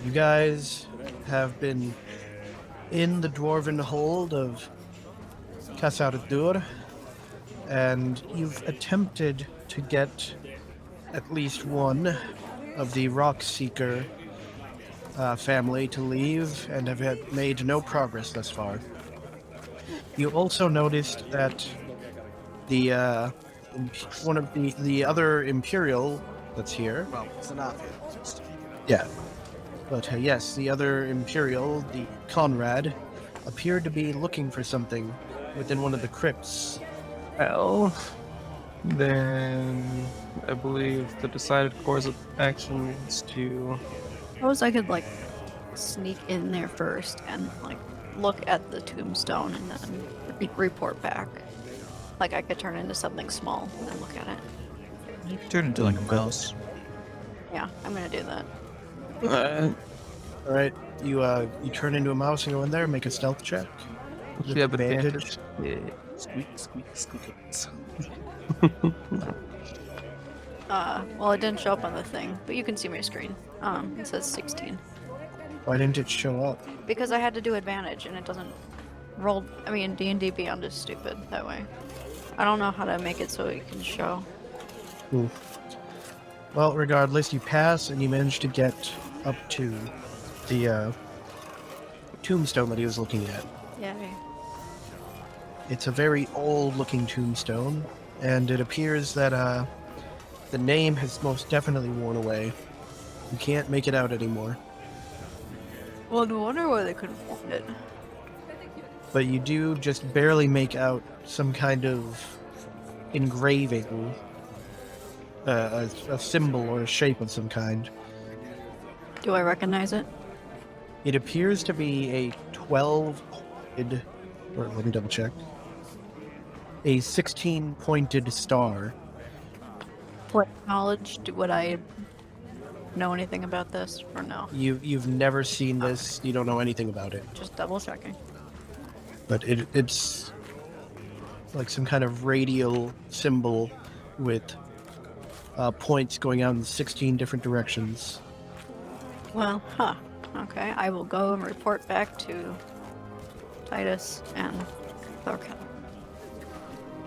You guys have been in the dwarven hold of Cathar, and you've attempted to get at least one of the Rockseeker family to leave, and have had made no progress thus far. You also noticed that the one of the other Imperial that's here. Well, it's not just. Yeah. But yes, the other Imperial, the Conrad, appeared to be looking for something within one of the crypts. Well, then I believe the decided course of action is to. Suppose I could sneak in there first and look at the tombstone and then report back. I could turn into something small and then look at it. You can turn into like a mouse. Yeah, I'm gonna do that. All right, you turn into a mouse and go in there. Make a stealth check. You have advantage. Yeah. Squeak, squeak, squeak. Well, it didn't show up on the thing, but you can see my screen. It says 16. Why didn't it show up? Because I had to do advantage, and it doesn't roll. I mean, D&D Beyond is stupid that way. I don't know how to make it so it can show. Ooh. Well, regardless, you pass and you manage to get up to the tombstone that he was looking at. Yay. It's a very old-looking tombstone, and it appears that the name has most definitely worn away. You can't make it out anymore. Well, no wonder why they couldn't find it. But you do just barely make out some kind of engraving, a symbol or a shape of some kind. Do I recognize it? It appears to be a 12-pointed, or let me double check, a 16-pointed star. What knowledge? Would I know anything about this, or no? You've never seen this. You don't know anything about it. Just double checking. But it's like some kind of radial symbol with points going out in 16 different directions. Well, okay, I will go and report back to Titus and Thorkel.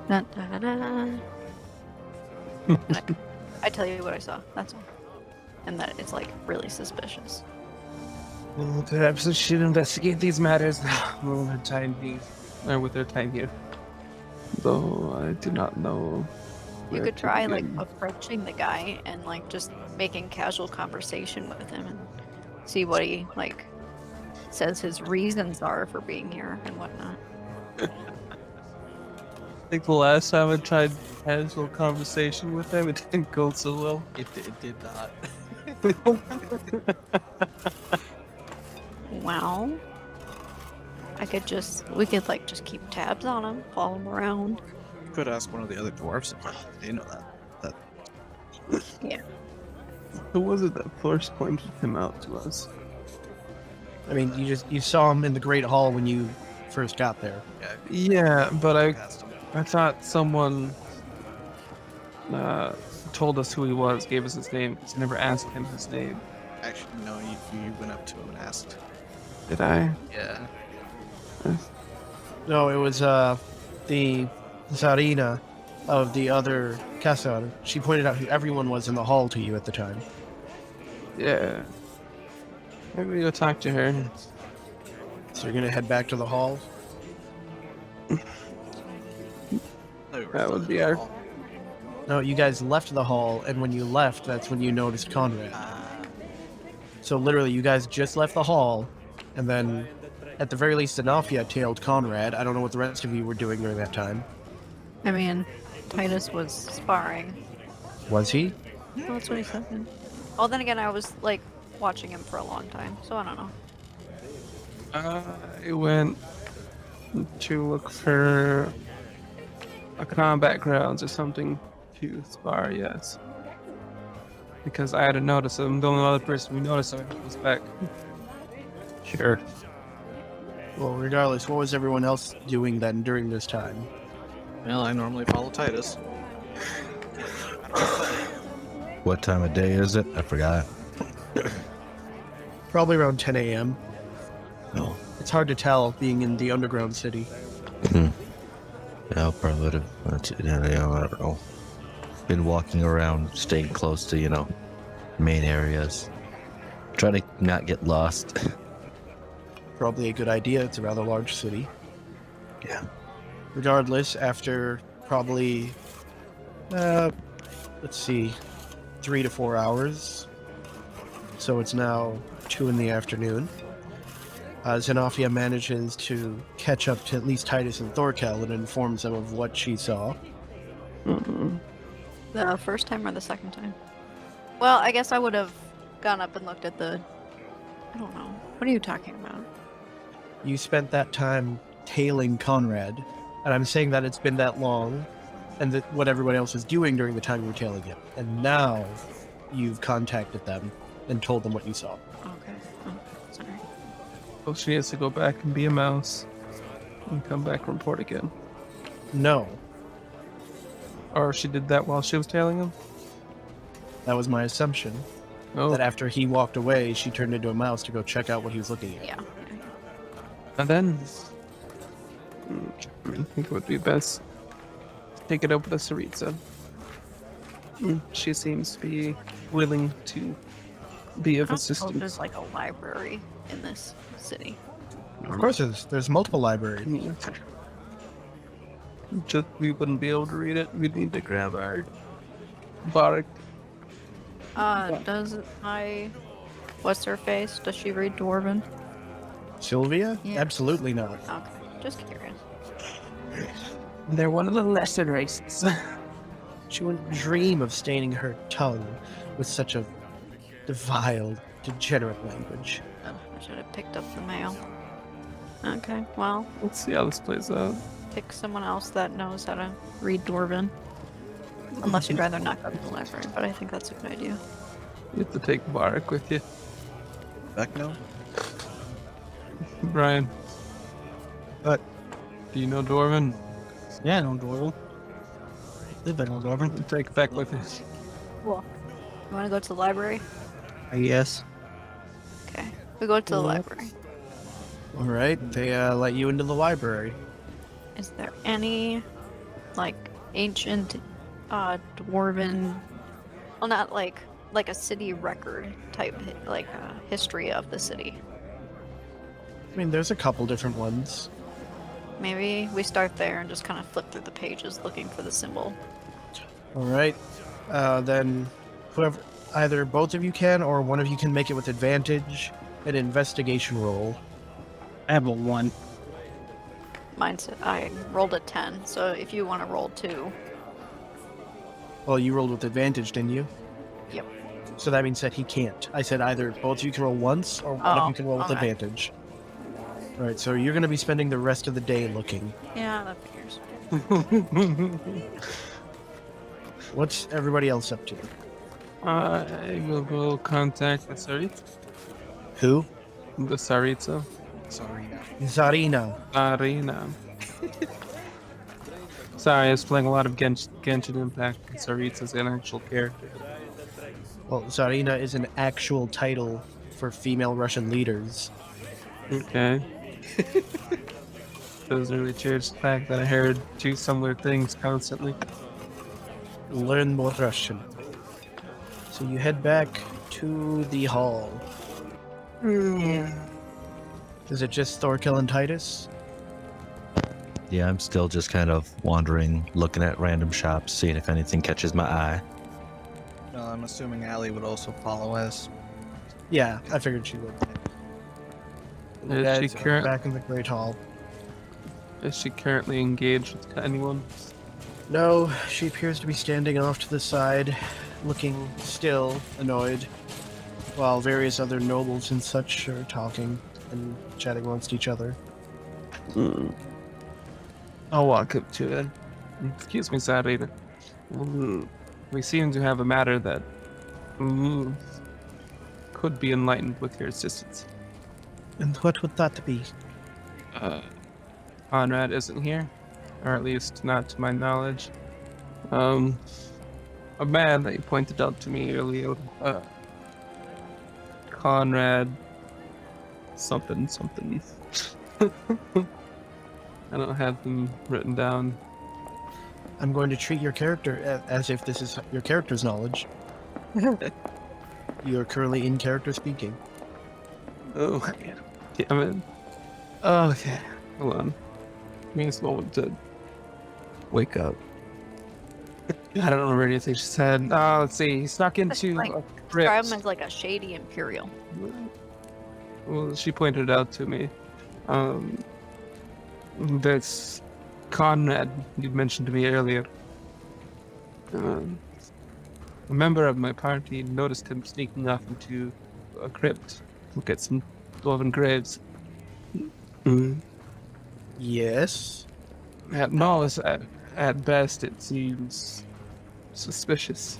Dun, dun, dun, dun. I tell you what I saw, that's all. And that it's really suspicious. Well, perhaps we should investigate these matters with their time here. Though I do not know. You could try approaching the guy and just making casual conversation with him and see what he says his reasons are for being here and whatnot. I think the last time I tried casual conversation with him, it didn't go so well. It did not. Well, we could just keep tabs on him, follow him around. Could ask one of the other dwarves. They know that. Yeah. Who was it that first pointed him out to us? I mean, you saw him in the Great Hall when you first got there. Yeah, but I thought someone told us who he was, gave us his name, because I never asked him his name. Actually, no, you went up to him and asked. Did I? Yeah. No, it was the Tsarina of the other Cathar. She pointed out who everyone was in the hall to you at the time. Yeah. Maybe we go talk to her. So you're gonna head back to the hall? That would be our... No, you guys left the hall, and when you left, that's when you noticed Conrad. So literally, you guys just left the hall, and then, at the very least, Anafia tailed Conrad. I don't know what the rest of you were doing during that time. I mean, Titus was sparring. Was he? Well, that's what he said. Well, then again, I was watching him for a long time, so I don't know. I went to look for a combat grounds or something to spar, yes. Because I had to notice him. The only other person who noticed him was back. Sure. Well, regardless, what was everyone else doing then during this time? Well, I normally follow Titus. What time of day is it? I forgot. Probably around 10 a.m. No. It's hard to tell being in the underground city. Yeah, I probably would have went to, yeah, I don't know. Been walking around, staying close to, main areas. Trying to not get lost. Probably a good idea. It's a rather large city. Yeah. Regardless, after probably, let's see, 3 to 4 hours. So it's now 2 in the afternoon. Xenofia manages to catch up to at least Titus and Thorkel and informs them of what she saw. The first time or the second time? Well, I guess I would have gone up and looked at the... I don't know. What are you talking about? You spent that time tailing Conrad, and I'm saying that it's been that long, and that what everyone else is doing during the time you were tailing him. And now you've contacted them and told them what you saw. Okay. Oh, sorry. So she has to go back and be a mouse and come back and report again. No, Or she did that while she was tailing him? that was my assumption. Oh, That after he walked away, she turned into a mouse to go check out what he was looking at. Yeah. and then I think it would be best to take it over to Saritsa. She seems to be willing to be of I don't know if assistance. there's like a library in this city. Of course, there's multiple libraries. Just we wouldn't be able to read it. We'd need to grab our Barak. Does my... What's her face? Does she read Dwarven? Sylvia? Yeah. Absolutely not. Okay. Just curious. They're one of the lesser races. She wouldn't dream of staining her tongue with such a vile, degenerate language. Oh, I should have picked up the mail. Okay, well, Let's see how this plays out. pick someone else that knows how to read Dwarven. Unless you'd rather not go to the library, but I think that's a good idea. You have to take Barak with you. Back now? Brian, But do you know Dwarven? yeah, no Dwarven. Live in Dwarven. Take Beck with you. Cool. You want to go to the library? I guess. Okay. We go to the Yep. library. All right, they let you into the library. Is there any, like, ancient, Dwarven... Well, not like a city record type, like, history of the city. I mean, there's a couple different ones. Maybe we start there and just kind of flip through the pages looking for the symbol. All right, then whoever, either both of you can or one of you can make it with advantage. An investigation roll. I have a 1. I rolled a 10, so if you want to roll 2. Well, you rolled with advantage, didn't you? Yep. So that means that he can't. I said either both of you can roll once or one of you can roll with okay. advantage. All right, so you're going to be spending the rest of the day looking. Yeah, that figures. What's everybody else up to? I will go contact the Saritsa. Who? The Saritsa. Sorry. Zarina. Arena. Sorry, I was playing a lot of Genshin Impact. Saritsa's an actual character. Well, Zarina is an actual title for female Russian leaders. Okay. Doesn't really change the fact that I heard 2 similar things constantly. Learn more Russian. So you head back to the hall. Is it just Thorkel and Titus? Yeah, I'm still just kind of wandering, looking at random shops, seeing if anything catches my eye. I'm assuming Allie would also follow us. Yeah, I figured she would. You Is she guys are current- back in the Great Hall. Is she currently engaged with anyone? No, she appears to be standing off to the side, looking still annoyed, while various other nobles and such are talking and chatting amongst each other. I'll walk up to it. Excuse me, Sarita. We seem to have a matter that could be enlightened with your assistance. And what would that be? Conrad isn't here, or at least not to my knowledge. A man that you pointed out to me earlier, Conrad something. I don't have them written down. I'm going to treat your character as if this is your character's knowledge. You are currently in character speaking. Oh, damn it. Okay, hold on. Give me this moment to wake up. I don't remember anything she said. Let's see. He snuck into Like, a Describe him crypt. as like a shady Imperial. Well, she pointed it out to me. That's Conrad you mentioned to me earlier. A member of my party noticed him sneaking off into a crypt. Look at some dwarven graves. Yes. At best, it seems suspicious.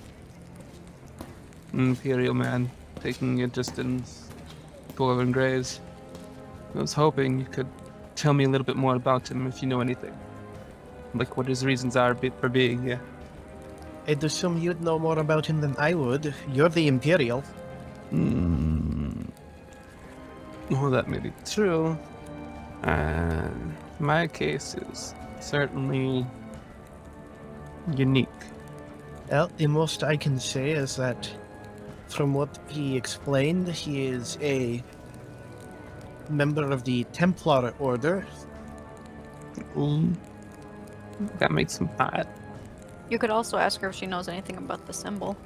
An Imperial man taking interest in dwarven graves. I was hoping you could tell me a little bit more about him if you know anything. Like what his reasons are for being here. I'd assume you'd know more about him than I would. You're the Imperial. Well, that may be true. My case is certainly unique. Well, the most I can say is that from what he explained, he is a member of the Templar Order. That makes him hot. You could also ask her if she knows anything about the symbol.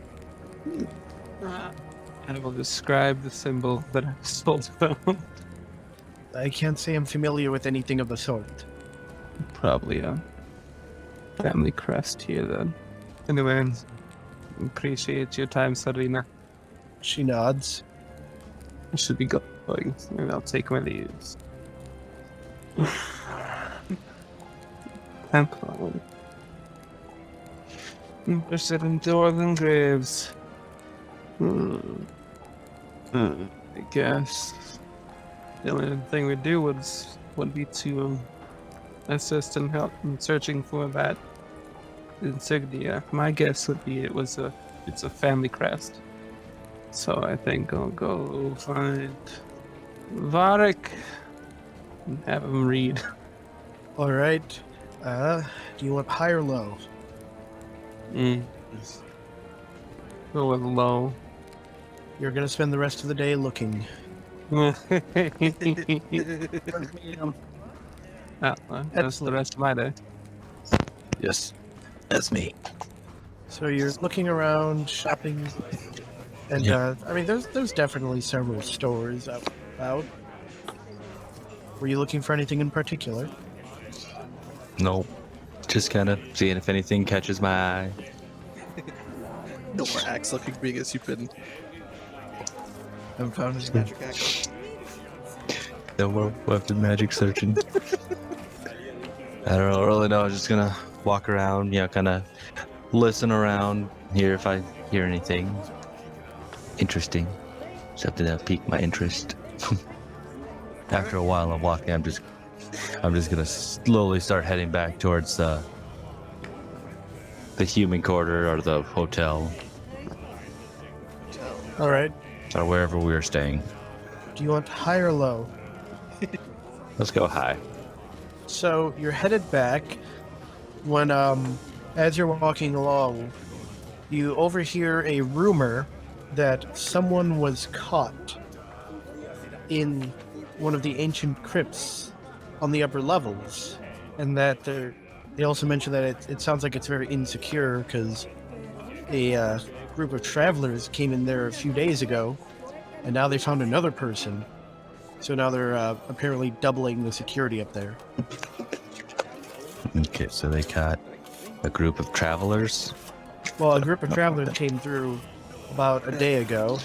I will describe the symbol that I sold them. I can't say I'm familiar with anything of the sort. Probably a family crest here then. Anyway, appreciate your time, Serena. She nods. I should be going, and I'll take my leaves. Templar. Interested in dwarven graves. I guess the only thing we do would be to assist and help in searching for that insignia. My guess would be it's a family crest. So I think I'll go find Varric and have him read. All right. Do you want high or low? Go with low. You're gonna spend the rest of the day looking. That's the rest of my day. Yes, that's me. So you're looking around, shopping, and Yeah. I mean, there's definitely several stores out about. Were you looking for anything in particular? Nope. Just kind of seeing if anything catches my eye. No more axe looking being as you've been. Haven't found his magic axe. No more weapon magic searching. I don't really know. I'm just gonna walk around, kind of listen around, hear if I hear anything interesting, something that piqued my interest. After a while of walking, I'm just gonna slowly start heading back towards the human quarter or the hotel All right. or wherever we were staying. Do you want high or low? Let's go high. So you're headed back when, as you're walking along, you overhear a rumor that someone was caught in one of the ancient crypts on the upper levels, and that they also mention that it sounds like it's very insecure because a group of travelers came in there a few days ago, and now they found another person. So now they're apparently doubling the security up there. Okay, so they caught a group of travelers. Well, a group of travelers came through about a day ago,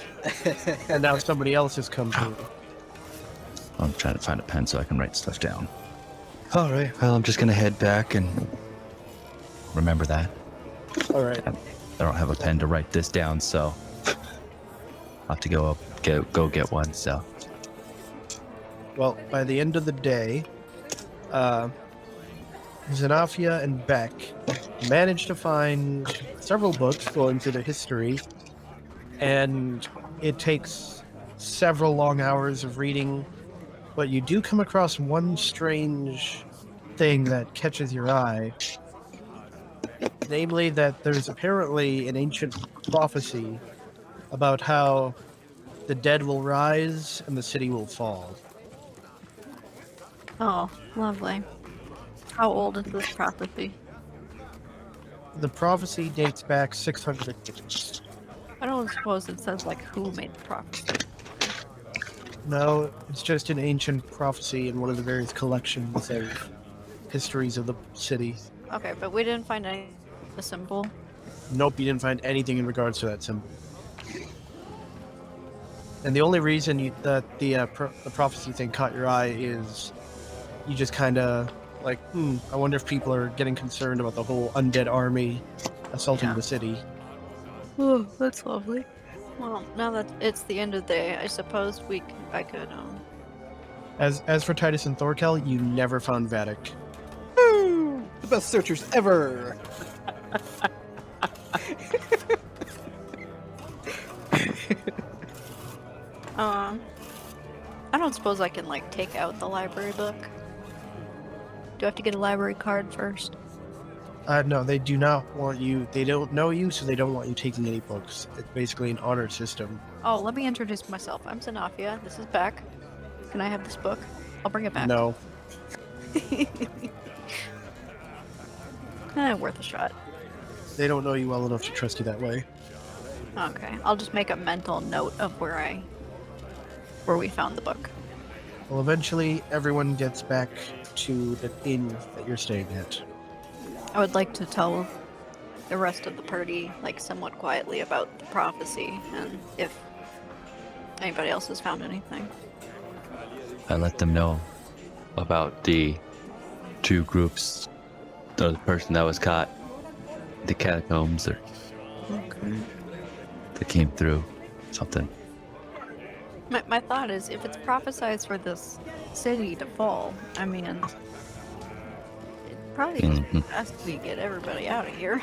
and now somebody else has come through. I'm trying to find a pen so I can write stuff down. All right. Well, I'm just gonna head back and remember that. All right. I don't have a pen to write this down, so I'll have to go get one. So Well, by the end of the day, Xenofia and Beck managed to find several books going through the history, and it takes several long hours of reading But you do come across one strange thing that catches your eye. Namely, that there's apparently an ancient prophecy about how the dead will rise and the city will fall. Oh, lovely. How old is this prophecy? The prophecy dates back 600 years. I don't suppose it says like who made the prophecy. No, it's just an ancient prophecy in one of the various collections of histories of the city. Okay, but we didn't find any a symbol. Nope, you didn't find anything in regards to that symbol. And the only reason that the prophecy thing caught your eye is you just kind of like, I wonder if people are getting concerned about the whole undead army assaulting the city. Oh, that's lovely. Well, now that it's the end of the day, I suppose I could. As for Titus and Thorkel, you never found Vatic. Woo! The best searchers ever! I don't suppose I can like take out the library book. Do I have to get a library card first? No, they do not want you. They don't know you, so they don't want you taking any books. It's basically an honor system. Oh, let me introduce myself. I'm Xenofia. This is Beck. Can I have this book? I'll bring it back. No. Worth a shot. They don't know you well enough to trust you that way. Okay, I'll just make a mental note of where we found the book. Well, eventually, everyone gets back to the inn that you're staying at. I would like to tell the rest of the party, like, somewhat quietly about the prophecy, and if anybody else has found anything. I let them know about the two groups. The person that was caught, the catacombs, or that came through something. My thought is, if it's prophesized for this city to fall, I mean, it probably best we get everybody out of here.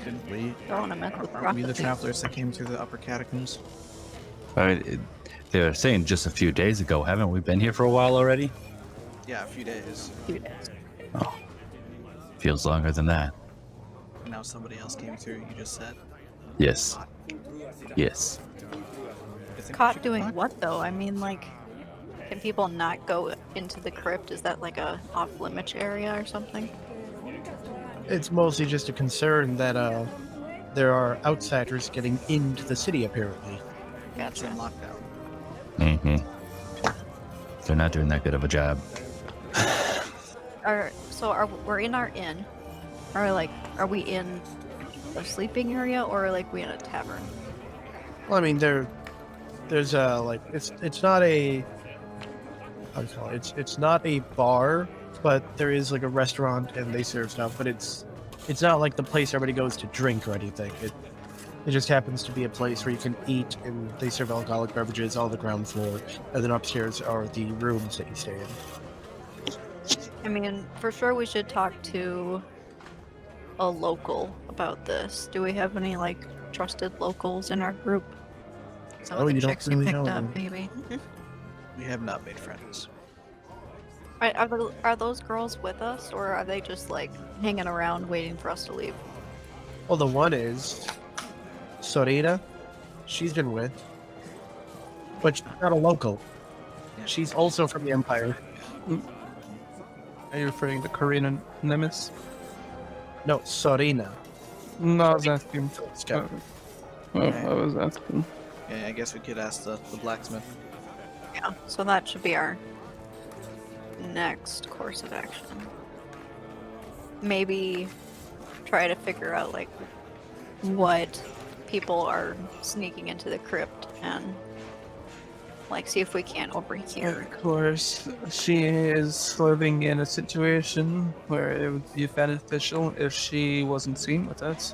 Didn't we? Don't want to mess with Aren't we the prophecy. travelers that came through the upper catacombs? I mean, they were saying just a few days ago. Haven't we been here for a while already? Yeah, a few days. Oh, feels longer than that. And now somebody else came through, you just said. Yes. Yes. Caught doing what, though? I mean, like, can people not go into the crypt? Is that like a off-limits area or something? It's mostly just a concern that there are outsiders getting into the city, apparently. It's in Gotcha. lockdown. They're not doing that good of a job. We're in our inn. Are we in a sleeping area, or like we in a tavern? Well, I mean, there's it's not a, how do you call it? It's not a bar, but there is like a restaurant and they serve stuff. But it's not like the place everybody goes to drink or anything. It just happens to be a place where you can eat, and they serve alcoholic beverages on the ground floor, and then upstairs are the rooms that you stay in. I mean, for sure we should talk to a local about this. Do we have any like trusted locals in our group? Some of the You don't chicks we really picked know up, them. maybe. We have not made friends. Are those girls with us, or are they just like hanging around waiting for us to leave? Well, the one is Sorina. She's been with, but she's not a local. She's also from the Empire. Are you referring to Karina Nemes? No, Sorina. No, I was asking. Scout. I was asking. Yeah, I guess we could ask the blacksmith. Yeah, so that should be our next course of action. Maybe try to figure out like what people are sneaking into the crypt and like see if we can't overhear. Of course, she is living in a situation where it would be beneficial if she wasn't seen with us.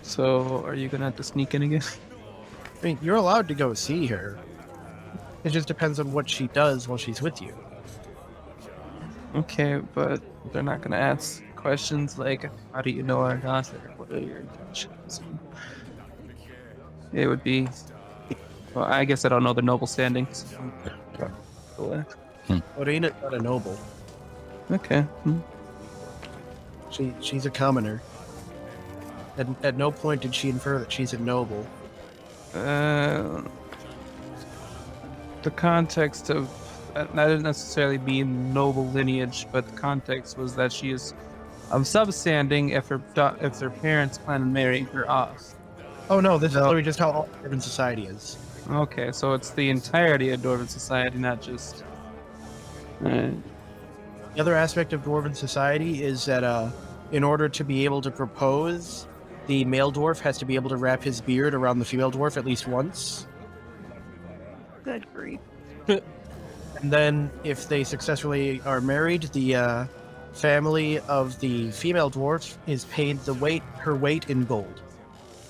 So, are you gonna have to sneak in again? I mean, you're allowed to go see her. It just depends on what she does while she's with you. Okay, but they're not gonna ask questions like, "How do you know our daughter? What are your intentions?" It would be. Well, I guess I don't know the noble standings. way. Orina's not a noble. Okay. She's a commoner. At no point did she infer that she's a noble. The context of that didn't necessarily mean noble lineage, but the context was that she is of substanding if her parents plan on marrying her off. Oh no, this is literally just how all urban society is. Okay, so it's the entirety of Dwarven society, not just. The other aspect of dwarven society is that in order to be able to propose, the male dwarf has to be able to wrap his beard around the female dwarf at least once. Good grief. And then if they successfully are married, the family of the female dwarf is paid her weight in gold.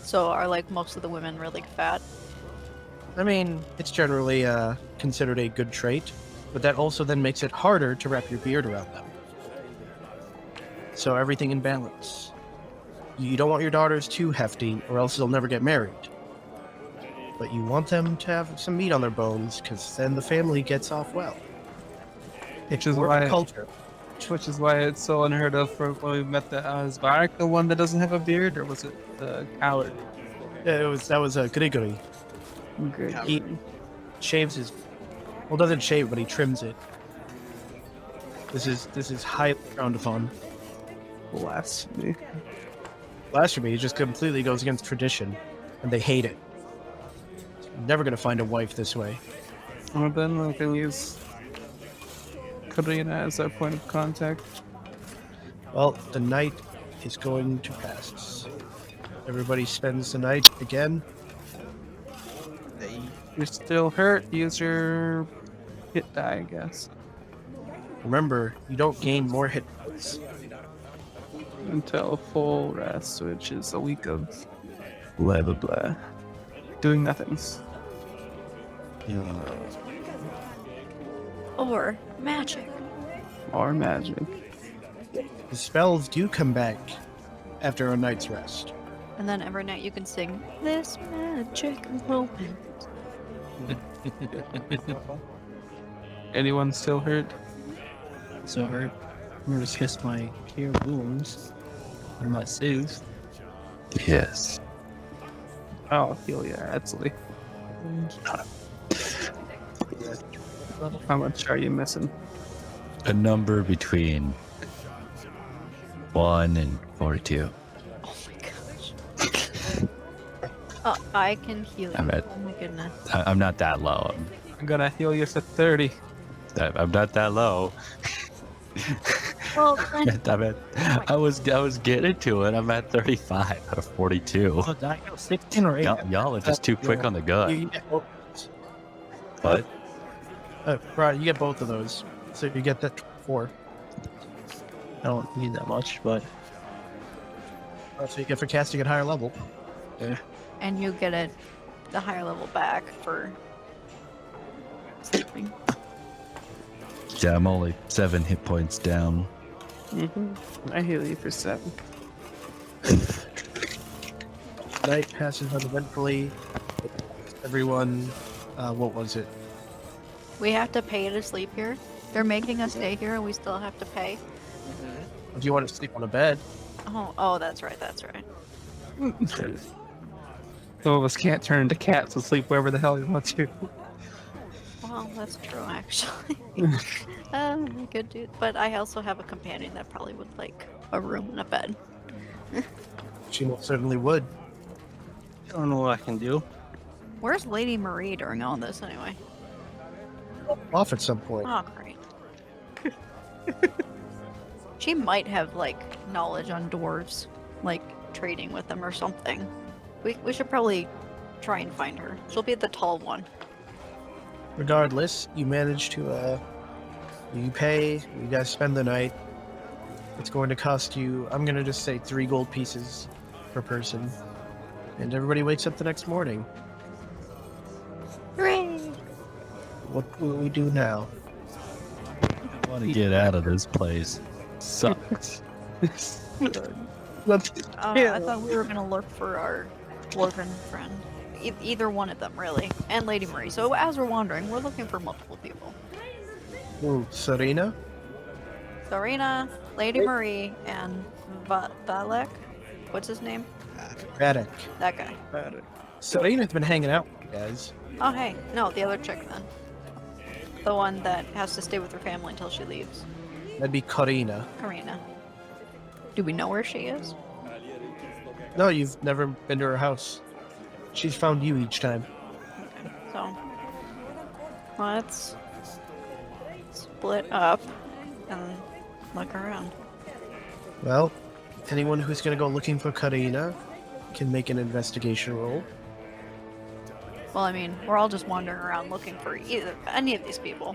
So are like most of the women really fat? I mean, it's generally considered a good trait, but that also then makes it harder to wrap your beard around them. So everything in balance. You don't want your daughters too hefty, or else they'll never get married. But you want them to have some meat on their bones, because then the family gets off well. It's dwarven culture. Which is why it's so unheard of for when we met the Svark, the one that doesn't have a beard, or was it the coward? That was a Grigori. He shaves his, well, doesn't shave, but he trims it. This is highly frowned upon. Blasphemy. Blasphemy just completely goes against tradition, and they hate it. You're never gonna find a wife this way. Well, then we can use Karina as our point of contact. Well, the night is going to pass. Everybody spends the night again. You're still hurt, use your hit die, I guess. Remember, you don't gain more hit points. Until full rest, which is a week of blah blah blah. Doing nothings. Or magic. Or magic. The spells do come back after a night's rest. And then every night you can sing this magic moment. Anyone still hurt? So hurt. I'm gonna just kiss my cure wounds. Or my soothe. Yes. I'll heal you, actually. How much are you missing? A number between 1 and 42. Oh my gosh. Oh, I can heal you. I'm at- Oh my goodness. I'm not that low. I'm gonna heal you for 30. I'm not that low. Well, then, I was getting to it. I'm at 35 out of 42. Oh, did I go 16 or 8? Y'all are just too quick on the gun. You get both. What? Right, you get both of those. So you get that 4. I don't need that much, but That's what you get for casting at higher level. and you get the higher level back for sleeping. Yeah, I'm only 7 hit points down. I heal you for 7. Night passes uneventfully. Everyone, what was it? We have to pay to sleep here. They're making us stay here and we still have to pay. If you want to sleep on a bed, Oh, that's right, that's right. Some of us can't turn into cats and sleep wherever the hell we want to. Well, that's true, actually. We could do, but I also have a companion that probably would like a room and a bed. she most certainly would. I don't know what I can do. Where's Lady Marie during all this, anyway? Off at some point. Oh, great. She might have, like, knowledge on dwarves, like, trading with them or something. We should probably try and find her. She'll be the tall one. Regardless, you manage to, you pay, you guys spend the night. It's going to cost you, I'm going to just say 3 gold pieces per person. And everybody wakes up the next morning. Hooray! What will we do now? I want to get out of this place. Sucks. I thought we were gonna look for our dwarven friend. Either one of them, really. And Lady Marie. So as we're wandering, we're looking for multiple people. Ooh, Serena? Serena, Lady Marie, and Valek. What's his name? Radek. That guy. Serena's been hanging out with you guys. Oh, hey. No, the other chick then. The one that has to stay with her family until she leaves. That'd be Karina. Karina. Do we know where she is? No, you've never been to her house. She's found you each time. Okay, so let's split up and look around. Well, anyone who's gonna go looking for Karina can make an investigation roll. Well, I mean, we're all just wandering around looking for any of these people.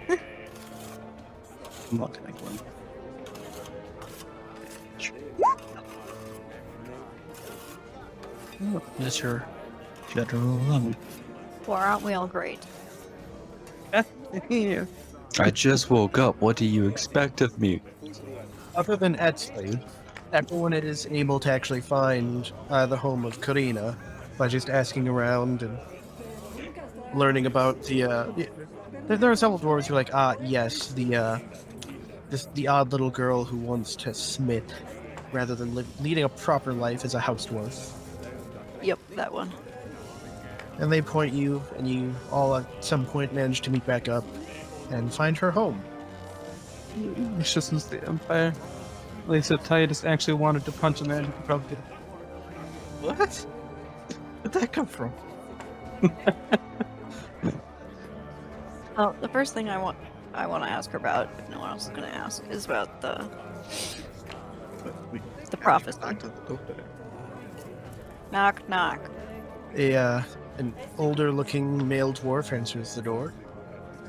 I'm not gonna make one. Oh, that's her. She got her own. Or aren't we all great? Yeah. I just woke up. What do you expect of me? Other than Etsley, everyone is able to actually find the home of Karina by just asking around and learning about there are several dwarves who are like, yes, the odd little girl who wants to smith rather than leading a proper life as a house dwarf. Yep, that one. And they point you, and you all at some point manage to meet back up and find her home. It's just as the Empire. At least if Titus actually wanted to punch a man, he could probably get What? Where'd that come from? Well, the first thing I want to ask her about, if no one else is going to ask, is about the prophecy. Knock, knock. An older-looking male dwarf answers the door.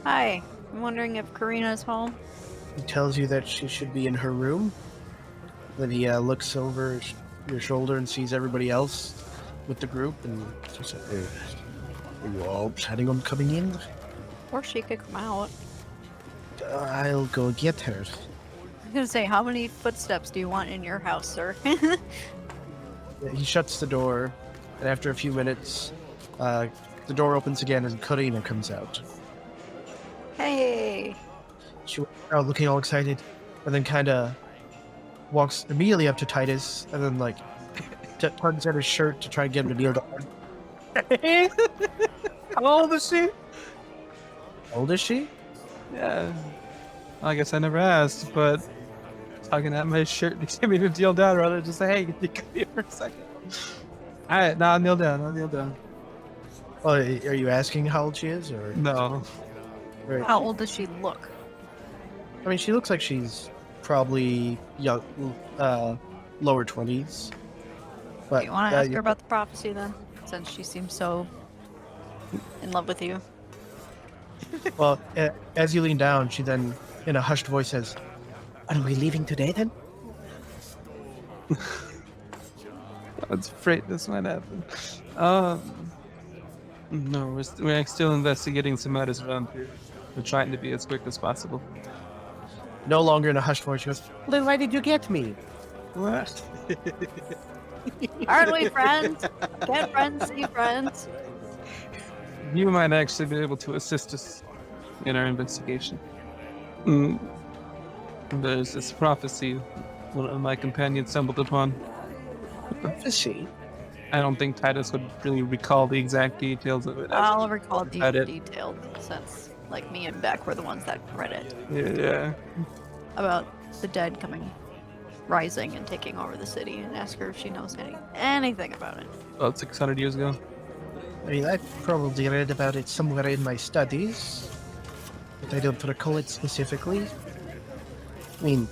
Hi, I'm wondering if Karina's home. He tells you that she should be in her room. Then he looks over your shoulder and sees everybody else with the group, and just like, are you all planning on coming in? Or she could come out. I'll go get her. I was going to say, how many footsteps do you want in your house, sir? He shuts the door, and after a few minutes, the door opens again and Karina comes out. Hey! She walks out looking all excited, and then kind of walks immediately up to Titus, and then like tugs at his shirt to try and get him to kneel down. How old is she? How old is she? Yeah. I guess I never asked, but tugging at my shirt to get me to kneel down rather than just say, hey, you come here for a second. Alright, now I'll kneel down, Oh, are you asking how old she is, or? No. Right. How old does she look? I mean, she looks like she's probably young, lower 20s. But Do you want to ask her about the prophecy then? Since she seems so in love with you. Well, as you lean down, she then, in a hushed voice, says, "Are we leaving today then?" I was afraid this might happen. No, we're still investigating some matters around here. We're trying to be as quick as possible. No longer in a hushed voice, she goes, "Well, then why did you get me?" What? Aren't we friends? Can't friends be friends? You might actually be able to assist us in our investigation. There's this prophecy one of my companions stumbled upon. Prophecy? I don't think Titus would really recall the exact details of it. I'll recall Read it. detailed since, like, me and Beck were the ones that read it. Yeah. About the dead rising and taking over the city, and ask her if she knows anything about it. About 600 years ago. I mean, I probably read about it somewhere in my studies, but I don't recall it specifically. I mean,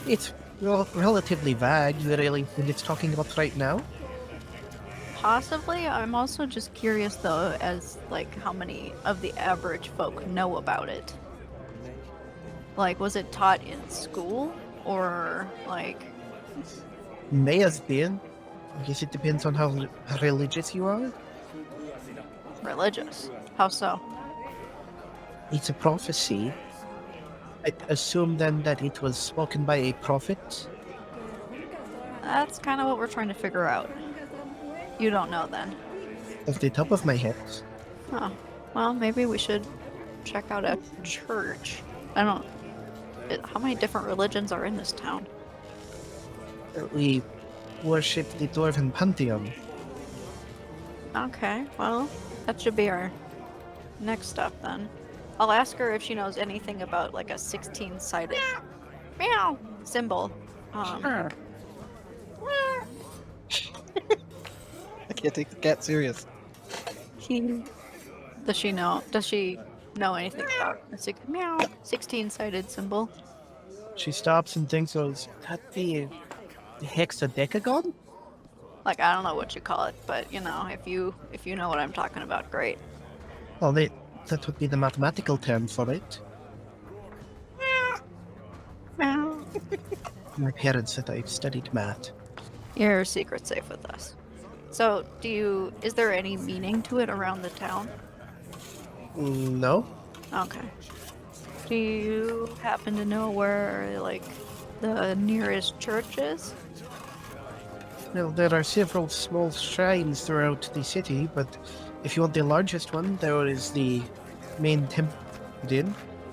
it's relatively vague. You really think it's talking about right now? Possibly. I'm also just curious, though, as, like, how many of the average folk know about it. Like, was it taught in school? Or, like... May have been. I guess it depends on how religious you are. religious? How so? It's a prophecy. I assume then that it was spoken by a prophet? That's kind of what we're trying to figure out. You don't know then. Off the top of my head. Oh, well, maybe we should check out a church. I don't. How many different religions are in this town? We worship the Dwarven Pantheon. Okay, well, that should be our next step then. I'll ask her if she knows anything about like a 16-sided meow symbol. I can't take the cat serious. Does she know anything about a 16-sided symbol? She stops and thinks, "Was that the hexadecagon?" Like, I don't know what you call it, but you know, if you know what I'm talking about, great. Well, that would be the mathematical term for it. Meow. My parents said I studied math. Your secret's safe with us. So, is there any meaning to it around the town? No. Okay. Do you happen to know where, like, the nearest church is? Well, there are several small shrines throughout the city, but if you want the largest one, there is the main temple.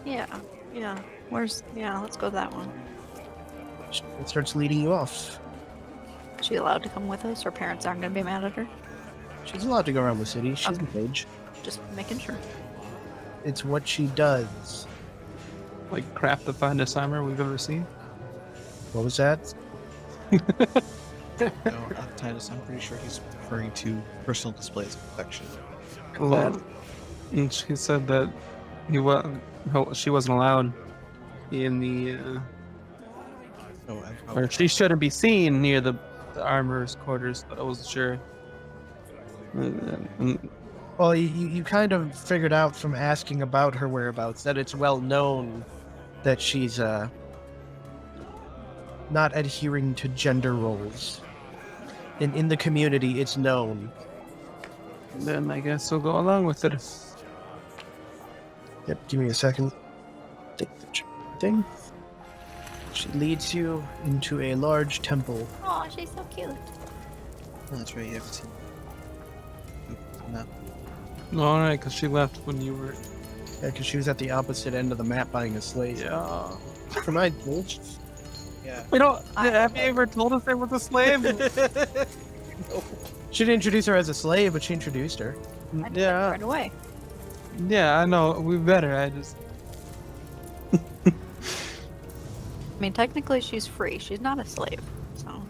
Yeah. Let's go that one. It starts leading you off. Is she allowed to come with us? Her parents aren't gonna be mad at her? She's allowed to go around the city. She's a page. Just making sure. It's what she does. Like craft the finest armor we've ever seen. What was that? No, Titus, I'm pretty sure he's referring to personal displays of affection. Well, and she said that she wasn't allowed in the No, or she shouldn't be seen near the armorer's quarters, but I wasn't sure. Well, you kind of figured out from asking about her whereabouts that it's well known that she's not adhering to gender roles. In the community, it's known. Then I guess we'll go along with it. Yep, give me a second. Take the thing. She leads you into a large temple. Oh, she's so cute. Oh, that's right, you haven't seen. No. All right, because she left when you were. Yeah, because she was at the opposite end of the map buying a slave. Yeah. For my bitch. Yeah. We don't. Have you ever told us there was a slave? She didn't introduce her as a slave, but she introduced her. I just Yeah. right away. Yeah, I know. We better. I just. I mean, technically, she's free. She's not a slave. So.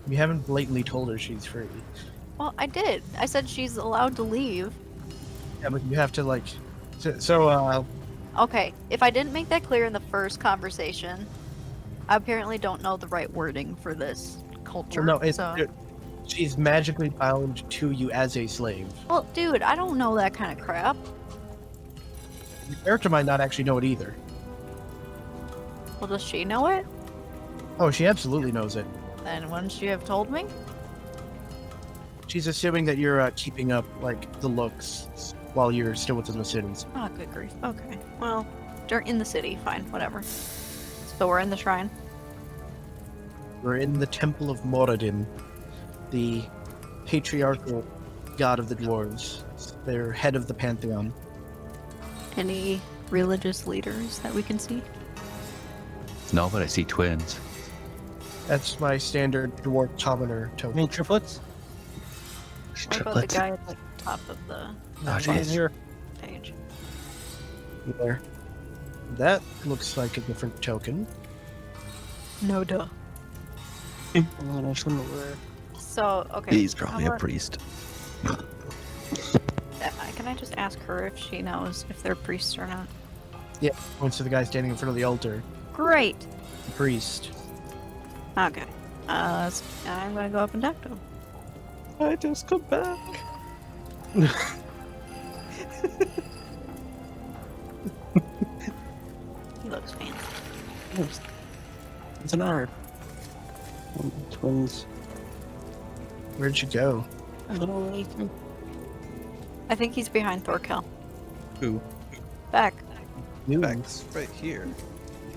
You haven't blatantly told her she's free. Well, I did. I said she's allowed to leave. Yeah, but you have to, like... So, Okay, if I didn't make that clear in the first conversation, I apparently don't know the right wording for this culture. no, it's... so... She's magically bound to you as a slave. Well, dude, I don't know that kind of crap. The character might not actually know it either. Well, does she know it? Oh, she absolutely knows it. Then wouldn't she have told me? She's assuming that you're keeping up, like, the looks while you're still within the cities. Oh, good grief. Okay. Well, in the city. Fine, whatever. So we're in the shrine. We're in the Temple of Moradin, the patriarchal god of the dwarves. They're head of the pantheon. Any religious leaders that we can see? No, but I see twins. That's my standard dwarf commoner I token. mean, triplets? What about the guy at the top of the Oh, Right jeez. here. page? There. That looks like a different token. No duh. Oh, I shouldn't have wear. So, okay. He's probably how a about- priest. Can I just ask her if she knows if they're priests or not? Yeah, points to the guy standing in front of the altar. Great. The priest. Okay. I'm gonna go up and talk to him. I just come back. He looks fancy. It's an honor. Twins. Where'd you go? I don't know anything. I think he's behind Thorkel. Who? Back. You. Back's right here.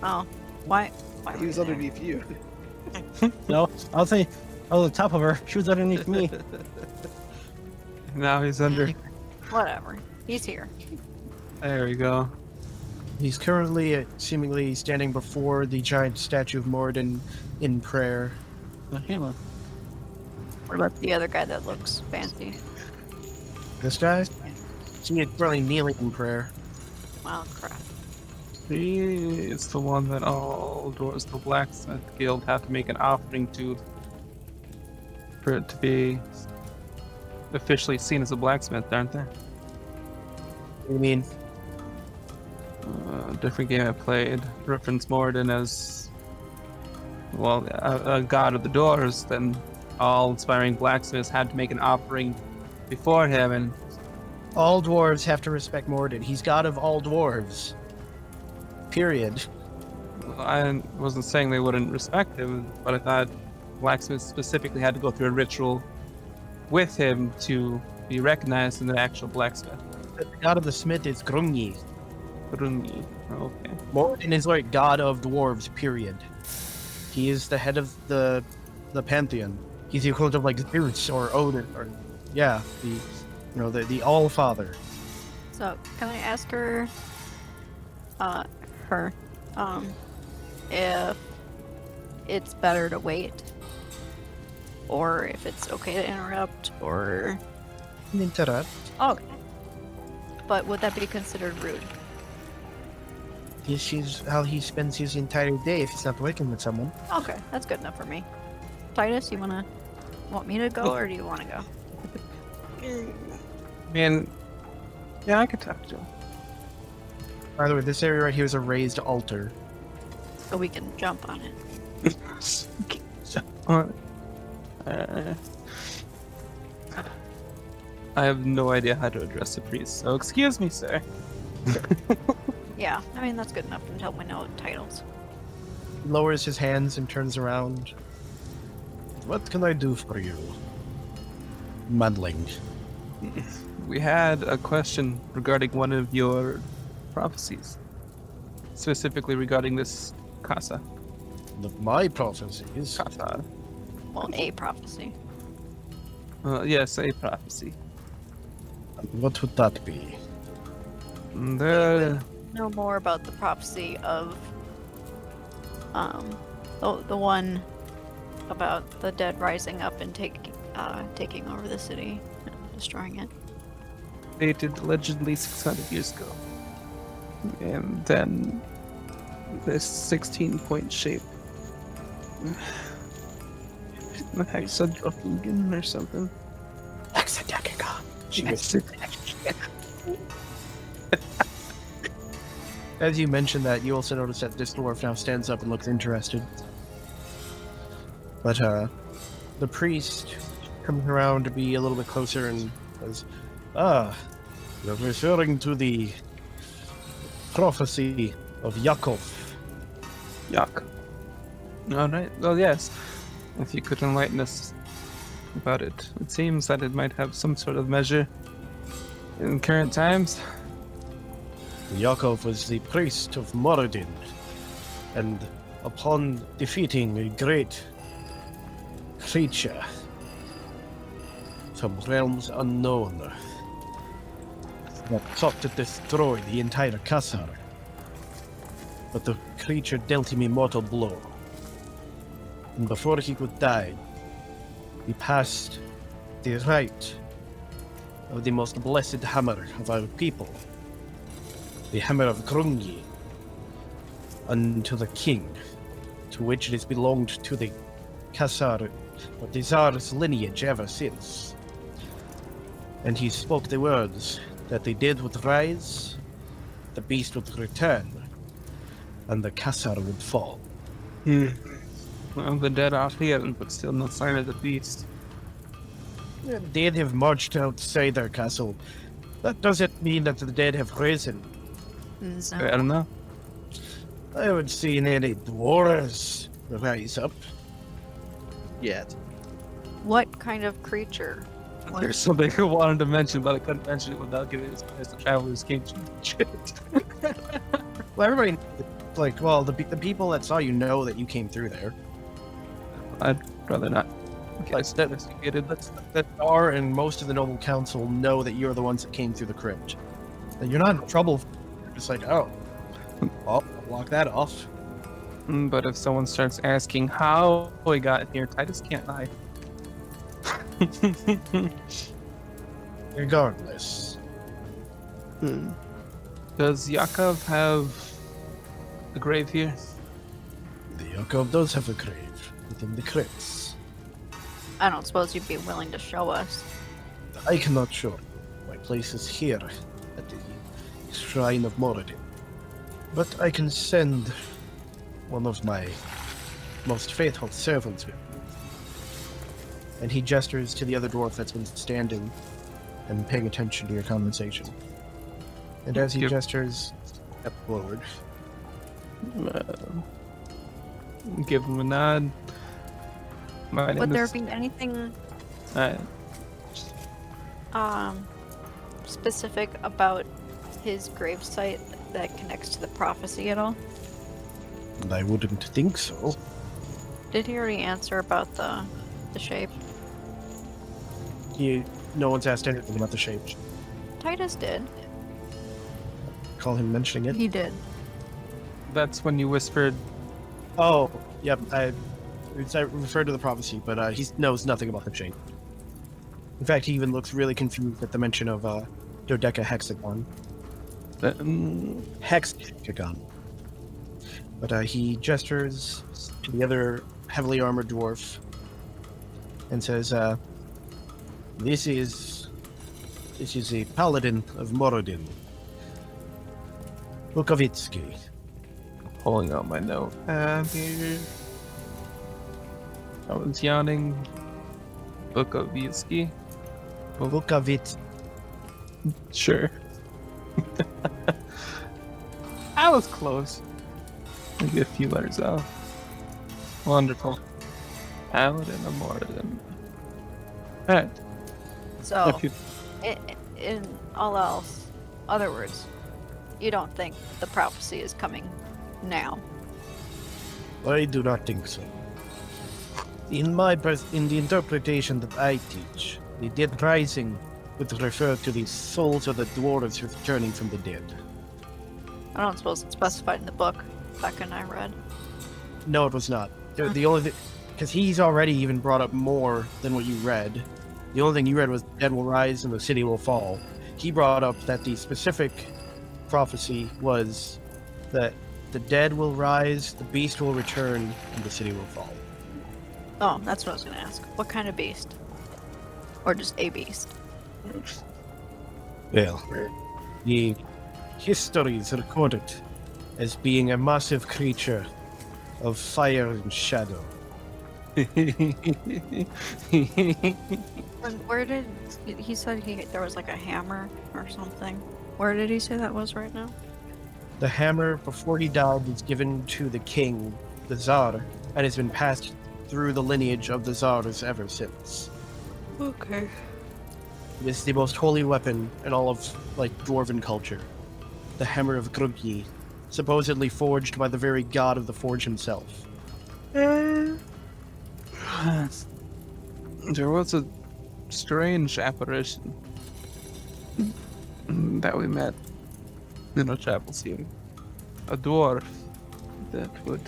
Oh. Why He were was you there? underneath you. No, I'll say I was on top of her. She was underneath me. Now he's under. Whatever. He's here. There we go. He's currently seemingly standing before the giant statue of Moradin in prayer. The hammer. What about the other guy that looks fancy? This guy? He's currently kneeling in prayer. Wow, crap. He is the one that all dwarves the Blacksmith Guild have to make an offering to for it to be officially seen as a blacksmith, aren't they? What do you mean? A different game I played referenced Moradin as, well, a god of the doors. Then all inspiring blacksmiths had to make an offering before him, and All dwarves have to respect Moradin. He's god of all dwarves. Period. I wasn't saying they wouldn't respect him, but I thought blacksmiths specifically had to go through a ritual with him to be recognized as an actual blacksmith. The god of the smith is Grungi. Rungi. Okay. Moradin is like god of dwarves, period. He is the head of the pantheon. He's the equivalent of like Zeus or Odin, or the All Father. So, can I ask her, if it's better to wait, or if it's okay to interrupt, or Interrupt. okay. But would that be considered rude? This is how he spends his entire day if he's not working with someone. Okay, that's good enough for me. Titus, you want me to go, or do you want to go? Man, yeah, I could talk to him. By the way, this area right here is a raised altar. So we can jump on it. I have no idea how to address the priest, so excuse me, sir. Yeah, I mean, that's good enough until we know titles. He lowers his hands and turns around. What can I do for you? Muddling. We had a question regarding one of your prophecies, specifically regarding this casa. My prophecy is Cathar. Well, a prophecy. Yes, a prophecy. what would that be? There, Know more about the prophecy of the one about the dead rising up and taking over the city and destroying it. dated allegedly 600 years ago. And then this 16-point shape. The hexadragon or something. As you mentioned that, you also notice that this dwarf now stands up and looks interested. But the priest comes around to be a little bit closer and says, you're referring to the prophecy of Yakov. Yuck. Alright, well, yes. If you could enlighten us about it. It seems that it might have some sort of measure in current times. Yakov was the priest of Moradin, and upon defeating a great creature from realms unknown that sought to destroy the entire Cathar, but the creature dealt him a mortal blow. And before he could die, he passed the right of the most blessed hammer of our people, the hammer of Grungi, unto the king, to which it has belonged to the Cathar, or the Tsar's lineage ever since. And he spoke the words that the dead would rise, the beast would return, and the Cathar would fall. Well, the dead are here, but still no sign of the beast. The dead have marched outside their castle. That doesn't mean that the dead have risen. So, I don't know. I haven't seen any dwarves rise up. Yet. what kind of creature? What- There's something I wanted to mention, but I couldn't mention it without giving it as the Traveler's King shit. Well, everybody, the people that saw you know that you came through there. I'd rather not. Like, that Dar and most of the noble council know that you're the ones that came through the crypt. And you're not in trouble. You're just like, oh, well, block that off. But if someone starts asking how we got here, Titus can't lie. Regardless, Does Yakov have a grave here? the Yakov does have a grave within the crypts. I don't suppose you'd be willing to show us. I cannot show you. My place is here at the Shrine of Moradin. But I can send one of my most faithful servants with me. And he gestures to the other dwarf that's been standing and paying attention to your conversation. And as he Yep. gestures, step forward. Give him a nod. My name Would there is- be anything uh, specific about his gravesite that connects to the prophecy at all? I wouldn't think so. Did he already answer about the shape? No one's asked anything about the shape. Titus did. Call him mentioning it. He did. that's when you whispered. Oh, yep. I referred to the prophecy, but he knows nothing about the shape. In fact, he even looks really confused at the mention of dodecahexagon. Hexagon. But he gestures to the other heavily armored dwarf and says, This is a paladin of Moradin, Bukovitsky. Pulling out my note. Here. I was yawning. Bukovitsky. Bukovitsky. Sure. I was close. Maybe a few letters off. Wonderful. Paladin of Moradin. Alright. So, in all else, other words, you don't think the prophecy is coming now? I do not think so. In the interpretation that I teach, the dead rising would refer to the souls of the dwarves returning from the dead. I don't suppose it's specified in the book Becca and I read. No, it was not. The only thing, because he's already even brought up more than what you read. The only thing you read was dead will rise and the city will fall. He brought up that the specific prophecy was that the dead will rise, the beast will return, and the city will fall. Oh, that's what I was going to ask. What kind of beast? Or just a beast? Well, the histories record it as being a massive creature of fire and shadow. And where did he said there was like a hammer or something? Where did he say that was right now? The hammer, before he died, was given to the king, the Tsar, and has been passed through the lineage of the Tsars ever since. Okay. It is the most holy weapon in all of, dwarven culture. The Hammer of Grugyi, supposedly forged by the very god of the forge himself. There was a strange apparition that we met in a chapel scene. A dwarf that would...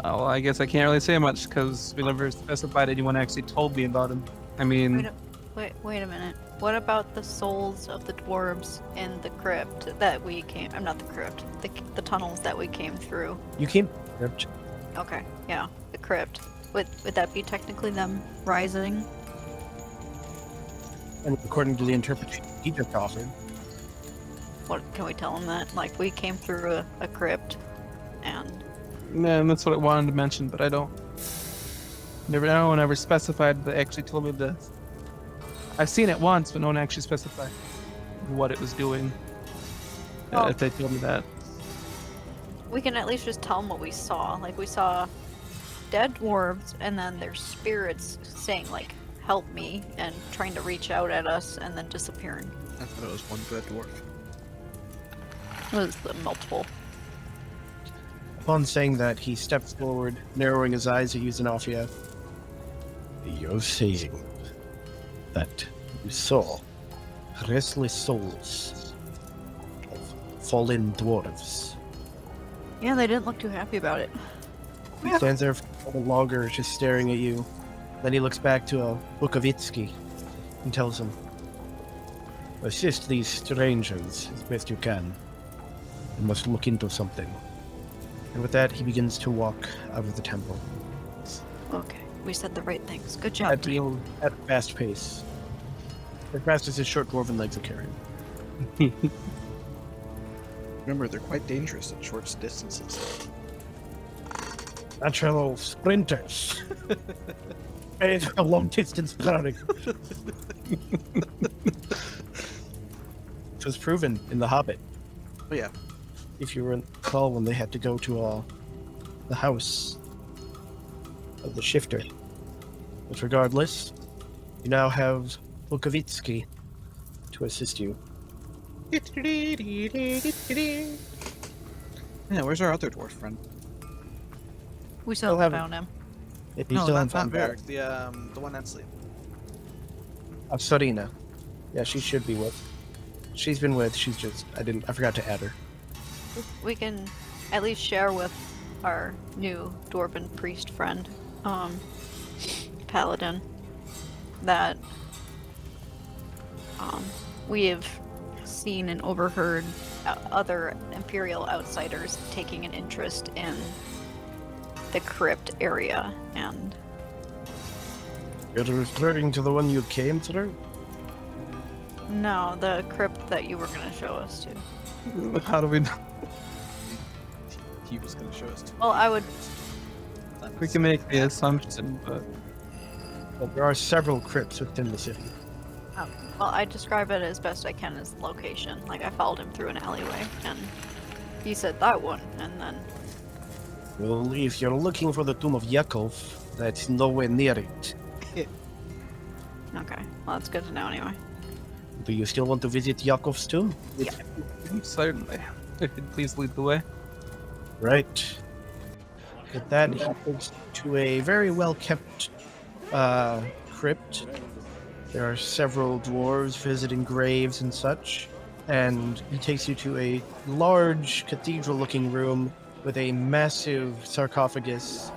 Oh, well, I guess I can't really say much because we never specified anyone actually told me about him. I mean... Wait a minute. What about the souls of the dwarves in the crypt that we came... I'm not the crypt. The tunnels that we came through. You came crypt. Okay, yeah. The crypt. Would that be technically them rising? And according to the interpretation he just offered, What can we tell them that? Like, we came through a crypt, and... Man, that's what I wanted to mention, but I don't. No one ever specified that actually told me this. I've seen it once, but no one actually specified what it was doing. Oh. If they told me that. We can at least just tell them what we saw. Like, we saw dead dwarves, and then their spirits saying, like, help me, and trying to reach out at us, and then disappearing. I thought it was one dead dwarf. It was the multiple. upon saying that, he steps forward, narrowing his eyes at you, Xenofia. You're saying that you saw restless souls fallen dwarves. Yeah, they didn't look too happy about it. He stands there for a little longer, just staring at you. Then he looks back to a Bukovitsky and tells him, assist these strangers as best you can. You must look into something. And with that, he begins to walk out of the temple Okay, we said the right things. Good job, team. at a fast pace. As fast as his short dwarven legs will carry him. Remember, they're quite dangerous at short distances. Natural sprinters. It's a long distance running. It was proven in The Hobbit. Oh yeah. If you recall, when they had to go to the house of the shifter. But regardless, you now have Bukovitsky to assist you. Yeah, where's our other dwarf friend? We still Still haven't haven't- found him. If you No, still not haven't found Varric, the one that's asleep. Sarina. Yeah, she should be with. She's been with. She's just. I forgot to add her. We can at least share with our new dwarven priest friend, Paladin, that we have seen and overheard other Imperial outsiders taking an interest in the crypt area, and You're referring to the one you came through? no, the crypt that you were going to show us to. How do we know? He was going to show us. Well, I would. We can make the assumption, but Well, there are several crypts within the city. Well, I describe it as best I can as the location. Like, I followed him through an alleyway, and he said that one, and then Well, if you're looking for the tomb of Yakov, that's nowhere near it. okay. Well, that's good to know anyway. Do you still want to visit Yakov's tomb? certainly. If you'd please lead the way. Right. With that, he takes to a very well-kept crypt. There are several dwarves visiting graves and such, and he takes you to a large cathedral-looking room with a massive sarcophagus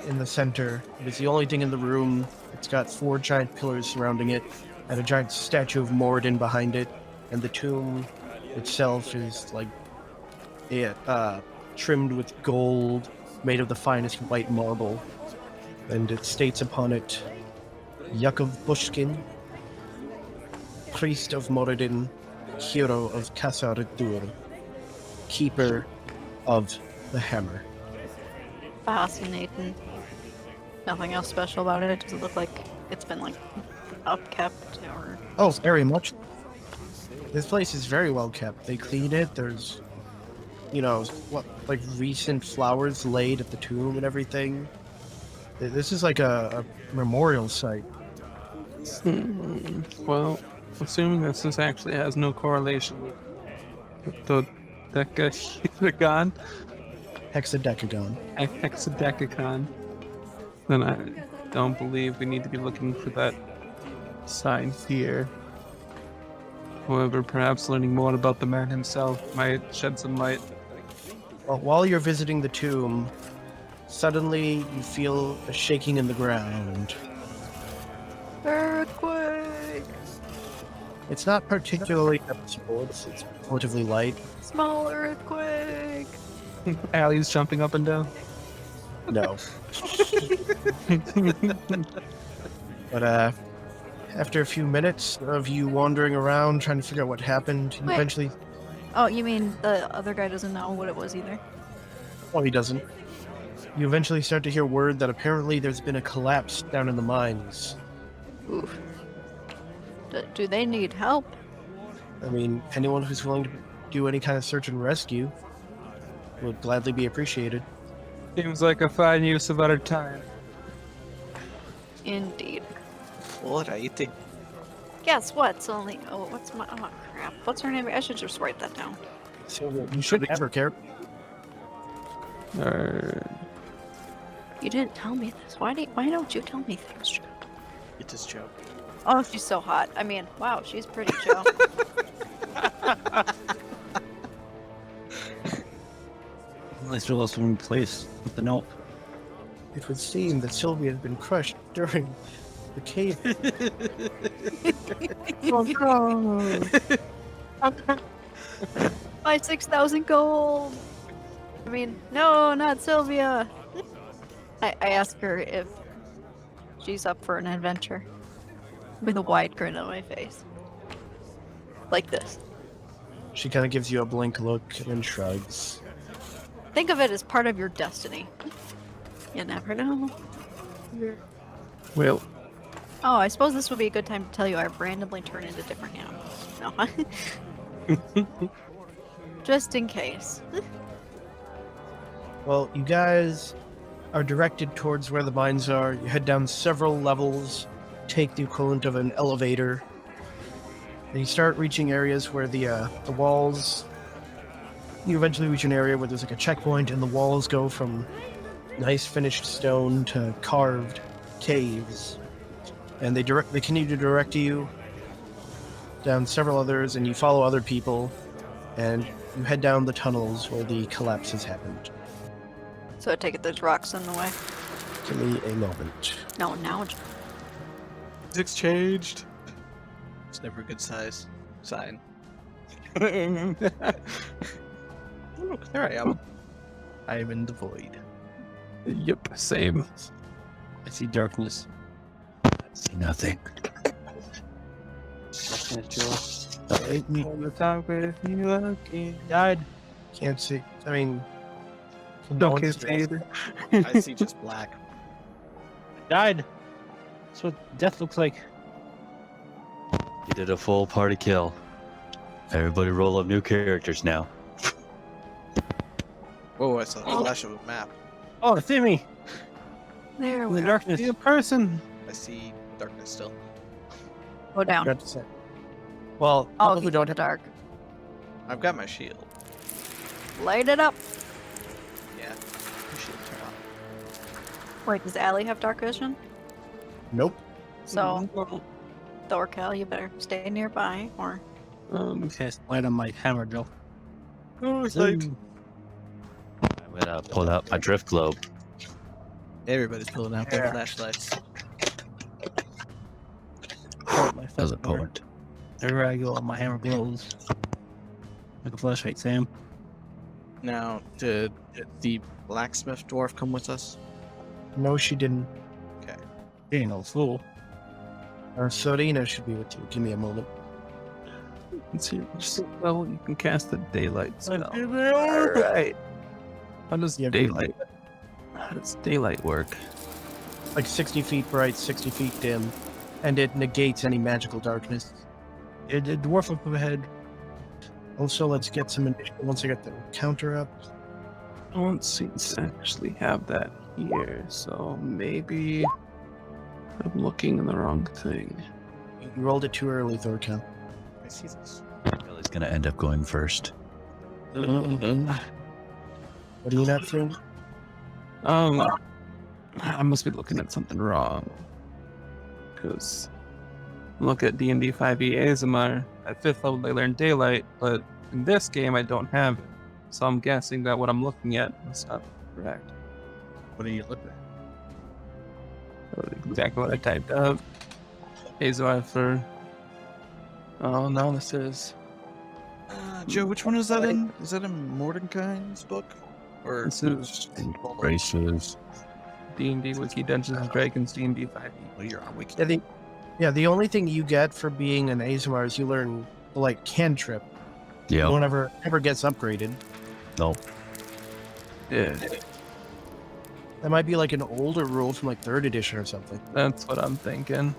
in the center. It is the only thing in the room. It's got 4 giant pillars surrounding it, and a giant statue of Moradin behind it, and the tomb itself is like trimmed with gold, made of the finest white marble, and it states upon it, Yakov Bushkin, priest of Moradin, hero of Cathar, keeper of the hammer. Fascinating. Nothing else special about it. Does it look like it's been like upkept or? Oh, very much. This place is very well kept. They clean it. There's, like recent flowers laid at the tomb and everything. This is like a memorial site. Well, assuming this actually has no correlation with the decagon, hexadecagon, then I don't believe we need to be looking for that sign here. However, perhaps learning more about the man himself might shed some light. Well, while you're visiting the tomb, suddenly you feel a shaking in the ground. Earthquake! It's not particularly noticeable. It's relatively light. Small earthquake! Allie's jumping up and down. No. But after a few minutes of you wandering around trying to figure out what happened, you Wait. eventually... Oh, you mean the other guy doesn't know what it was either? Well, he doesn't. You eventually start to hear word that apparently there's been a collapse down in the mines. Oof. Do they need help? I mean, anyone who's willing to do any kind of search and rescue would gladly be appreciated. Seems like a fine use of our time. Indeed. Alrighty. Guess what's only... Oh, what's my... Oh, crap. What's her name? I should just write that down. So you should ever care. You didn't tell me this. Why don't you tell me things, Joe? It is Joe. Oh, she's so hot. I mean, wow, she's pretty, Joe. Let's do also replace with the note. It would seem that Sylvia had been crushed during the cave. My 6,000 gold. I mean, no, not Sylvia. I ask her if she's up for an adventure, with a wide grin on my face, like this. She kind of gives you a blank look and then shrugs. Think of it as part of your destiny. You never know. Well, Oh, I suppose this would be a good time to tell you I've randomly turned into different animals. No. Just in case. Well, you guys are directed towards where the mines are. You head down several levels, take the equivalent of an elevator. And you start reaching areas where the walls... You eventually reach an area where there's like a checkpoint and the walls go from nice finished stone to carved caves. And they continue to direct you down several others, and you follow other people, and you head down the tunnels where the collapse has happened. So I take it there's rocks in the way. Give me a moment. No, now it's It's changed. It's never a good sign. Look, there I am. I am in the void. yep, same. I see darkness. I see nothing. Looking at Joe. Take me on the top if you lucky. Died. Can't see. I mean, Don't one's kiss me either. I see just black. Died. That's what death looks like. You did a full party kill. Everybody roll up new characters now. Whoa, I saw a flash of a map. Oh, it's me. there. In the We darkness. Be a person. I see darkness still. go down. Forgot to say. Well, Oh, people who don't have dark. I've got my shield. Light it up. Yeah. My shield turn on. Wait, does Allie have dark vision? Nope. So, Thorkel, you better stay nearby, or Cast light on my hammer, Joe. Oh, it's Ooh. I'm gonna pull out my drift globe. Everybody's pulling out their flashlights. My Does it hammer. point? Everywhere I go, my hammer glows. Like a flashlight, Sam. Now, did the blacksmith dwarf come with us? No, she didn't. Okay. He ain't no fool. Sorina should be with you. Give me a moment. Let's see. Just level you can cast the daylight spell. Alright. Alright. How does Yeah, daylight? How does daylight work? Like 60 feet bright, 60 feet dim, and it negates any magical darkness. The dwarf up ahead. Also, let's get some initiative once I get the counter up. I don't seem to actually have that here, so maybe I'm looking in the wrong thing. You rolled it too early, Thorkel. I see this. Kelly's gonna end up going first. What are you not seeing? I must be looking at something wrong. Because look at D&D 5e ASMR. At 5th level, they learn daylight, but in this game, I don't have it. So I'm guessing that what I'm looking at is not correct. What are you looking at? Exactly what I typed up. ASMR for... Oh, no, this is... Joe, which one is that in? Is that in Mordenkainen's book? Or This is Braces. D&D Wiki, Dungeons & Dragons, D&D 5e. well, you're on Wiki. The only thing you get for being an ASMR is you learn, like, cantrip. Yeah. No one ever gets upgraded. Nope. Yeah, That might be like an older rule from like 3rd edition or something. that's what I'm thinking.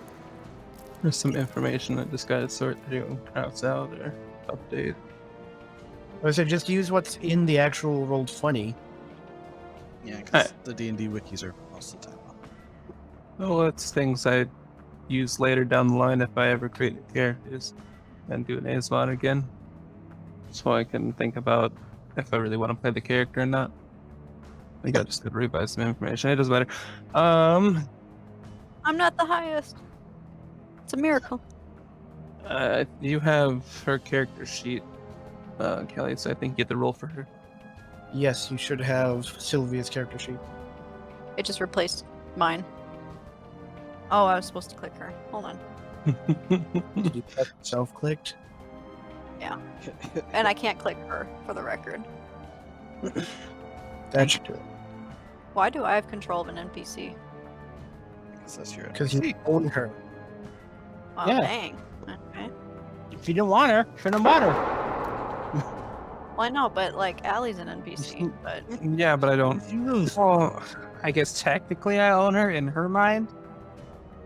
There's some information that just gotta sort through, cross out, or update. I said just use what's in the actual rolled 20. Yeah, because the D&D wikis are most of the time up. Well, it's things I use later down the line if I ever create new characters and do an ASMR again. So I can think about if I really want to play the character or not. I think I just could revise some information. It doesn't matter. I'm not the highest. It's a miracle. You have her character sheet, Kelly, so I think you get the roll for her. Yes, you should have Sylvia's character sheet. It just replaced mine. Oh, I was supposed to click her. Hold on. Did you have self-clicked? And I can't click her, for the record. That should do it. Why do I have control of an NPC? Because that's your Because you own her. Oh, Yeah. dang. Okay. If you didn't want her, shouldn't matter. Well, I know, but like, Allie's an NPC, but Yeah, but I don't. Well, I guess technically I own her in her mind.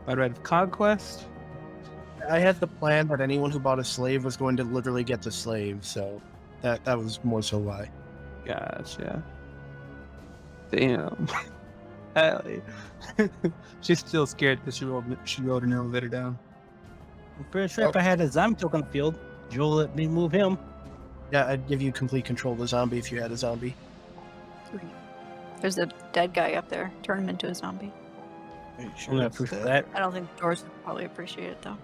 By right of conquest. I had the plan that anyone who bought a slave was going to literally get the slave, so that was more so why. Gotcha. Damn. Allie. She's still scared because she rode an elevator down. I'm pretty sure if I had a zombie token on the field, Joel let me move him. Yeah, I'd give you complete control of the zombie if you had a zombie. there's a dead guy up there. Turn him into a zombie. Are you I'm sure gonna that's proof of that? that. I don't think Doors would probably appreciate it, though.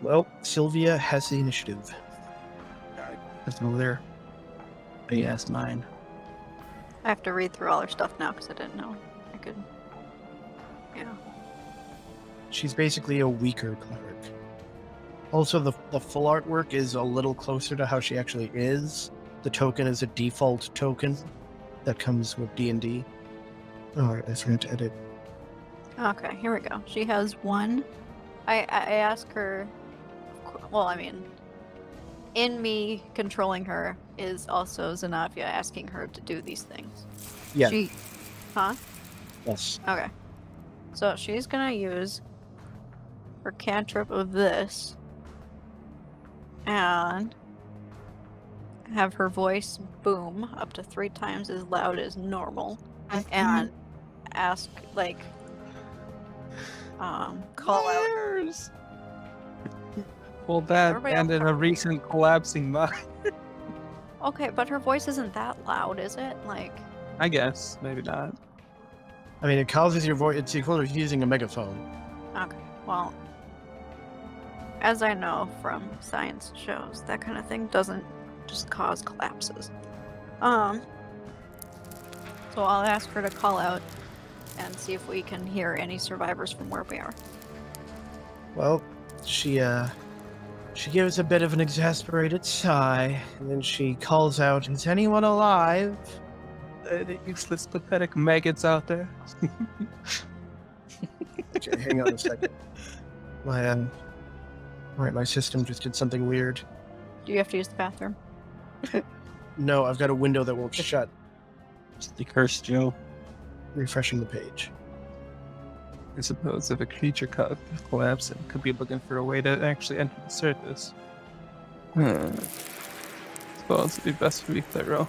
Well, Sylvia has the initiative. Let's move there. But yeah, it's mine. I have to read through all her stuff now because I didn't know I could. Yeah. She's basically a weaker cleric. Also, the full artwork is a little closer to how she actually is. The token is a default token that comes with D&D. Alright, I forgot to edit. Okay, here we go. She has one. I ask her. Well, I mean, in me controlling her is also Zanavia asking her to do these things. Yeah. She. Huh? Yes. Okay. So she's gonna use her cantrip of this and have her voice boom up to 3 times as loud as normal and ask, like, call out. Well, that Everybody and else in a recent collapsing mine. Okay, but her voice isn't that loud, is it? Like, I guess. Maybe not. I mean, it causes your voice. It's equivalent to using a megaphone. okay, well, as I know from science shows, that kind of thing doesn't just cause collapses. So I'll ask her to call out and see if we can hear any survivors from where we are. Well, she gives a bit of an exasperated sigh, and then she calls out, "Is anyone alive?" The useless, pathetic maggots out there. Okay, hang on a second. My system just did something weird. Do you have to use the bathroom? No, I've got a window that won't shut. It's the curse, Joe. Refreshing the page. I suppose if a creature collapsed, it could be looking for a way to actually enter the surface. Suppose it'd be best to be thorough.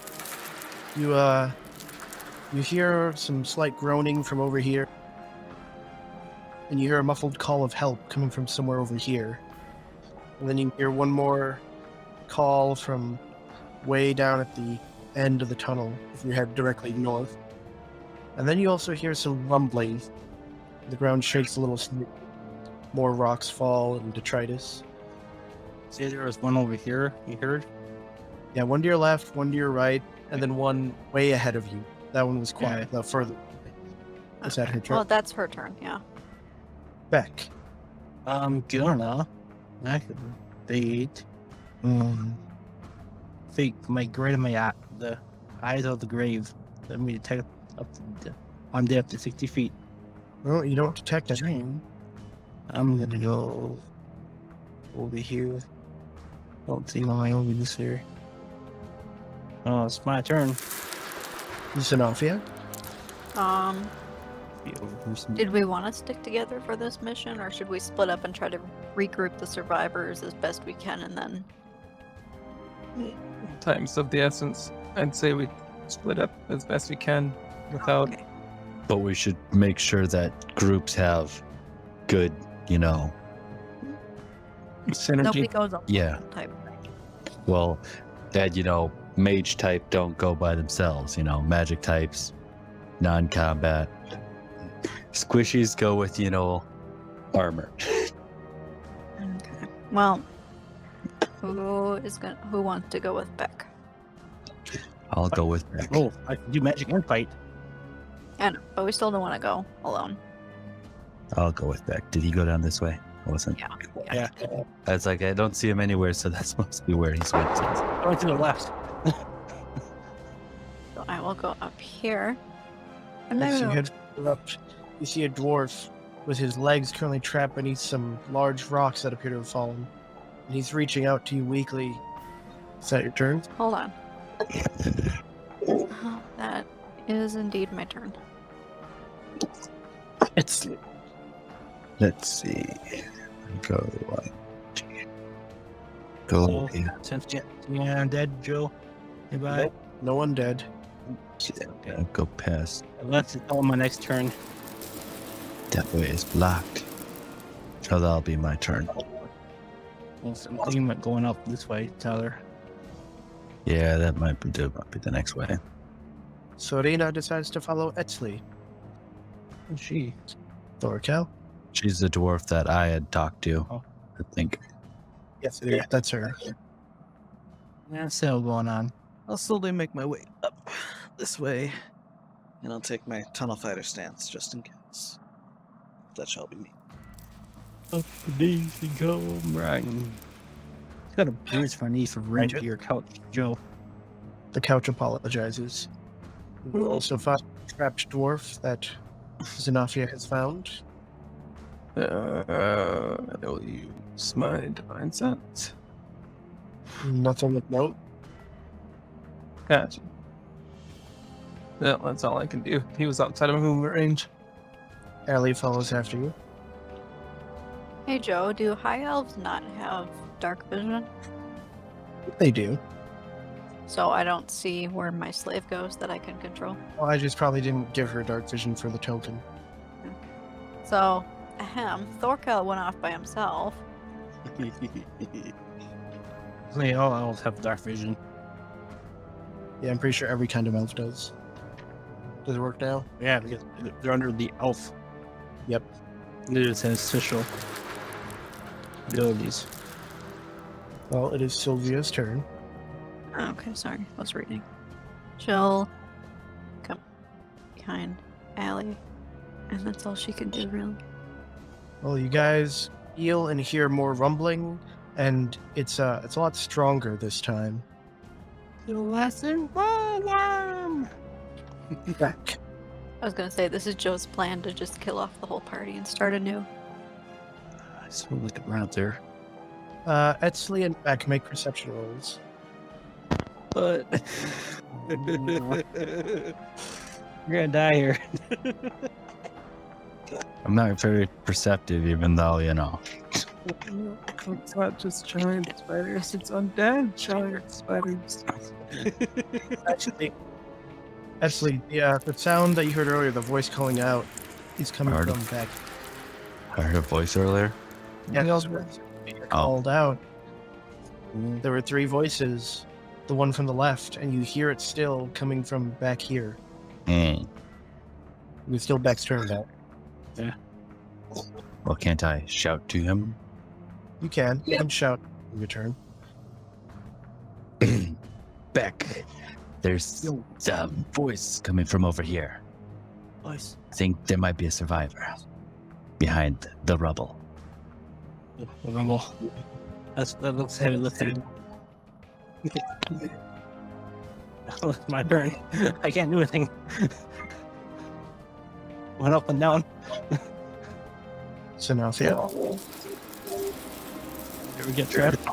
You hear some slight groaning from over here, and you hear a muffled call of help coming from somewhere over here. And then you hear one more call from way down at the end of the tunnel, if you head directly north. And then you also hear some rumbling. The ground shakes a little, more rocks fall and detritus. See, there was one over here, you heard? Yeah, one to your left, one to your right, and then one way ahead of you. That one was quiet, the further. Is that her turn? Well, that's her turn, yeah. Beck. Gonna. I could fate. Fate, my great in my eye, the eyes of the grave. Let me detect up to on depth to 60 feet. Well, you don't detect it. I'm gonna go over here. Don't see why over this here. Oh, it's my turn. Xenofia? Be over here some- Did we want to stick together for this mission, or should we split up and try to regroup the survivors as best we can and then... Time's of the essence. I'd say we split up as best we can without. Okay. But we should make sure that groups have good, Synergy. Nobody goes on Yeah. type. well, that, mage type don't go by themselves, magic types, non-combat. Squishies go with, armor. Okay. Well, who wants to go with Beck? I'll go with Beck. Oh, I can do magic and fight. And but we still don't want to go alone. I'll go with Beck. Did he go down this way? I wasn't. Yeah. Yeah. I was like, I don't see him anywhere, so that must be where he's went. Going to the left. So I will go up here. And As you then head up, you see a dwarf with his legs currently trapped beneath some large rocks that appear to have fallen. And he's reaching out to you weakly. Is that your turn? hold on. That is indeed my turn. It's Let's see. Go one. Go here. Since yeah, I'm dead, Joe. Goodbye. no one dead. I'll go past. Let's on my next turn. That way is blocked. So that'll be my turn. I'm thinking about going up this way, Tyler. Yeah, that might be the next way. Sorina decides to follow Etzli. Who's she? Thorkel? She's the dwarf that I had talked to. Oh. I think. Yes, that's her. That's still going on. I'll slowly make my way up this way, and I'll take my tunnel fighter stance just in case. That shall be me. Up the days and come right. It's got a bruise for knee for right to your couch, Joe. The couch apologizes. You also find a trapped dwarf that Xenofia has found. I'll use my divine sense. Nothing of note. Gotcha. Yeah, that's all I can do. He was outside of movement range. Allie follows after you. Hey Joe, do high elves not have dark vision? They do. So I don't see where my slave goes that I can control. Well, I just probably didn't give her dark vision for the token. So, Thorkel went off by himself. All elves have dark vision. Yeah, I'm pretty sure every kind of elf does. Does it work now? Yeah, because they're under the elf. Yep. It is official abilities. Well, it is Sylvia's turn. Okay, sorry, I was reading. She'll come behind Allie, and that's all she can do, really. Well, you guys feel and hear more rumbling, and it's a lot stronger this time. The lesson alarm. Back. I was gonna say, this is Joe's plan to just kill off the whole party and start anew. I saw like around there. Etzli and Beck make perception rolls. But you're gonna die here. I'm not very perceptive, even though, you know. It's not just giant spiders, it's undead giant spiders. Actually, yeah, the sound that you heard earlier, the voice calling out, is coming Heard from it. Beck. I heard a voice earlier. Yeah, Oh. called out. There were three voices. The one from the left, and you hear it still coming from back here. Mm. It's still Beck's turn, though. Well, can't I shout to him? You can shout in your turn. Beck, there's a voice coming from over here. Voice. I think there might be a survivor behind the rubble. Rumble. That looks heavy lifting. It's my turn. I can't do anything. Went up and down. So now, yeah. Here we get trapped.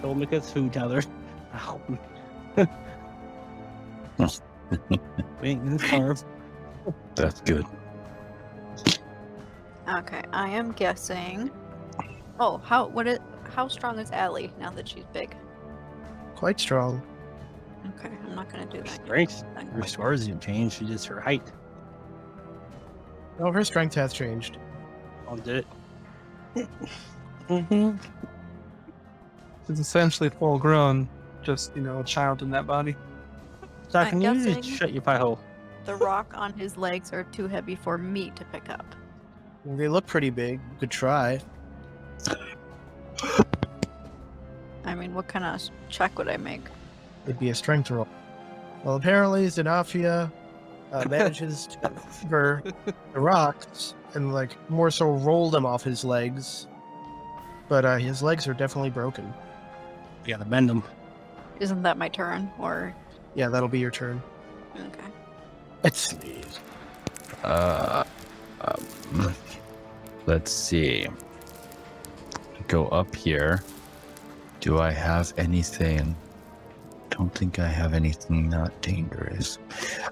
Don't make us food, Tyler. Ow. Wait, this carve. That's good. Okay, I am guessing. Oh, how strong is Allie now that she's big? Quite strong. Okay, I'm not gonna do that. Strength. Her scars didn't change. She just her height. Oh, her strength has changed. Oh, did it? It's essentially full grown, just, a child in that body. So I'm can you just guessing- shut your pie hole? The rock on his legs are too heavy for me to pick up. They look pretty big. You could try. I mean, what kind of check would I make? It'd be a strength roll. Well, apparently Xenofia manages to cover the rocks and, like, more so roll them off his legs. But his legs are definitely broken. You gotta bend them. Isn't that my turn? Or Yeah, that'll be your turn. okay. It's Let's see. Go up here. Do I have anything? Don't think I have anything not dangerous.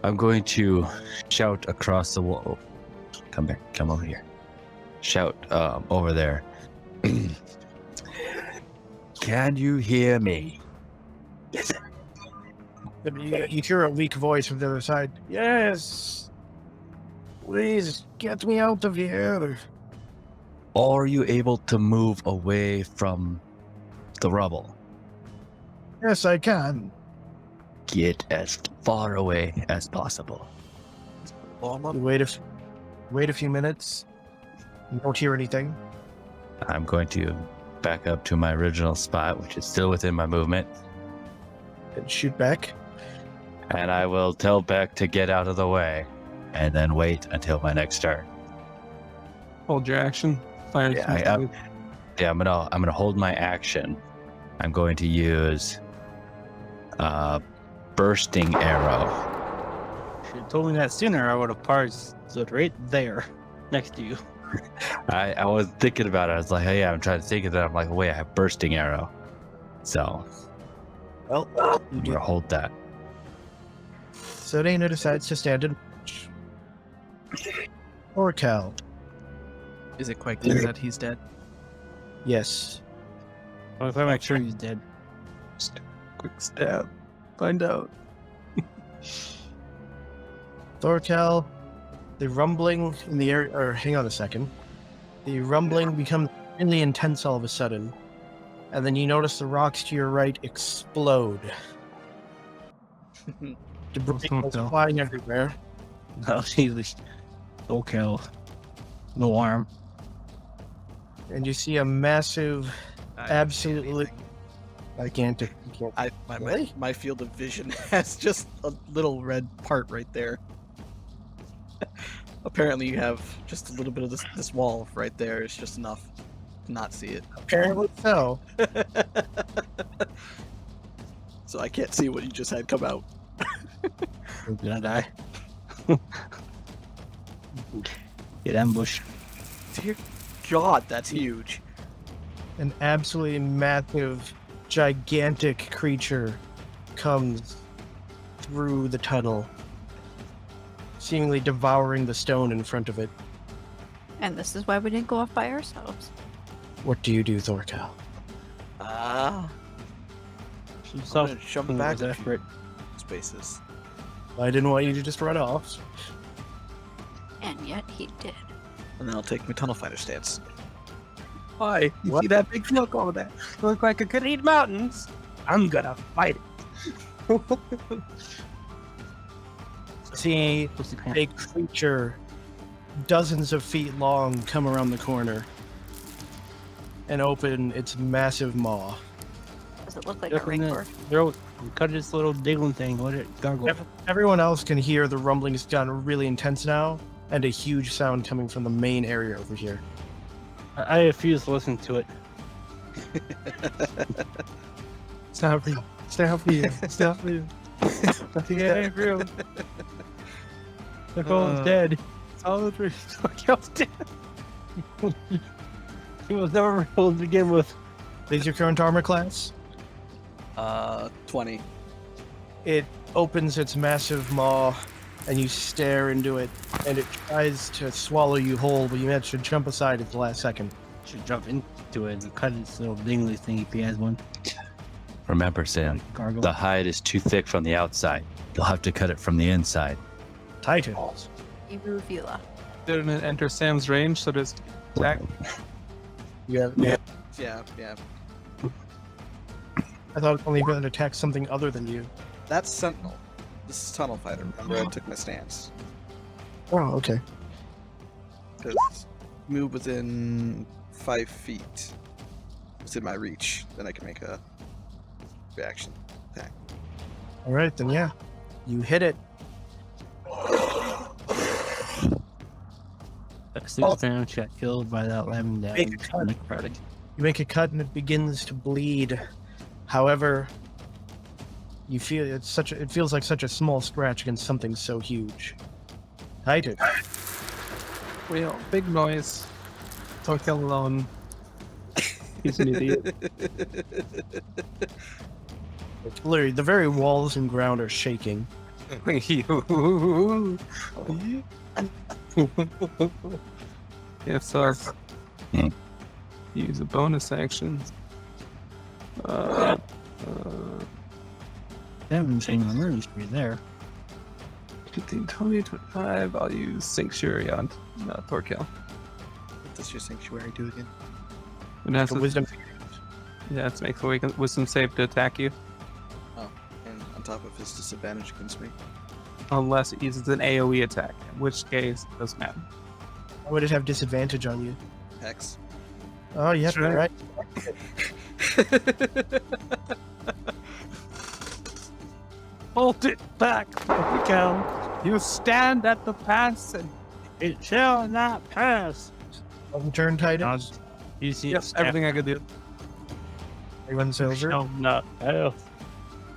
I'm going to shout across the wall. Come back. Come over here. Shout over there. Can you hear me? you hear a weak voice from the other side. Yes. Please get me out of here. Are you able to move away from the rubble? Yes, I can. Get as far away as possible. You wait a few minutes. You don't hear anything. I'm going to back up to my original spot, which is still within my movement, And shoot back. and I will tell Beck to get out of the way, and then wait until my next turn. Hold your action. Fire. Yeah, I'm gonna hold my action. I'm going to use bursting arrow. If you told me that sooner, I would have parsed it right there, next to you. I was thinking about it. I was like, hey, I'm trying to think of that. I'm like, wait, I have bursting arrow. So Well, I'm gonna hold that. so Dana decides to stand and watch. Or Cal. Is it quite clear that he's dead? Yes. Well, if I make sure he's dead. Quick stab. Find out. Thorkel, the rumbling in the area, or hang on a second. The rumbling becomes really intense all of a sudden. And then you notice the rocks to your right explode. Debris Don't goes tell. flying everywhere. No, he's no kill. No arm. And you see a massive, absolutely gigantic. My field of vision has just a little red part right there. Apparently, you have just a little bit of this wall right there. It's just enough to not see it. Apparently so. So I can't see what you just had come out. We're gonna die. Get ambushed. Dear God, that's huge. An absolutely massive, gigantic creature comes through the tunnel, seemingly devouring the stone in front of it. And this is why we didn't go off by ourselves. What do you do, Thorkel? Ah, Some I'm stuff gonna jump was back a few effort. spaces. I didn't want you to just run off. And yet he did. And then I'll take my tunnel fighter stance. Why? You What? see that big smoke over there? Look like it could eat mountains. I'm gonna fight it. See a Pussy pants. big creature, dozens of feet long, come around the corner and open its massive maw. Does it look like Look a in the rancor? throat. Cut this little diggling thing. Let it gargle. Everyone else can hear the rumbling has gotten really intense now, and a huge sound coming from the main area over here. I refuse to listen to it. Stop for you. Stop for you. Stop for you. Yeah, real. The goal's dead. It's all the truth. Thorkel's dead. He was never real to begin with. Is your current armor class? 20. It opens its massive maw, and you stare into it, and it tries to swallow you whole, but you manage to jump aside at the last second. Should jump into it and cut his little dingly thing if he has one. Remember, Sam, Gargle. the hide is too thick from the outside. You'll have to cut it from the inside. Titans. Ibu Vila. Didn't it enter Sam's range, so does Zach. Yeah. Yeah. I thought it only going to attack something other than you. That's Sentinel. This is Tunnel Fighter. Remember, I took my stance. Oh, okay. Because move within 5 feet. Within my reach. Then I can make a reaction attack. All right, then yeah. You hit it. A 6 damage got killed by that 11 damage. Necrotic. You make a cut and it begins to bleed. However, you feel it feels like such a small scratch against something so huge. Titus. Real big noise. Torkel alone. He's an idiot. Literally, the very walls and ground are shaking. If so, use a bonus action. Damage in the ministry there. 15, 20, 25. I'll use Sanctuary on Torkel. What does your sanctuary do again? It has The to, wisdom. yeah, it's make a wisdom save to attack you, Oh, and on top of his disadvantage against me. unless it uses an AoE attack, in which case it doesn't matter. Why would it have disadvantage on you? Hex. Oh, yeah, That's right. right. Hold it back, Torkel. You stand at the pass and It shall not pass. Turn Titus. You see, yep, everything I could do. Everyone Silver shall not pass.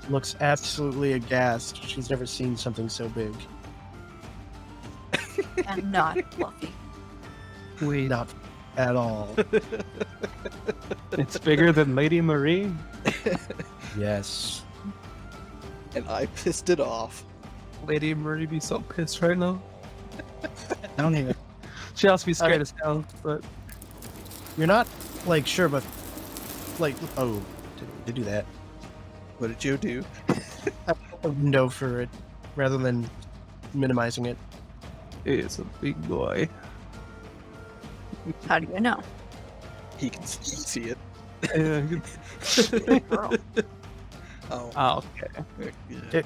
looks absolutely aghast. She's never seen something so big. And not fluffy. Wait, Not at all. it's bigger than Lady Marie. Yes. And I pissed it off. Lady Marie be so pissed right now. Don't even. She also be scared as hell, but You're not, like, sure, but, like, oh, to do that. What did you do? A window for it, rather than minimizing it. it's a big boy. How do you know? He can see it. Girl. Oh. Oh, okay. Yeah.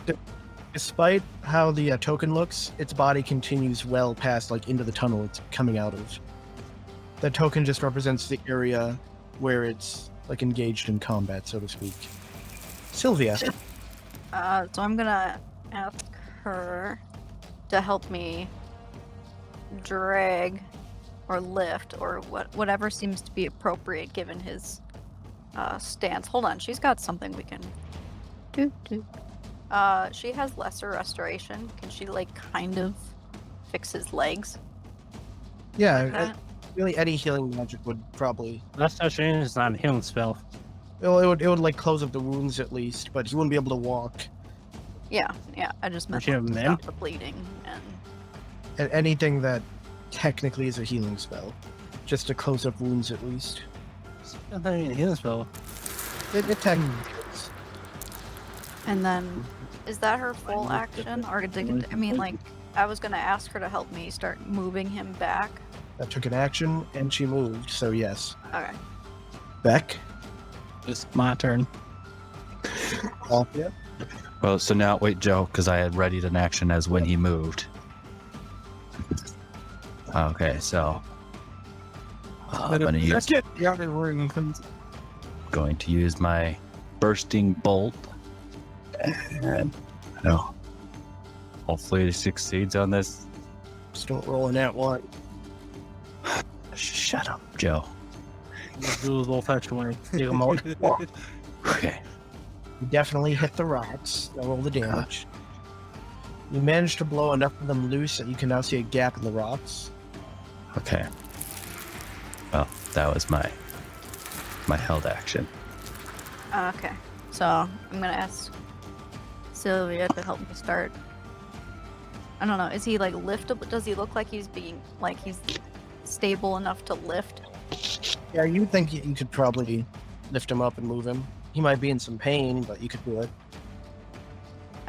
Despite how the token looks, its body continues well past, like, into the tunnel it's coming out of. The token just represents the area where it's, like, engaged in combat, so to speak. Sylvia. So I'm gonna ask her to help me drag or lift or whatever seems to be appropriate given his stance. Hold on, she's got something we can do. She has lesser restoration. Can she like kind of fix his legs? Yeah, Like that? really any healing magic would probably... Last touching is not a healing spell. Well, it would like close up the wounds at least, but he wouldn't be able to walk. Yeah. I just meant Does she have like, to men? stop the bleeding and And anything that technically is a healing spell. Just to close up wounds at least. It's not even a healing spell. It technically is. And then, is that her full action, or did I mean like I was gonna ask her to help me start moving him back? That took an action, and she moved, so yes. Okay. Beck? It's my turn. Althea? Well, so now, wait, Joe, because I had readied an action as when he moved. Okay, so I'm going to use my bursting bolt. And hopefully it succeeds on this. Just don't roll in that one. Shut up, Joe. Let's do a little fetching one. Take him out. Okay. You definitely hit the rocks. Now roll the damage. You managed to blow enough of them loose that you can now see a gap in the rocks. Okay. Well, that was my held action. Okay. So I'm gonna ask Sylvia to help me start. I don't know. Is he like liftable? Does he look like he's being like he's stable enough to lift? Yeah, you think you could probably lift him up and move him. He might be in some pain, but you could do it.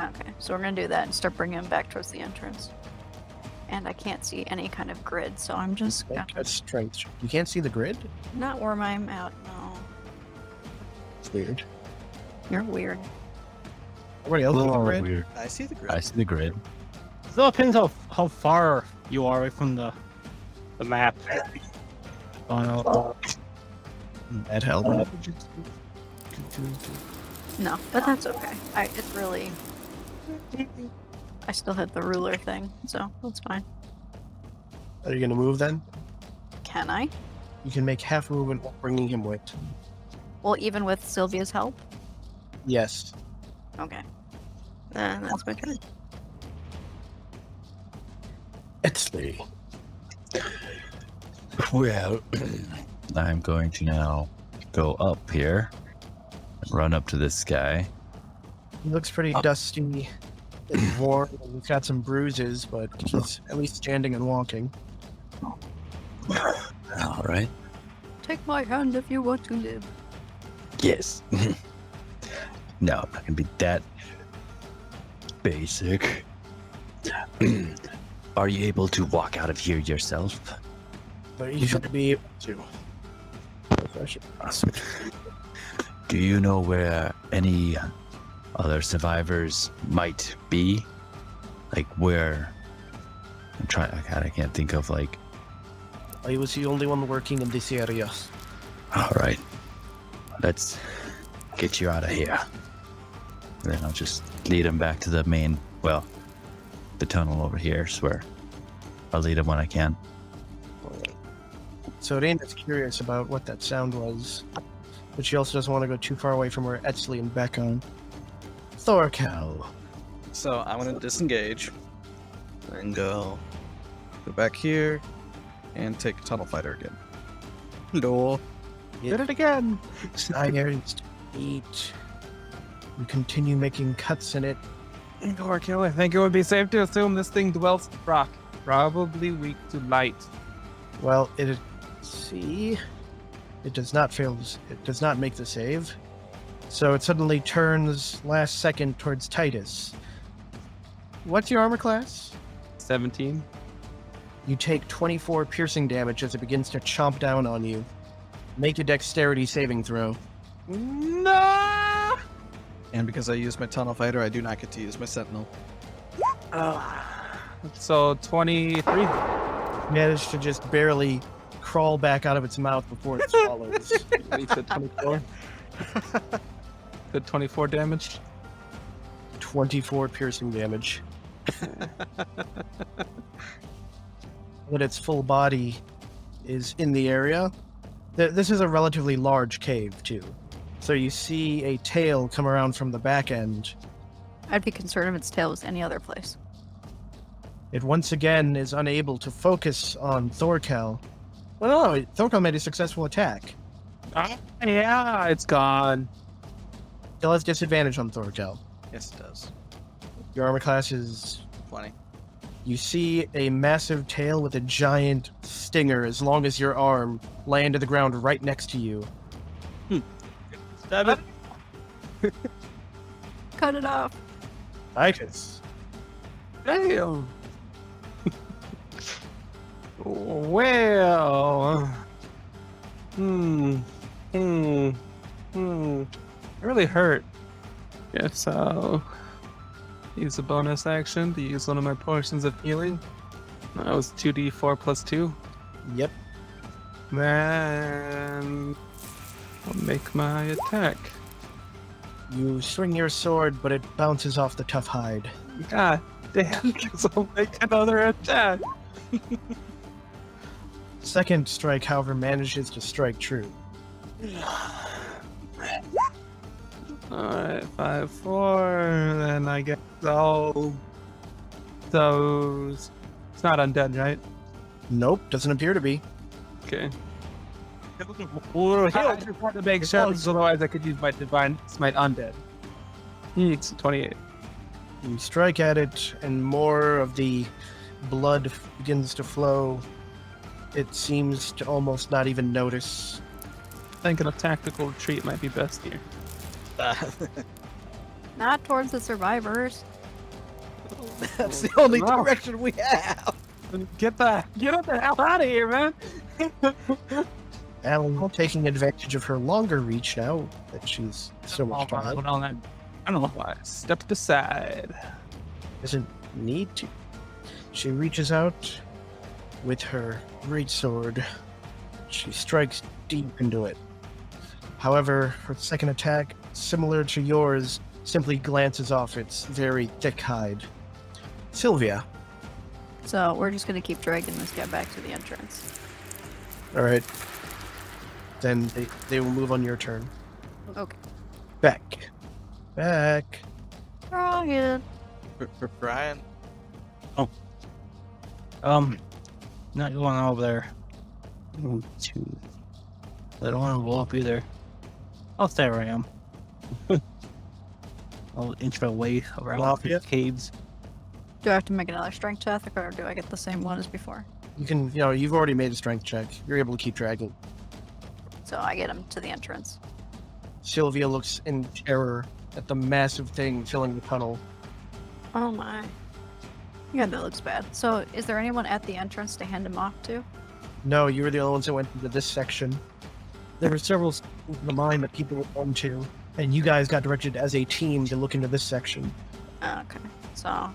Okay. So we're gonna do that and start bringing him back towards the entrance. And I can't see any kind of grid, so I'm just gonna... That's strength. You can't see the grid? Not where I'm at. No. It's weird. You're weird. Everybody else see the Oh, grid? weird. I see the grid. I see the grid. Still depends how far you are away from the map. Oh no. That helped. No, but that's okay. It's really... I still have the ruler thing, so that's fine. Are you gonna move then? Can I? You can make half movement while bringing him with. Well, even with Sylvia's help? Yes. Okay. Then that's my turn. Etsley. Well, I'm going to now go up here, run up to this guy. He looks pretty dusty and worn, and he's got some bruises, but he's at least standing and walking. All right. Take my hand if you want to live. Yes. No, I'm not gonna be that basic. Are you able to walk out of here yourself? But you should be able to. Awesome. Do you know where any other survivors might be? Like where? I can't think of like. I was the only one working in this area. All right. Let's get you out of here. Then I'll just lead him back to the main, well, the tunnel over here is where I'll lead him when I can. So Dana's curious about what that sound was, but she also doesn't want to go too far away from where Etsley and Beck are. Thorkel. So I'm gonna disengage and go back here and take Tunnel Fighter again. No. Did it again. Sires eat. You continue making cuts in it. Gorkill, I think it would be safe to assume this thing dwells in rock. Probably weak to light. Well, it does not fail. It does not make the save. So it suddenly turns last second towards Titus. What's your armor class? 17. You take 24 piercing damage as it begins to chomp down on you. Make a dexterity saving throw. No! And because I used my Tunnel Fighter, I do not get to use my Sentinel. So 23. Managed to just barely crawl back out of its mouth before it swallows. You said 24. Did 24 damage. 24 piercing damage. But its full body is in the area. This is a relatively large cave, too. So you see a tail come around from the back end. I'd be concerned if its tail was any other place. It once again is unable to focus on Thorkel. Well, no, Thorkel made a successful attack. Yeah, it's gone. Still has disadvantage on Thorkel. Yes, it does. Your armor class is 20. You see a massive tail with a giant stinger as long as your arm land to the ground right next to you. Stab it. Cut it off. Titus. Damn. Well. It really hurt. Guess I'll use a bonus action to use one of my portions of healing. That was 2d4 plus 2. Yep. Then I'll make my attack. You swing your sword, but it bounces off the tough hide. God damn, so I'll make another attack. Second strike, however, manages to strike true. Alright, 5, 4, then I guess all those. It's not undead, right? Nope, doesn't appear to be. Okay. I just want to make sure, because otherwise I could use my divine smite undead. It's 28. You strike at it, and more of the blood begins to flow. It seems to almost not even notice. Thinking a tactical retreat might be best here. Not towards the survivors. That's the only Wow. direction we have. Get the hell out of here, man! Alan taking advantage of her longer reach now that she's so much taller. I don't know why. Step aside. Doesn't need to. She reaches out with her greatsword. She strikes deep into it. However, her second attack, similar to yours, simply glances off its very thick hide. Sylvia. So we're just gonna keep dragging this guy back to the entrance. All right. Then they will move on your turn. Okay. Back. Back. Brian. For Brian. Not going over there. Two. I don't want to blow up either. I'll stay where I am. I'll inch my way around Lafayette? the caves. Do I have to make another strength check, or do I get the same one as before? You can, you've already made a strength check. You're able to keep dragging. So I get him to the entrance. Sylvia looks in terror at the massive thing filling the tunnel. Oh my. Yeah, that looks bad. So is there anyone at the entrance to hand him off to? No, you were the only ones that went into this section. There were several sections in the mine that people were going to, and you guys got directed as a team to look into this section. Okay. So,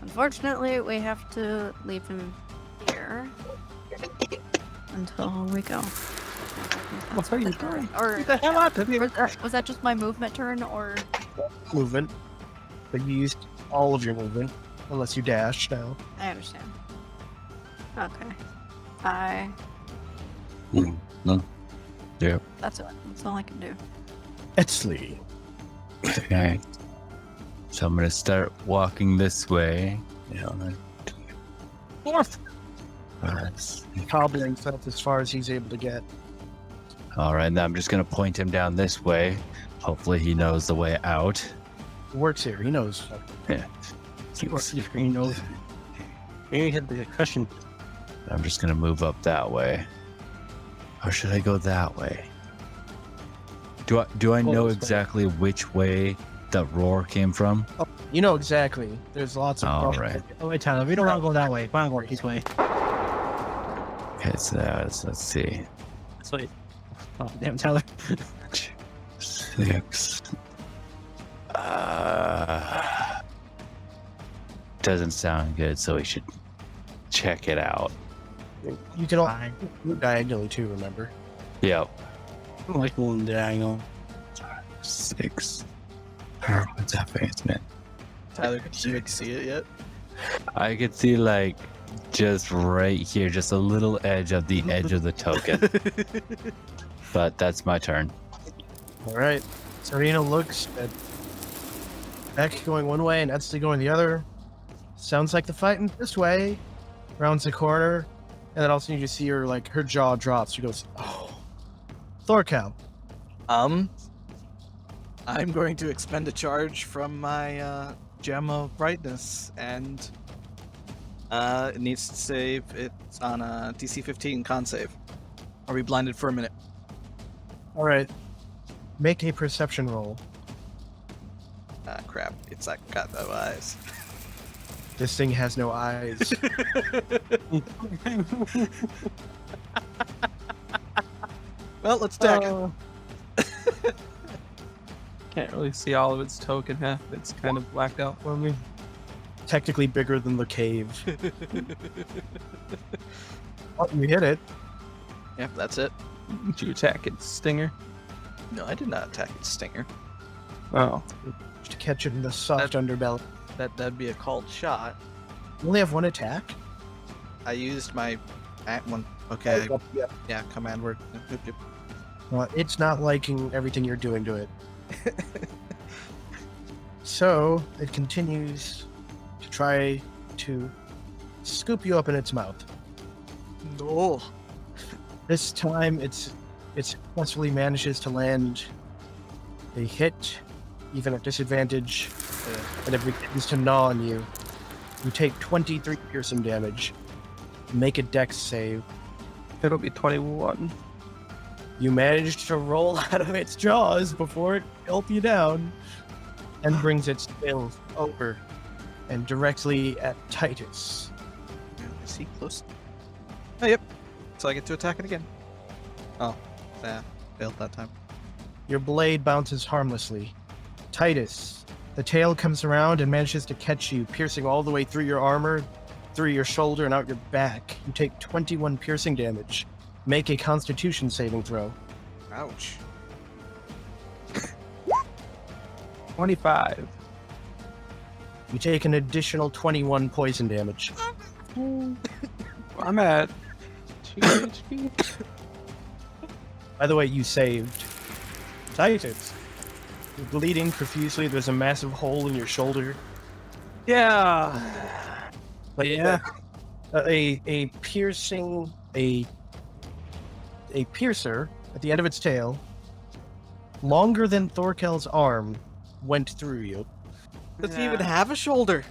unfortunately, we have to leave him here until we go. What are you doing? Or Get the hell out of here! was that just my movement turn, or? Movement. But you used all of your movement, unless you dash now. I understand. Okay. No. Yeah. That's it. That's all I can do. Etzli. Okay. So I'm gonna start walking this way. North! Cobbling stuff as far as he's able to get. All right, now I'm just gonna point him down this way. Hopefully he knows the way out. He works here. He knows. Yeah. He knows. Maybe hit the cushion. I'm just gonna move up that way. Or should I go that way? Do I know this way. exactly which way that roar came from? Oh, you know exactly. There's lots of. All right. Oh, wait, Tyler, we don't want to go that way. We want to go this way. Okay, so let's see. This way. Oh, damn, Tyler. 6. Doesn't sound good, so we should check it out. You can all Fine. diagonally too. Remember. Yep. I don't like moving diagonal. 6. What's that basement? Tyler, did you see it yet? I could see like just right here, just a little edge of the token. But that's my turn. All right. Serena looks at Beck going one way and Etzli going the other. Sounds like the fighting this way. Rounds the corner, and then all of a sudden you just see her her jaw drops. She goes, "Oh, Thorkel." I'm going to expend a charge from my gem of brightness, and it needs to save. It's on a DC 15 con save. Are we blinded for a minute? All right. Make a perception roll. Crap! It's like got no eyes. This thing has no eyes. Well, let's attack it. Can't really see all of its token half. It's kind of blacked out for me. Technically bigger than the cave. Oh, you hit it. Yep, that's it. Did you attack its stinger? No, I did not attack its stinger. Oh. To catch it in the soft underbelly. That'd be a called shot. You only have one attack? I used my one. Okay. Yeah. Yeah, command word. Yep, yep. Well, it's not liking everything you're doing to it. So, it continues to try to scoop you up in its mouth. No. This time, it successfully manages to land a hit, even at disadvantage, and it begins to gnaw on you. You take 23 piercing damage. Make a dex save. It'll be 21. You managed to roll out of its jaws before it gulped you down, and brings its tail over and directly at Titus. Is he close? Oh, yep. So I get to attack it again. Oh, yeah. Failed that time. Your blade bounces harmlessly. Titus, the tail comes around and manages to catch you, piercing all the way through your armor, through your shoulder, and out your back. You take 21 piercing damage. Make a Constitution saving throw. Ouch. 25. You take an additional 21 poison damage. I'm at 2 HP. By the way, you saved. Titus. You're bleeding profusely. There's a massive hole in your shoulder. Yeah. But Yeah. A piercing, a piercer at the end of its tail, longer than Thorkel's arm, went through you. Does he even have a shoulder?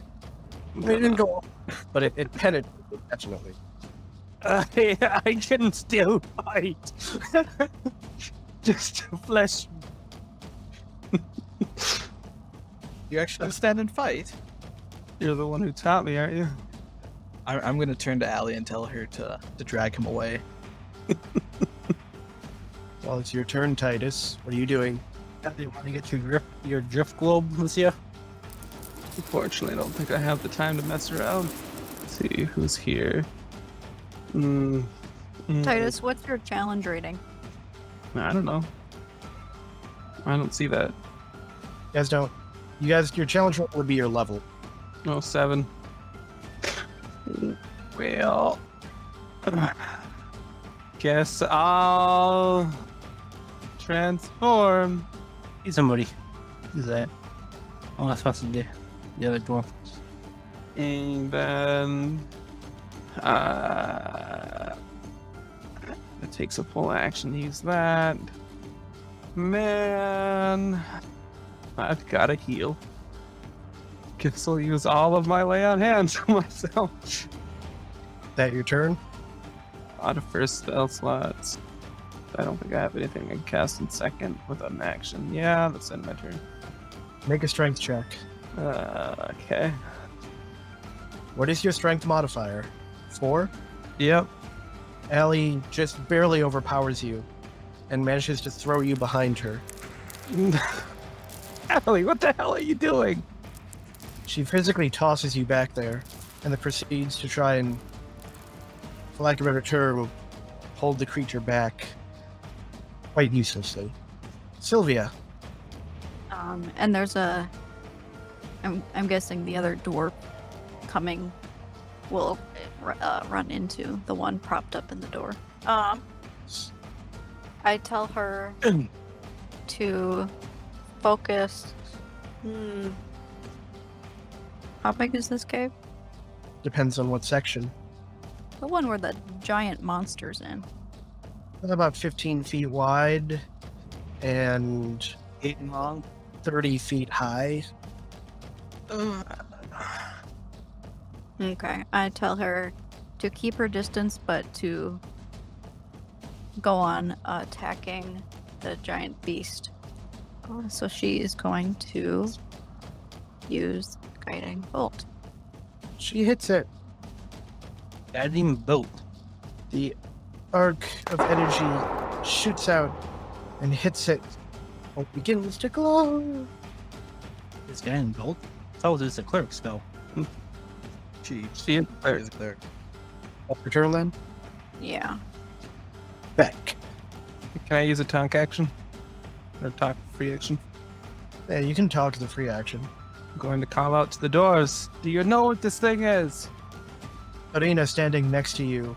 It didn't go, but it penetrated, definitely. I can still fight. Just flesh. You actually stand and fight? You're the one who taught me, aren't you? I'm going to turn to Allie and tell her to drag him away. Well, it's your turn, Titus. What are you doing? Do you want to get your drift globe, Lucia? Unfortunately, I don't think I have the time to mess around. Let's see who's here. Titus, what's your challenge rating? I don't know. I don't see that. You guys don't. Your challenge roll would be your level. Oh, 7. Well, guess I'll transform. Hey, somebody. Who's that? Oh, that's supposed to be the other dwarf. And then it takes a full action to use that. Man, I've got to heal. Guess I'll use all of my lay on hands for myself. That your turn? Out of first spell slots. I don't think I have anything I can cast in second with an action. Yeah, that's in my turn. Make a strength check. Okay. What is your strength modifier? 4? Yep. Allie just barely overpowers you and manages to throw you behind her. Allie, what the hell are you doing? She physically tosses you back there and then proceeds to try and, for lack of a better term, hold the creature back quite uselessly. Sylvia. And there's I'm guessing the other dwarf coming will run into the one propped up in the door. I tell her to focus. How big is this cave? Depends on what section. The one where the giant monster's in. It's about 15 feet wide and 8 long. 30 feet high. Okay, I tell her to keep her distance, but to go on attacking the giant beast. So she is going to use Guiding Bolt. She hits it. Guiding bolt. The arc of energy shoots out and hits it. It begins to glow. This guiding bolt? I thought it was just a cleric spell. She See it? is a cleric. Up your turn then. Yeah. Back. Can I use a talk action? Or talk free action? Yeah, you can talk to the free action. I'm going to call out to the doors. Do you know what this thing is? Arena standing next to you.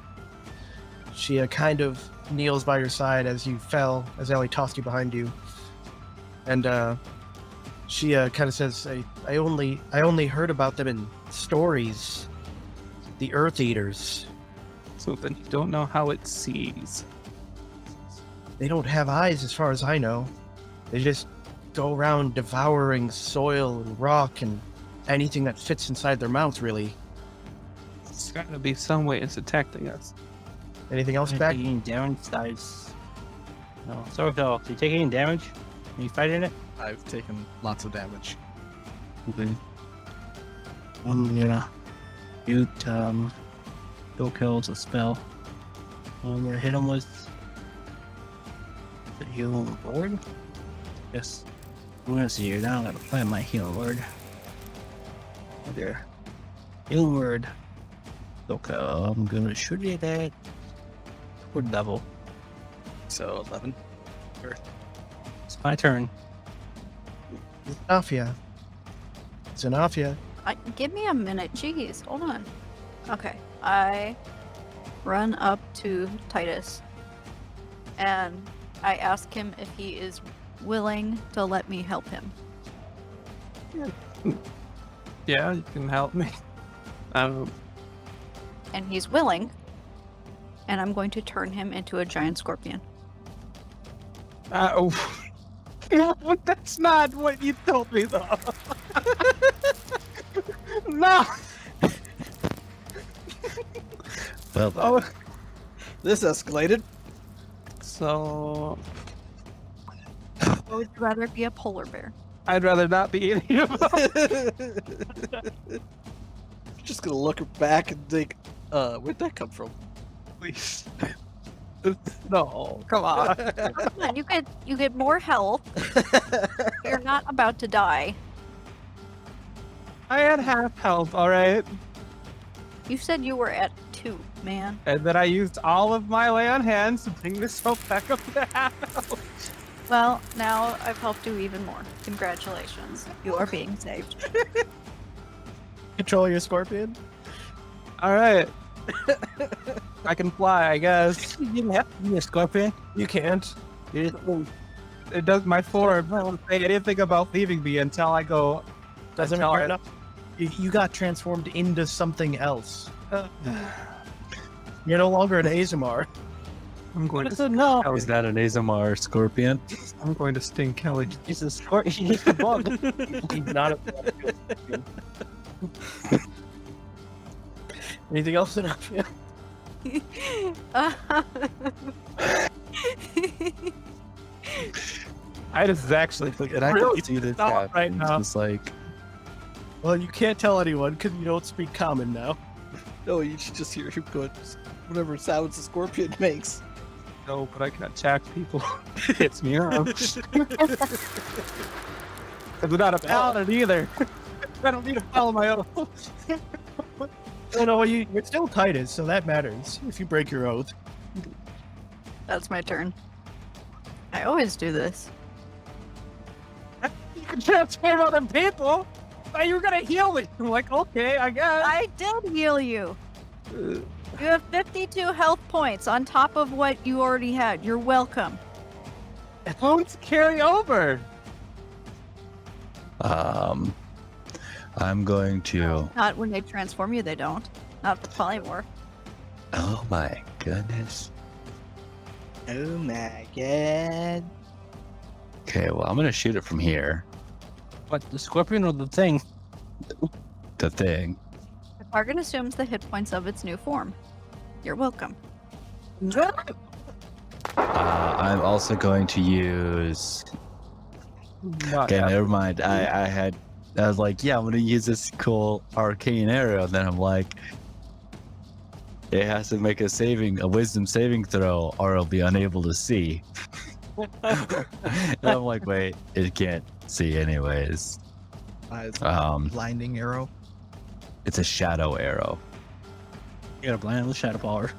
She kind of kneels by your side as you fell, as Ellie tossed you behind you. And she kind of says, I only heard about them in stories. The Earth Eaters. So then you don't know how it sees. They don't have eyes as far as I know. They just go around devouring soil and rock and anything that fits inside their mouths, really. It's got to be some way it's detecting us. Anything else Are you back? taking damage? Dice. No. Sorry, Phil. Do you take any damage? Are you fighting it? I've taken lots of damage. Okay. I'm gonna shoot Bill kills a spell. I'm gonna hit him with the healing word. Yes. I'm gonna see here now. I gotta find my healing word. Right there. Healing word. Okay, I'm gonna shoot it at for double. So 11. It's my turn. Zenafia. Zenafia, Give me a minute. Jeez, hold on. Okay, I run up to Titus and I ask him if he is willing to let me help him. Yeah, you can help me. And he's willing, and I'm going to turn him into a giant scorpion. Oh. That's not what you told me, though. No. Well, Oh, This escalated. so Or would you rather be a polar bear? I'd rather not be any of them. Just gonna look back and think, where'd that come from? Please. No, come on. Come on, you get more health. You're not about to die. I had half health, all right, You said you were at 2, man. and then I used all of my lay on hands to bring this health back up to half health. Well, now I've helped you even more. Congratulations. You are being saved. Control your scorpion. All right. I can fly, I guess. You didn't have to be a scorpion. You can't. You didn't- It does my form. Don't say anything about leaving me until I go. Doesn't until matter I- enough. You got transformed into something else. You're no longer an Azamar. I'm going It's to. a no. is that an Azamar scorpion? I'm going to sting Kelly. He's a scorpion. He's a bug. He's not a. Anything else in Alfia? I just actually And I really can see this stop happen. right now. It's like, Well, you can't tell anyone because you don't speak common now. No, you should just hear him go, whatever sounds the scorpion makes. No, but I can attack people. It's me up. I'm not a paladin either. I don't need to follow my own. Oh no, you're still Titus, so that matters. If you break your oath. That's my turn. I always do this. You can transform other people. Thought you were gonna heal me. I'm like, okay, I guess. I did heal you. You have 52 health points on top of what you already had. You're welcome. Wounds carry over. I'm going to. Not when they transform you, they don't. Not the polymorph. Oh my goodness. Oh my god. Okay, well, I'm gonna shoot it from here. What, the scorpion or the thing? The thing. The target assumes the hit points of its new form. You're welcome. I'm also going to use. Okay, never mind. I was like, yeah, I'm gonna use this cool arcane arrow. And then I'm like, it has to make a wisdom saving throw, or it'll be unable to see. And I'm like, wait, it can't see anyways. Blinding arrow. It's a shadow arrow. You got a blind with shadow power.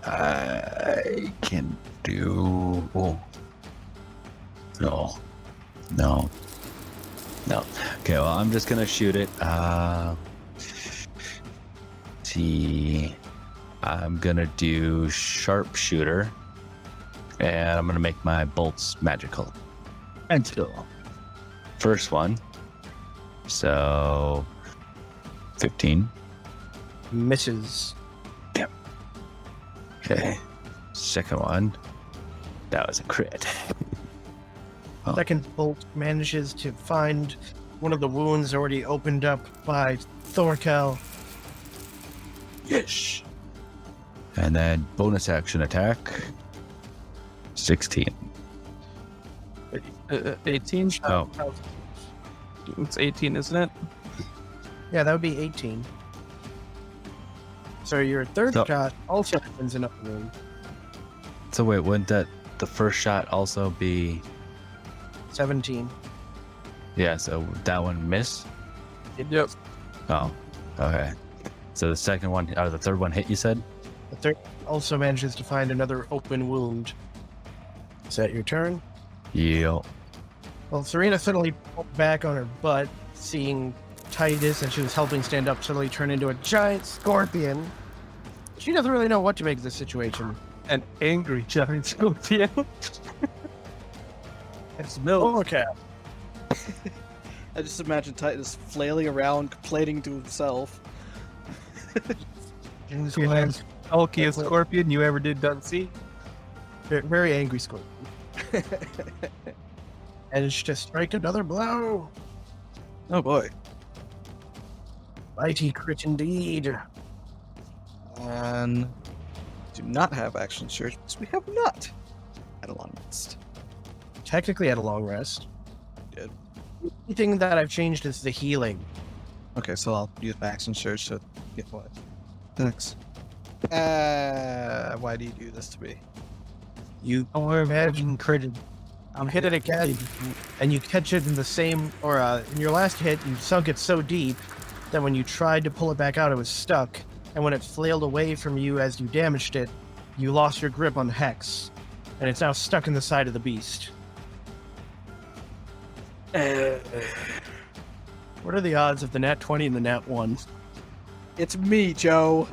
I can do. Oh. No. Okay, well, I'm just gonna shoot it. See, I'm gonna do sharpshooter, and I'm gonna make my bolts magical. Magical. First one, so 15. Misses. Okay, second one, that was a crit. Oh. Second bolt manages to find one of the wounds already opened up by Thorkel. Yes. And then bonus action attack. 16. 18. Oh, It's 18, isn't it? Yeah, that would be 18. So your third So- shot also opens another wound. so wait, wouldn't the first shot also be? 17. Yeah, so that one miss. Yep. Oh, okay. So the second one, or the third one hit, you said? The third also manages to find another open wound. Is that your turn? Yeah. Well, Serena suddenly pulled back on her butt, seeing Titus, and she was helping stand up, suddenly turn into a giant scorpion. She doesn't really know what to make of this situation. An angry giant scorpion. It's milk. Okay. I just imagine Titus flailing around, complaining to himself. Bulkiest scorpion you ever did see. Very angry scorpion. And it's to strike another blow. Oh boy. Mighty crit indeed. And do not have action surges. We have not at a long rest. Technically at a long rest. Good. The only thing that I've changed is the healing. Okay, so I'll use my action surge to get what? Thanks. Why do you do this to me? You Don't worry about it. imagine Critted. I'm hit it again, and you catch it in the same, or in your last hit, you sunk it so deep that when you tried to pull it back out, it was stuck. And when it flailed away from you as you damaged it, you lost your grip on the hex, and it's now stuck in the side of the beast. What are the odds of the nat 20 and the nat 1? It's me, Joe.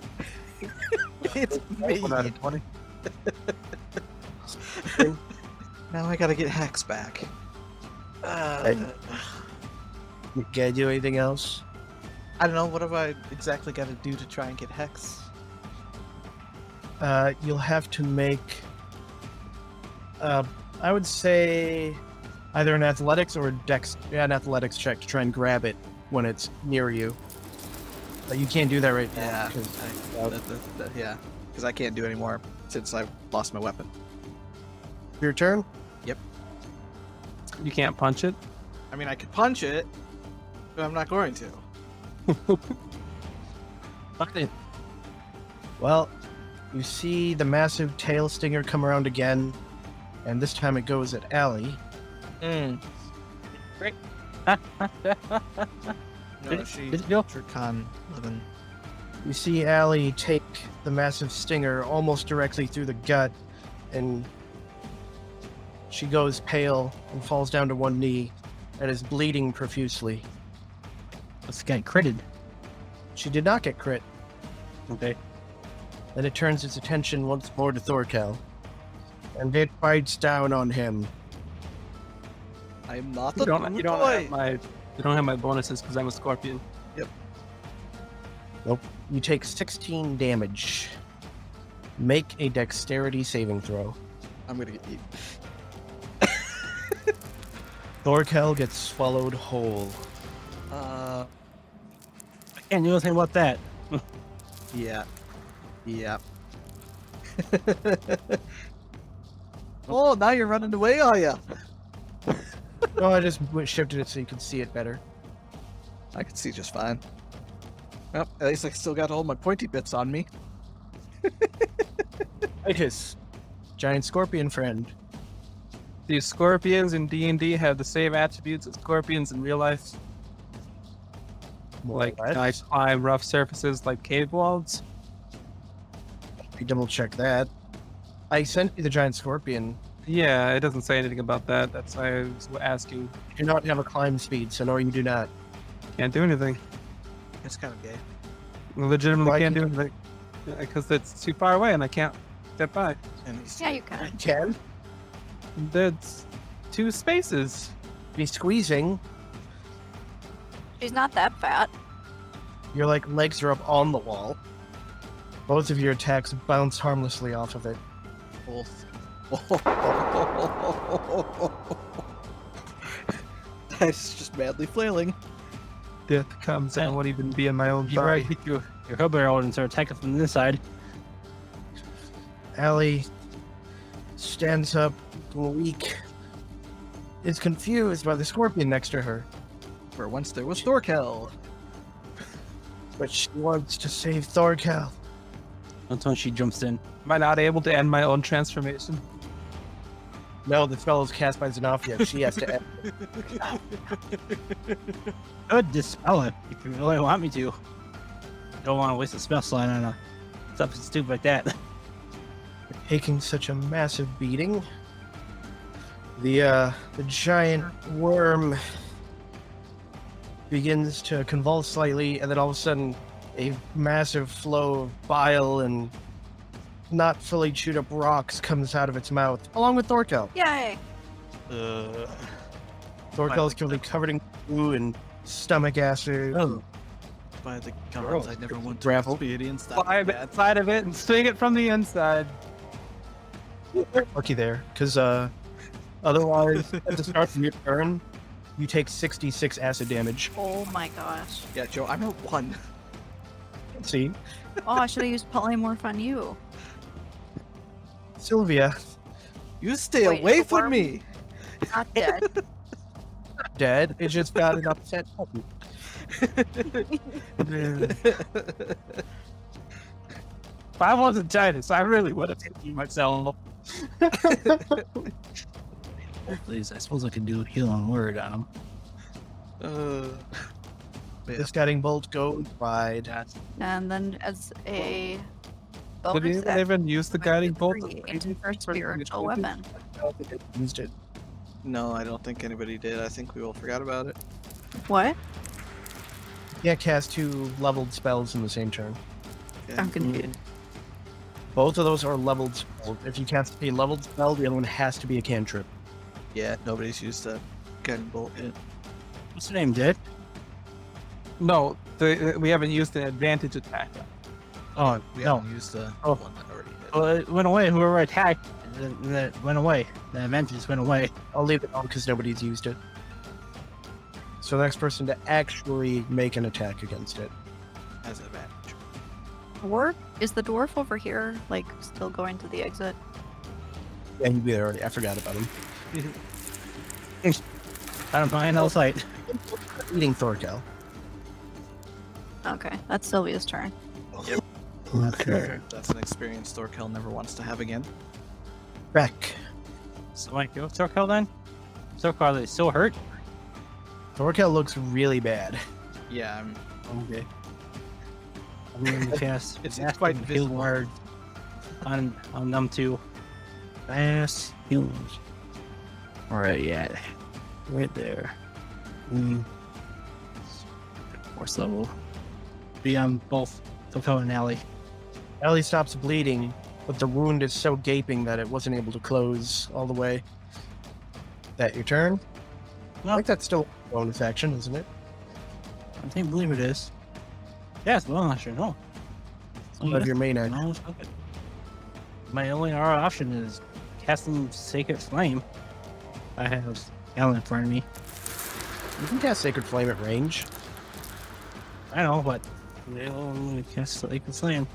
It's me. 1 out of 20. Now I gotta get Hex back. You can't do anything else? I don't know, what have I exactly got to do to try and get Hex? You'll have to make, I would say, either an athletics or an athletics check to try and grab it when it's near you. But you can't do that right now. Yeah, 'cause- yeah, because I can't do any more since I lost my weapon. Your turn? You can't punch it. I mean, I could punch it, but I'm not going to. Fuck it. Well, you see the massive tail stinger come around again, and this time it goes at Allie. Great. No, Did she it go? Con 11. You see Allie take the massive stinger almost directly through the gut, and she goes pale and falls down to one knee and is bleeding profusely. This guy critted. She did not get crit. Okay. Then it turns its attention once more to Thorkel, and it bites down on him. I am not You the don't boy. have my bonuses because I'm a scorpion. You take 16 damage. Make a dexterity saving throw. I'm gonna get eaten. Thorkel gets swallowed whole. Uh, I can't do anything about that. yeah. Yeah. Oh, now you're running away, are ya? Oh, I just shifted it so you could see it better. I can see just fine. Well, at least I still got all my pointy bits on me. Titus, giant scorpion friend. Do scorpions in D&D have the same attributes as scorpions in real life? Like, What? can I climb rough surfaces like cave walls? You double check that. I sent you the giant scorpion. Yeah, it doesn't say anything about that. That's why I was asking. You do not have a climb speed, so no, you do not. Can't do anything. It's kind of gay. Legitimately Why can't do can't- anything. Because it's too far away and I can't step by. And he's Yeah, you can. You can There's 2 spaces. be squeezing. She's not that fat. Your legs are up on the wall. Both of your attacks bounce harmlessly off of it. both. That's just madly flailing. Death comes and I won't even be in my own You're body. right. Your hillbilly out and start attacking from this side. Allie stands up, weak, is confused by the scorpion next to her, For once there was Thorkel. but she wants to save Thorkel. That's when she jumps in. Am I not able to end my own transformation? No, the spell is cast by Xenopia. She has to end. Could dispel it if you really want me to. Don't want to waste a spell slot on something stupid like that. Taking such a massive beating. The giant worm begins to convulse slightly, and then all of a sudden, a massive flow of bile and not fully chewed up rocks comes out of its mouth, along with Thorkel. Yay! Thorkel is completely covered in goo and stomach acid. Oh, By the gods, I never want to Gravel. experience that. Fly the side of it and swing it from the inside. Lucky there, because otherwise, at the start of your turn, you take 66 acid damage. Oh my gosh. Yeah, Joe, I'm at 1. See? Oh, I should have used polymorph on you. Sylvia, You stay Wait, away the from worm? me! Not dead. dead. It just got an upset. If I wasn't Titus, I really would have taken myself. please. I suppose I could do healing word on him. The scouting bolt goes wide. And then as a Did bonus you even use the guiding bolt? into first spiritual weapon. Used it. No, I don't think anybody did. I think we all forgot about it. What? Yeah, cast 2 leveled spells in the same turn. Okay. I'm confused. Both of those are leveled spells. If you cast a leveled spell, the other one has to be a cantrip. Yeah, nobody's used that guiding bolt yet. What's her name, Dick? No, we haven't used an advantage attack. Oh, We no. haven't used the Oh. one that already did. Well, it went away. Whoever attacked, that went away. The event just went away. I'll leave it on because nobody's used it. So the next person to actually make an attack against it. Has an advantage. Dwarf? Is the dwarf over here, like, still going to the exit? Yeah, he'd be there already. I forgot about him. I don't find no sight. Eating Thorkel. Okay, that's Sylvia's turn. Okay. That's an experience Thorkel never wants to have again. Back. So I go Thorkel then? So far, they still hurt? Thorkel looks really bad. Yeah, I'm Okay. I'm going to cast It's Fast quite Heal visible. Word on them two. Fast heals. Alright, yeah. Right there. Force level. Be on both Thorkel and Allie. Ellie stops bleeding, but the wound is so gaping that it wasn't able to close all the way. That your turn? I think that's still a bonus action, isn't it? I think believe it is. Yes, well, I sure know. Of your main action. No, it's okay. My only other option is casting Sacred Flame. I have Alan in front of me. You can cast Sacred Flame at range. I know, but they'll cast Sacred Flame.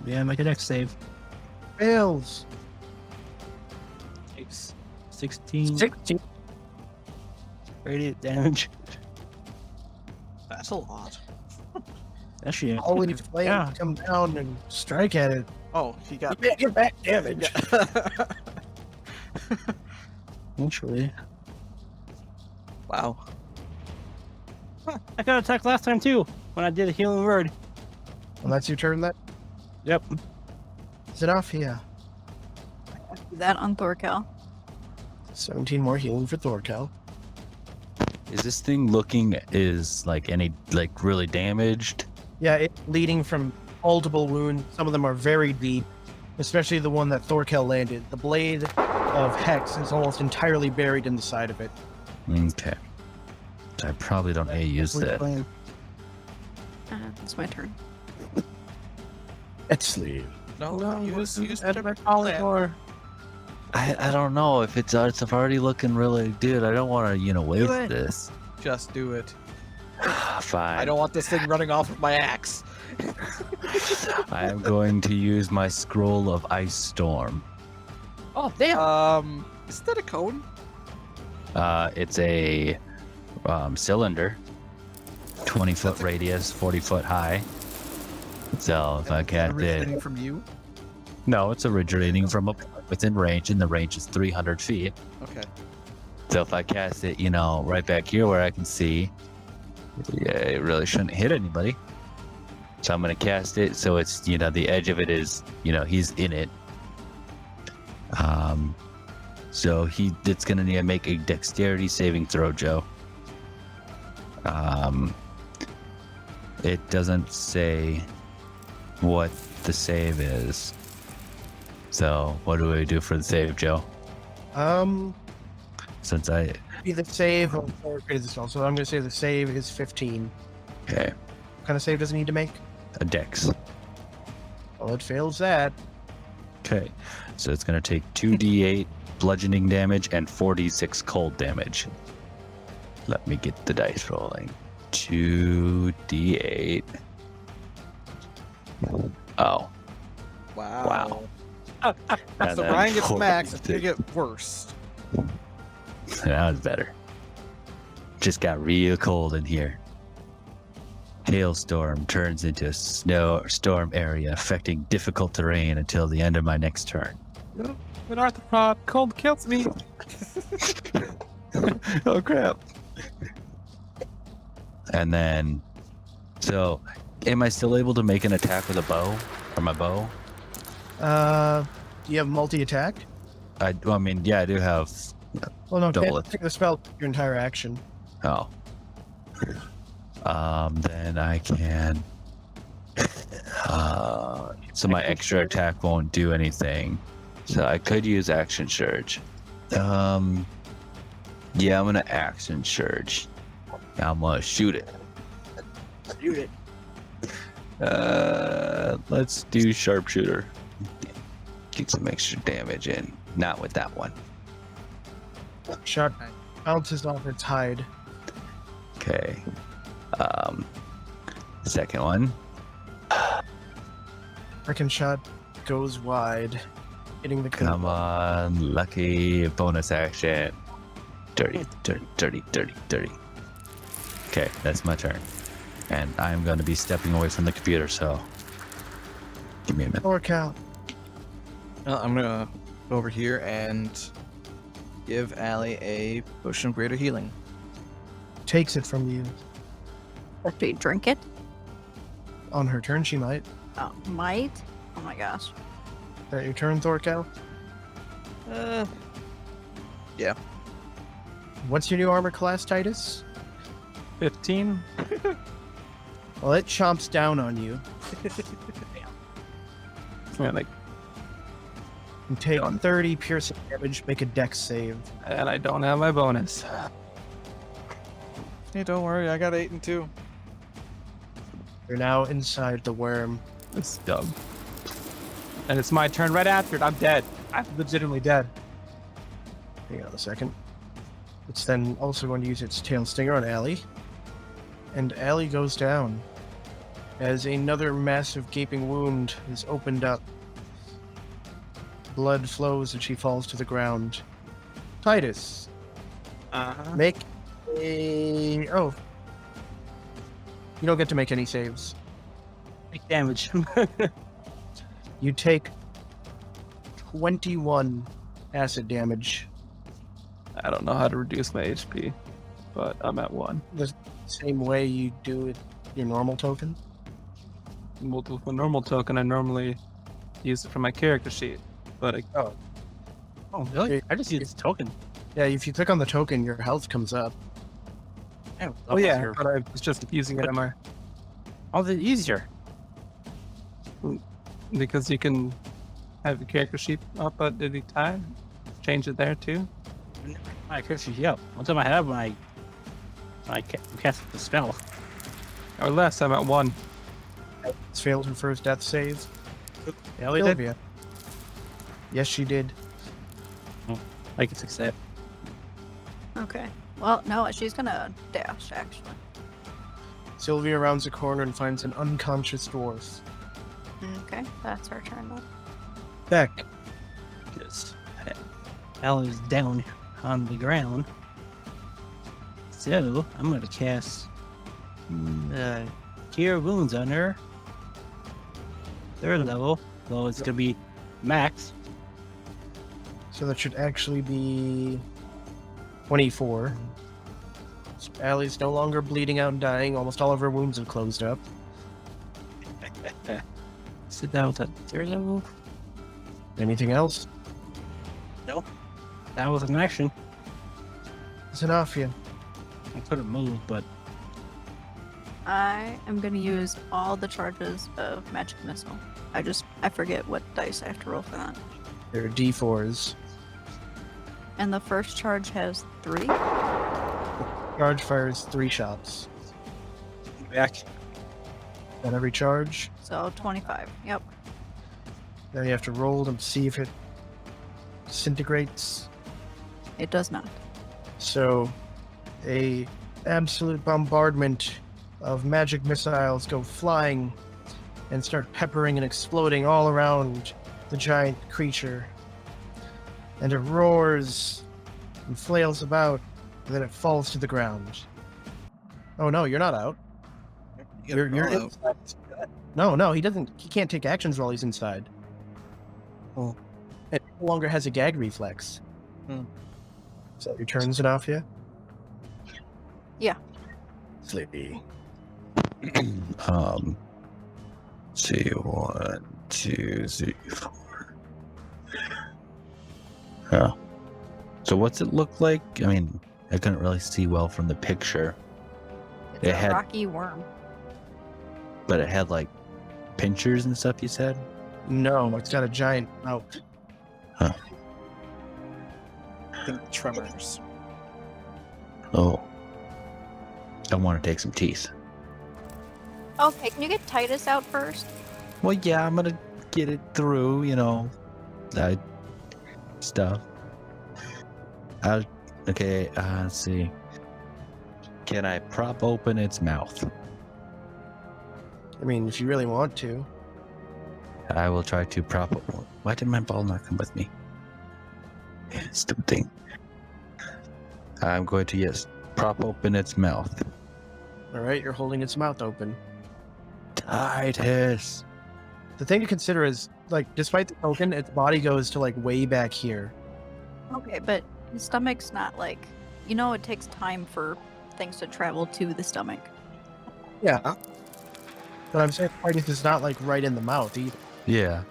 Yeah, make a dex save. Fails. Takes 16 16. radiant damage. That's a lot. Actually, Holy flame, yeah. come down and strike at it. Oh, he got. You get back damage. Actually, Wow. I got attacked last time too when I did a healing word. Well, that's your turn, that? Yep. Is it off? Yeah. Do that on Thorkel. 17 more healing for Thorkel. Is this thing looking like really damaged? Yeah, it's bleeding from multiple wounds. Some of them are very deep, especially the one that Thorkel landed. The blade of Hex is almost entirely buried in the side of it. Okay. I probably don't use that. It's my turn. Let's sleeve. No, use Or I don't know if it's already looking really good. I don't want to waste it. this. Just do it. Fine. I don't want this thing running off with my axe. I am going to use my scroll of Ice Storm. Oh damn! Is that a cone? It's a cylinder, 20-foot radius, 40-foot high. So if I cast it, Originating from you? no, it's originating from within range, and the range is 300 feet. Okay. So if I cast it, right back here where I can see, yeah, it really shouldn't hit anybody. So I'm going to cast it so it's, the edge of it is, he's in it. So it's gonna need to make a dexterity saving throw, Joe. It doesn't say what the save is. So what do we do for the save, Joe? Since I Be the save or is this also? I'm gonna say the save is 15. okay, What kind of save does it need to make? a dex. Well, it fails that. Okay, so it's gonna take 2d8 bludgeoning damage and 4d6 cold damage. Let me get the dice rolling. 2d8. Oh, Wow. and So then Ryan gets max, 4d6. you get worst. That was better. Just got real cold in here. Hailstorm turns into a snowstorm area, affecting difficult terrain until the end of my next turn. An arthropod, cold kills me. Oh crap. And then, so, am I still able to make an attack with a bow? Or my bow? Do you have multi-attack? I mean, yeah, I do have. Well, no, Double can't it. take the spell your entire action. Oh. Then I can. So my extra attack won't do anything. So I could use action surge. Yeah, I'm gonna action surge. I'm gonna shoot it. Shoot it. Let's do sharpshooter. Get some extra damage in. Not with that one. Shot bounces off its hide. Okay. Second one. Second shot goes wide, hitting the Come on, lucky bonus action. Dirty. Okay, that's my turn. And I'm going to be stepping away from the computer, so give me a minute. Or Cal. I'm gonna go over here and give Allie a potion of greater healing. Takes it from you. Or do you drink it? On her turn, she might. Oh, might? Oh my gosh. Is that your turn, Thorcal? Yeah. What's your new armor class, Titus? 15. Well, it chomps down on you. Yeah, like, You take 30 piercing damage, make a dex save. and I don't have my bonus. Hey, don't worry, I got 8 and 2. You're now inside the worm. It's dumb. And it's my turn right after it. I'm dead. I'm legitimately dead. Hang on a second. It's then also going to use its tail stinger on Allie. And Allie goes down as another massive gaping wound is opened up. Blood flows and she falls to the ground. Titus, make a... Oh. You don't get to make any saves. Make damage. You take 21 acid damage. I don't know how to reduce my HP, but I'm at 1. The same way you do with your normal token. Well, with my normal token, I normally use it for my character sheet. But I, Oh, really? I just used token. Yeah, if you click on the token, your health comes up. Damn, oh yeah, but I was just using it on my all the easier. because you can have your character sheet up at any time. Change it there too. My character sheet up. One time I have when I cast the spell. Or less, I'm at 1. It's failed her first death save. Ellie did. Sylvia. Yes, she did. I can fix that. Okay. Well, no, she's gonna dash, actually. Sylvia rounds a corner and finds an unconscious dwarf. Okay, that's her turn then. Beck, Because Ellie's down on the ground. So I'm going to cast Cure Wounds on her. 3rd level. So it's going to be max. so that should actually be 24. So Allie's no longer bleeding out and dying. Almost all of her wounds have closed up. Sit down with that 3rd level. Anything else? No. That was an action. Xenofia. I couldn't move, but I am gonna use all the charges of magic missile. I forget what dice I have to roll for that. They're D4s. And the first charge has 3. Charge fires 3 shots. back. On every charge. So 25. Yep. Then you have to roll to see if it disintegrates. It does not. So, a absolute bombardment of magic missiles go flying and start peppering and exploding all around the giant creature. And it roars and flails about, and then it falls to the ground. Oh no, you're not out. You're inside. No, he doesn't. He can't take actions while he's inside. Oh. It no longer has a gag reflex. Hmm. So your turns it off, yeah? Yeah. Sleepy. See, 1, 2, 3, 4. Yeah. So what's it look like? I mean, I couldn't really see well from the picture, It's It a had- rocky worm. but it had like pinchers and stuff, you said? No, it's got a giant mouth. I think tremors. Oh. I want to take some teeth. Okay, can you get Titus out first? Well, yeah, I'm gonna get it through, that stuff. Okay, let's see. Can I prop open its mouth? I mean, if you really want to. I will try to prop open. Why did my ball not come with me? Stupid thing. I'm going to, yes, prop open its mouth. Alright, you're holding its mouth open. Titus! The thing to consider is, like, despite the token, its body goes to, like, way back here. Okay, but his stomach's not like... it takes time for things to travel to the stomach. Yeah. But I'm saying Titus is not, like, right in the mouth either. Yeah.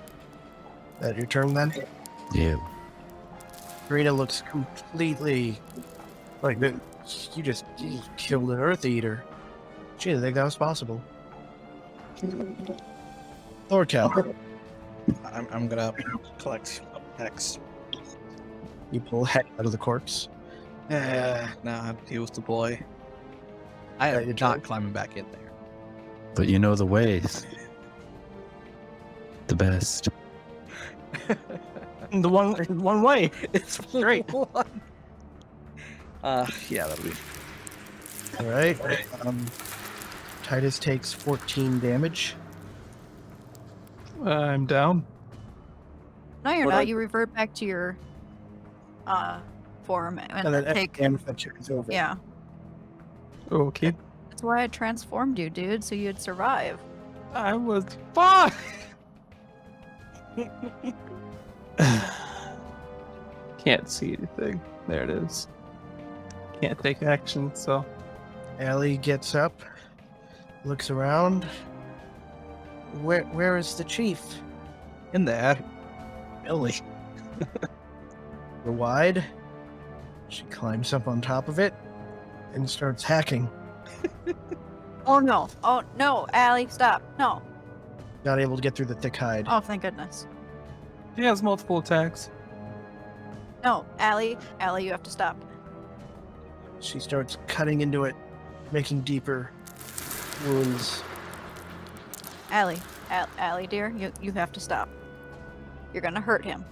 That your turn then? Yeah. Karina looks completely like that. You just killed an Earth Eater. She didn't think that was possible. Thorkel, I'm gonna collect Hex. you pull heck out of the corpse. Now he was the boy. I Yeah, am you not tried. climbing back in there. But you know the ways. The best. The one way. It's great. Yeah, that'll be. All right. Titus takes 14 damage. I'm down. No, you're What not. I- You revert back to your form and And then take... damage that is over. Yeah. Okay. That's why I transformed you, dude, so you'd survive. I was fine. Can't see anything. There it is. Can't take action, so Allie gets up, looks around. Where is the chief? In there. Billy. We're wide. She climbs up on top of it and starts hacking. Oh no. Oh no, Allie, stop. No. Not able to get through the thick hide. Oh, thank goodness. he has multiple attacks. No, Allie, you have to stop. She starts cutting into it, making deeper wounds. Allie, Allie, dear, you have to stop. You're gonna hurt him.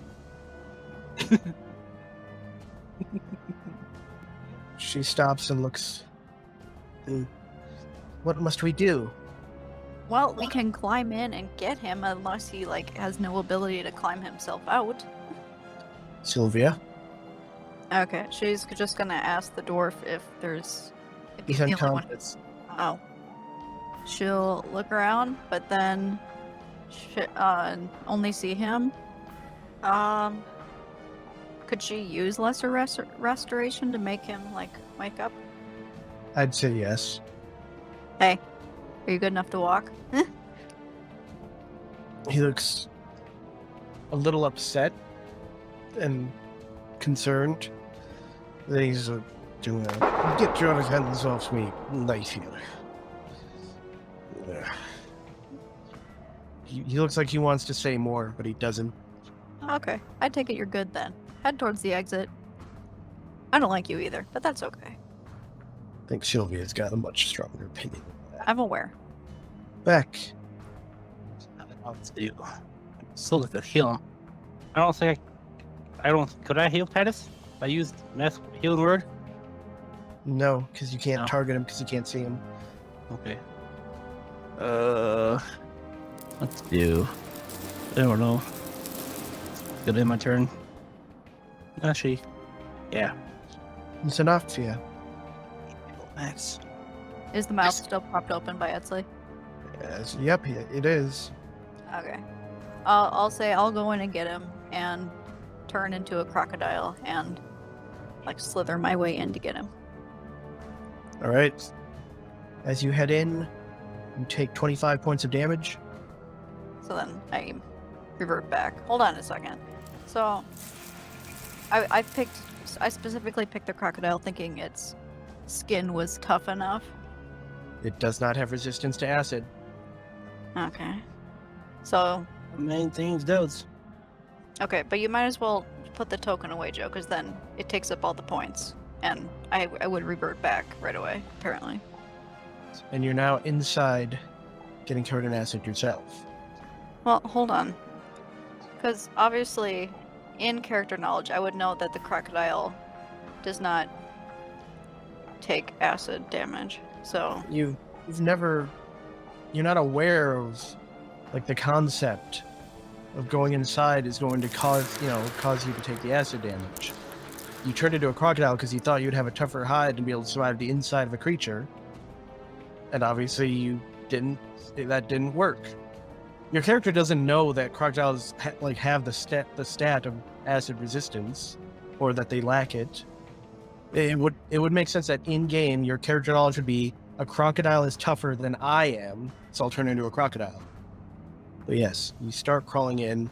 She stops and looks. What must we do? Well, we can climb in and get him unless he has no ability to climb himself out. Sylvia? Okay, she's just gonna ask the dwarf if He's he's the only one. unconscious. Oh. She'll look around, but then only see him. Could she use lesser restoration to make him wake up? I'd say yes. Hey, are you good enough to walk? He looks a little upset and concerned. He's doing a get your hands off me knife here. He looks like he wants to say more, but he doesn't. Okay, I take it you're good then. Head towards the exit. I don't like you either, but that's okay. I think Sylvia's got a much stronger opinion. I'm aware. Back. Let's do. Still look at heal him. I don't think could I heal Titus? If I used mass healing word? No, because you can't No. target him because you can't see him. Okay. Let's do. I don't know. Good in my turn. Actually, yeah. It's enough, yeah. Max. Is the mouth still propped open by Etsley? Yes, yep, it is. Okay. I'll say I'll go in and get him and turn into a crocodile and like slither my way in to get him. All right. As you head in, you take 25 points of damage. So then I revert back. Hold on a second. So I specifically picked the crocodile thinking its skin was tough enough. It does not have resistance to acid. Okay. So The main thing's does. okay, but you might as well put the token away, Joe, because then it takes up all the points, and I would revert back right away. Apparently. And you're now inside getting covered in acid yourself. Well, hold on. Because obviously, in character knowledge, I would know that the crocodile does not take acid damage. So, You're not aware of like the concept of going inside is going to cause you to take the acid damage. You turned into a crocodile because you thought you'd have a tougher hide and be able to survive the inside of a creature. And obviously you didn't. That didn't work. Your character doesn't know that crocodiles have the stat of acid resistance, or that they lack it. It would make sense that in game your character knowledge would be a crocodile is tougher than I am, so I'll turn into a crocodile. But yes, you start crawling in.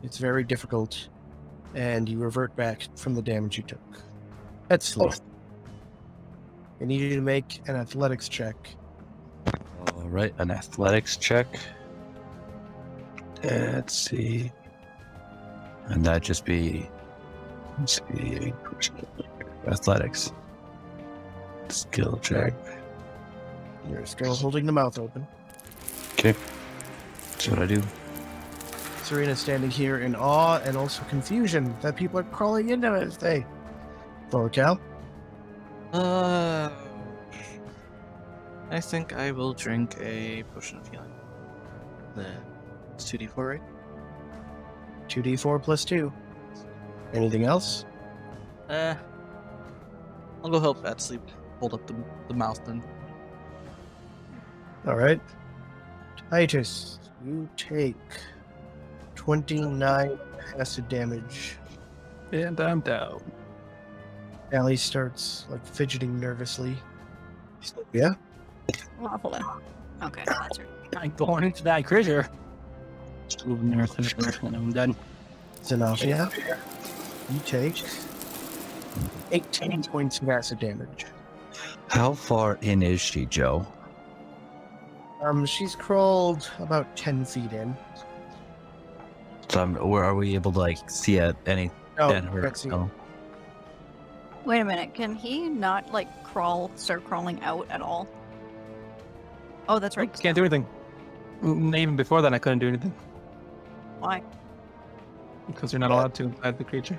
It's very difficult, and you revert back from the damage you took. That's slow. I need you to make an athletics check. All right, an athletics check. Let's see. And that just be, let's see, athletics. Skill check. You're still holding the mouth open. Okay. That's what I do. Serena's standing here in awe and also confusion that people are crawling into his thing. Thorcal? I think I will drink a potion of healing. It's 2d4, right? 2d4 plus 2. Anything else? I'll go help Etsley hold up the mouth then. Alright. Titus, you take 29 acid damage. And I'm down. Allie starts fidgeting nervously. Yeah? well, hold on. Okay, that's right. I'm going into that creature. Just moving there, and I'm done. Zenobia, you take 18 points of acid damage. How far in is she, Joe? She's crawled about 10 feet in. So where are we able to see at any? Oh, at her? let's see. Oh. Wait a minute. Can he not start crawling out at all? Oh, that's right. Can't do anything. Even before that, I couldn't do anything Why? because you're not allowed to inside the creature.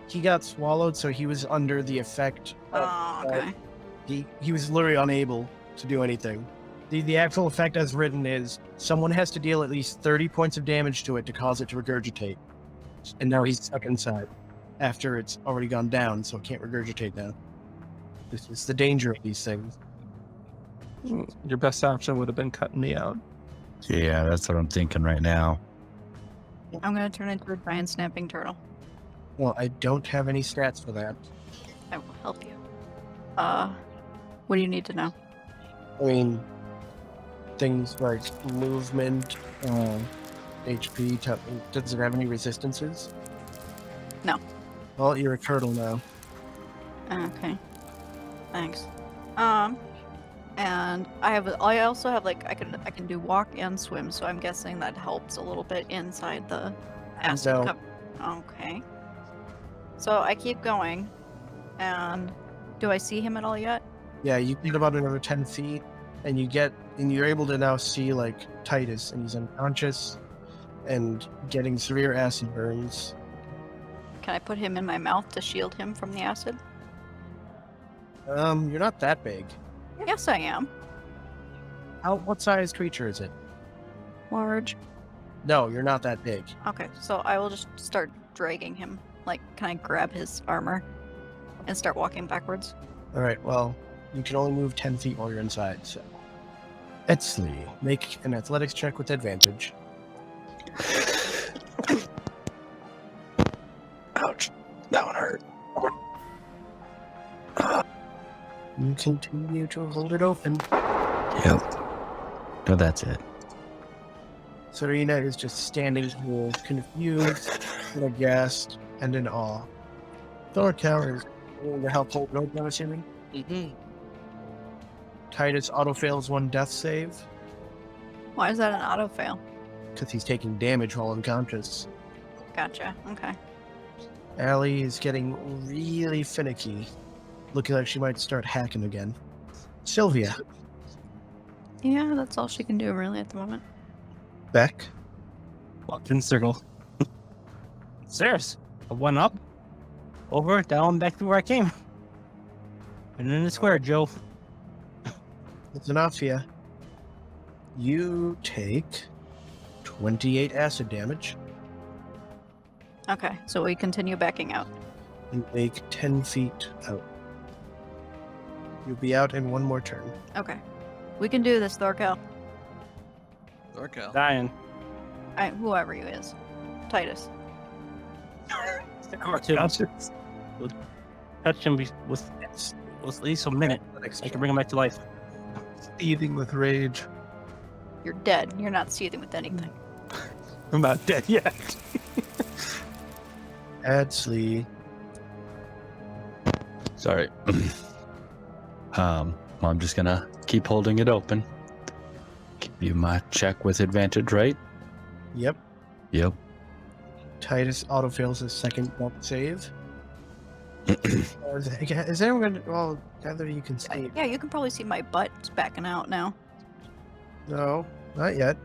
He got swallowed, so he was under the effect of Oh, okay. he was literally unable to do anything. The actual effect as written is someone has to deal at least 30 points of damage to it to cause it to regurgitate. And now he's stuck inside after it's already gone down, so it can't regurgitate now. This is the danger of these things. Your best option would have been cutting me out. Yeah, that's what I'm thinking right now. I'm gonna turn into a giant snapping turtle. Well, I don't have any stats for that. I will help you. What do you need to know? I mean, things like movement, HP, does it have any resistances? No. Well, you're a turtle now. Okay. Thanks. And I also have like I can do walk and swim, so I'm guessing that helps a little bit inside the acid No. cup. Okay. So I keep going, and do I see him at all yet? Yeah, you get about another 10 feet, and you're able to now see like Titus, and he's unconscious and getting severe acid burns. Can I put him in my mouth to shield him from the acid? You're not that big. Yes, I am. What size creature is it? Large. No, you're not that big. Okay, so I will just start dragging him. Like, can I grab his armor and start walking backwards? All right, well, you can only move 10 feet while you're inside, so. Etsley, make an athletics check with advantage. Ouch. That one hurt. You continue to hold it open. Yep. No, that's it. Serena is just standing here, confused, and aghast, and in awe. Thorkel is willing to help hold it open, I'm assuming. Mm-hmm. Titus auto-fails one death save, Why is that an auto fail? because he's taking damage while unconscious. Gotcha. Okay. Allie is getting really finicky, looking like she might start hacking again. Sylvia, Yeah, that's all she can do really at the moment. Beck, Walked in circle. Stairs. I went up, over, down, back to where I came. And in the square, Joe. Xenofia, you take 28 acid damage Okay, so we continue backing out. and make 10 feet out. You'll be out in one more turn. Okay. We can do this, Thorkel. Orkel. Dying. Whoever he is. Titus. Touch him with at least a minute. I can bring him back to life. Seething with rage. You're dead. You're not seething with anything. I'm not dead yet. Adsley, Sorry. Well, I'm just gonna keep holding it open. Give you my check with advantage, right? yep. Yep. Titus autofails his second death save. Is anyone going to... Well, either you can see... Yeah, you can probably see my butt backing out now. No, not yet.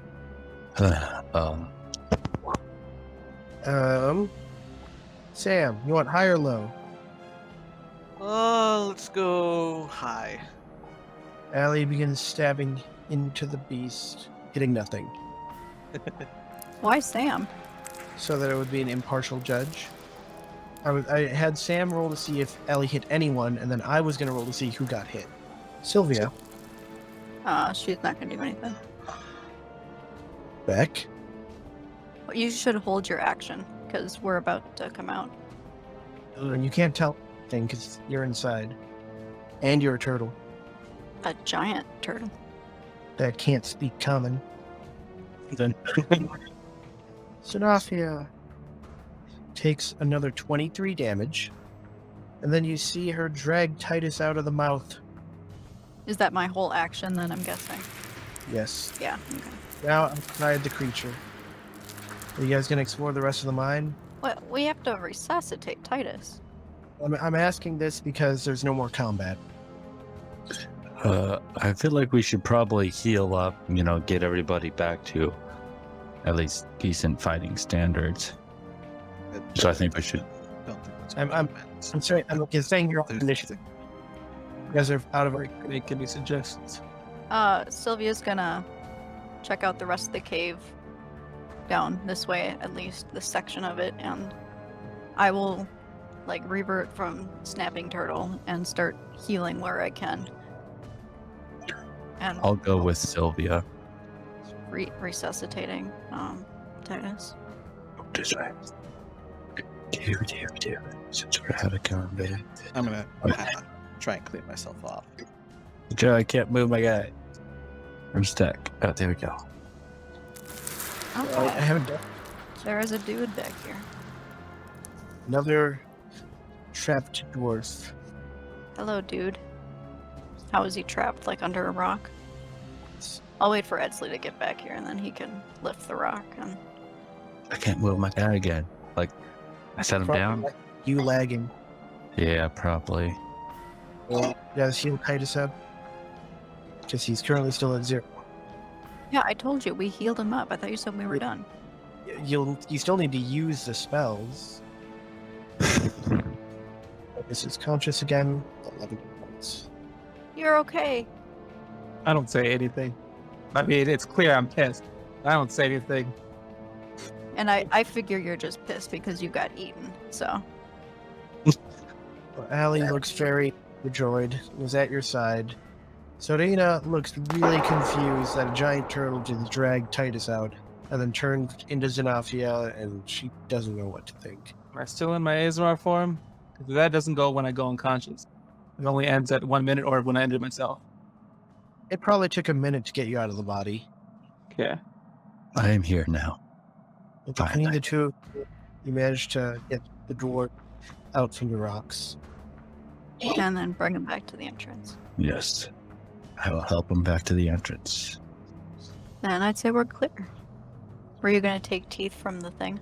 Sam, you want high or low? Let's go high. Allie begins stabbing into the beast, hitting nothing, Why Sam? so that it would be an impartial judge. I had Sam roll to see if Allie hit anyone, and then I was going to roll to see who got hit. Sylvia, She's not gonna do anything. Beck, Well, you should hold your action, because we're about to come out. and you can't tell anything because you're inside, and you're a turtle A giant turtle. that can't speak common. Then Xenofia takes another 23 damage, and then you see her drag Titus out of the mouth. Is that my whole action then, I'm guessing? Yes. Yeah, okay. Now outside the creature. Are you guys gonna explore the rest of the mine? Well, we have to resuscitate Titus. I'm asking this because there's no more combat. I feel like we should probably heal up, get everybody back to at least decent fighting standards. So I think we should. Don't think that's I'm sorry, I'm just saying you're on initiative. You guys are out of it. Make any suggestions? Sylvia's gonna check out the rest of the cave down this way, at least this section of it, and I will revert from snapping turtle and start healing where I can. And I'll go with Sylvia. resuscitating Titus. This way. Since we're out of combat. I'm gonna try and clean myself off. Joe, I can't move my guy. I'm stuck. Oh, there we go. I Okay, haven't done there is a dude back here. another trapped dwarf. Hello, dude. How is he trapped? Like under a rock? I'll wait for Edsley to get back here and then he can lift the rock. And I can't move my guy again. Like, I set him Probably down. like you lagging. Yeah, probably. You guys heal Titus up? Because he's currently still at 0. yeah, I told you we healed him up. I thought you said we were done. You still need to use the spells. This is conscious again. 11 points. You're okay. I don't say anything. I mean, it's clear I'm pissed. I don't say anything. And I figure you're just pissed because you got eaten. So Well, Allie looks very overjoyed. Was at your side. Sorina looks really confused that a giant turtle just dragged Titus out and then turned into Xenophia, and she doesn't know what to think. Am I still in my ASMR form? 'Cause that doesn't go when I go unconscious. It only ends at 1 minute or when I ended myself. It probably took a minute to get you out of the body. Okay. I am here now. But between Finally. the two, you managed to get the dwarf out from the rocks. and then bring him back to the entrance. Yes. I will help him back to the entrance. Then I'd say we're clear. Were you gonna take teeth from the thing?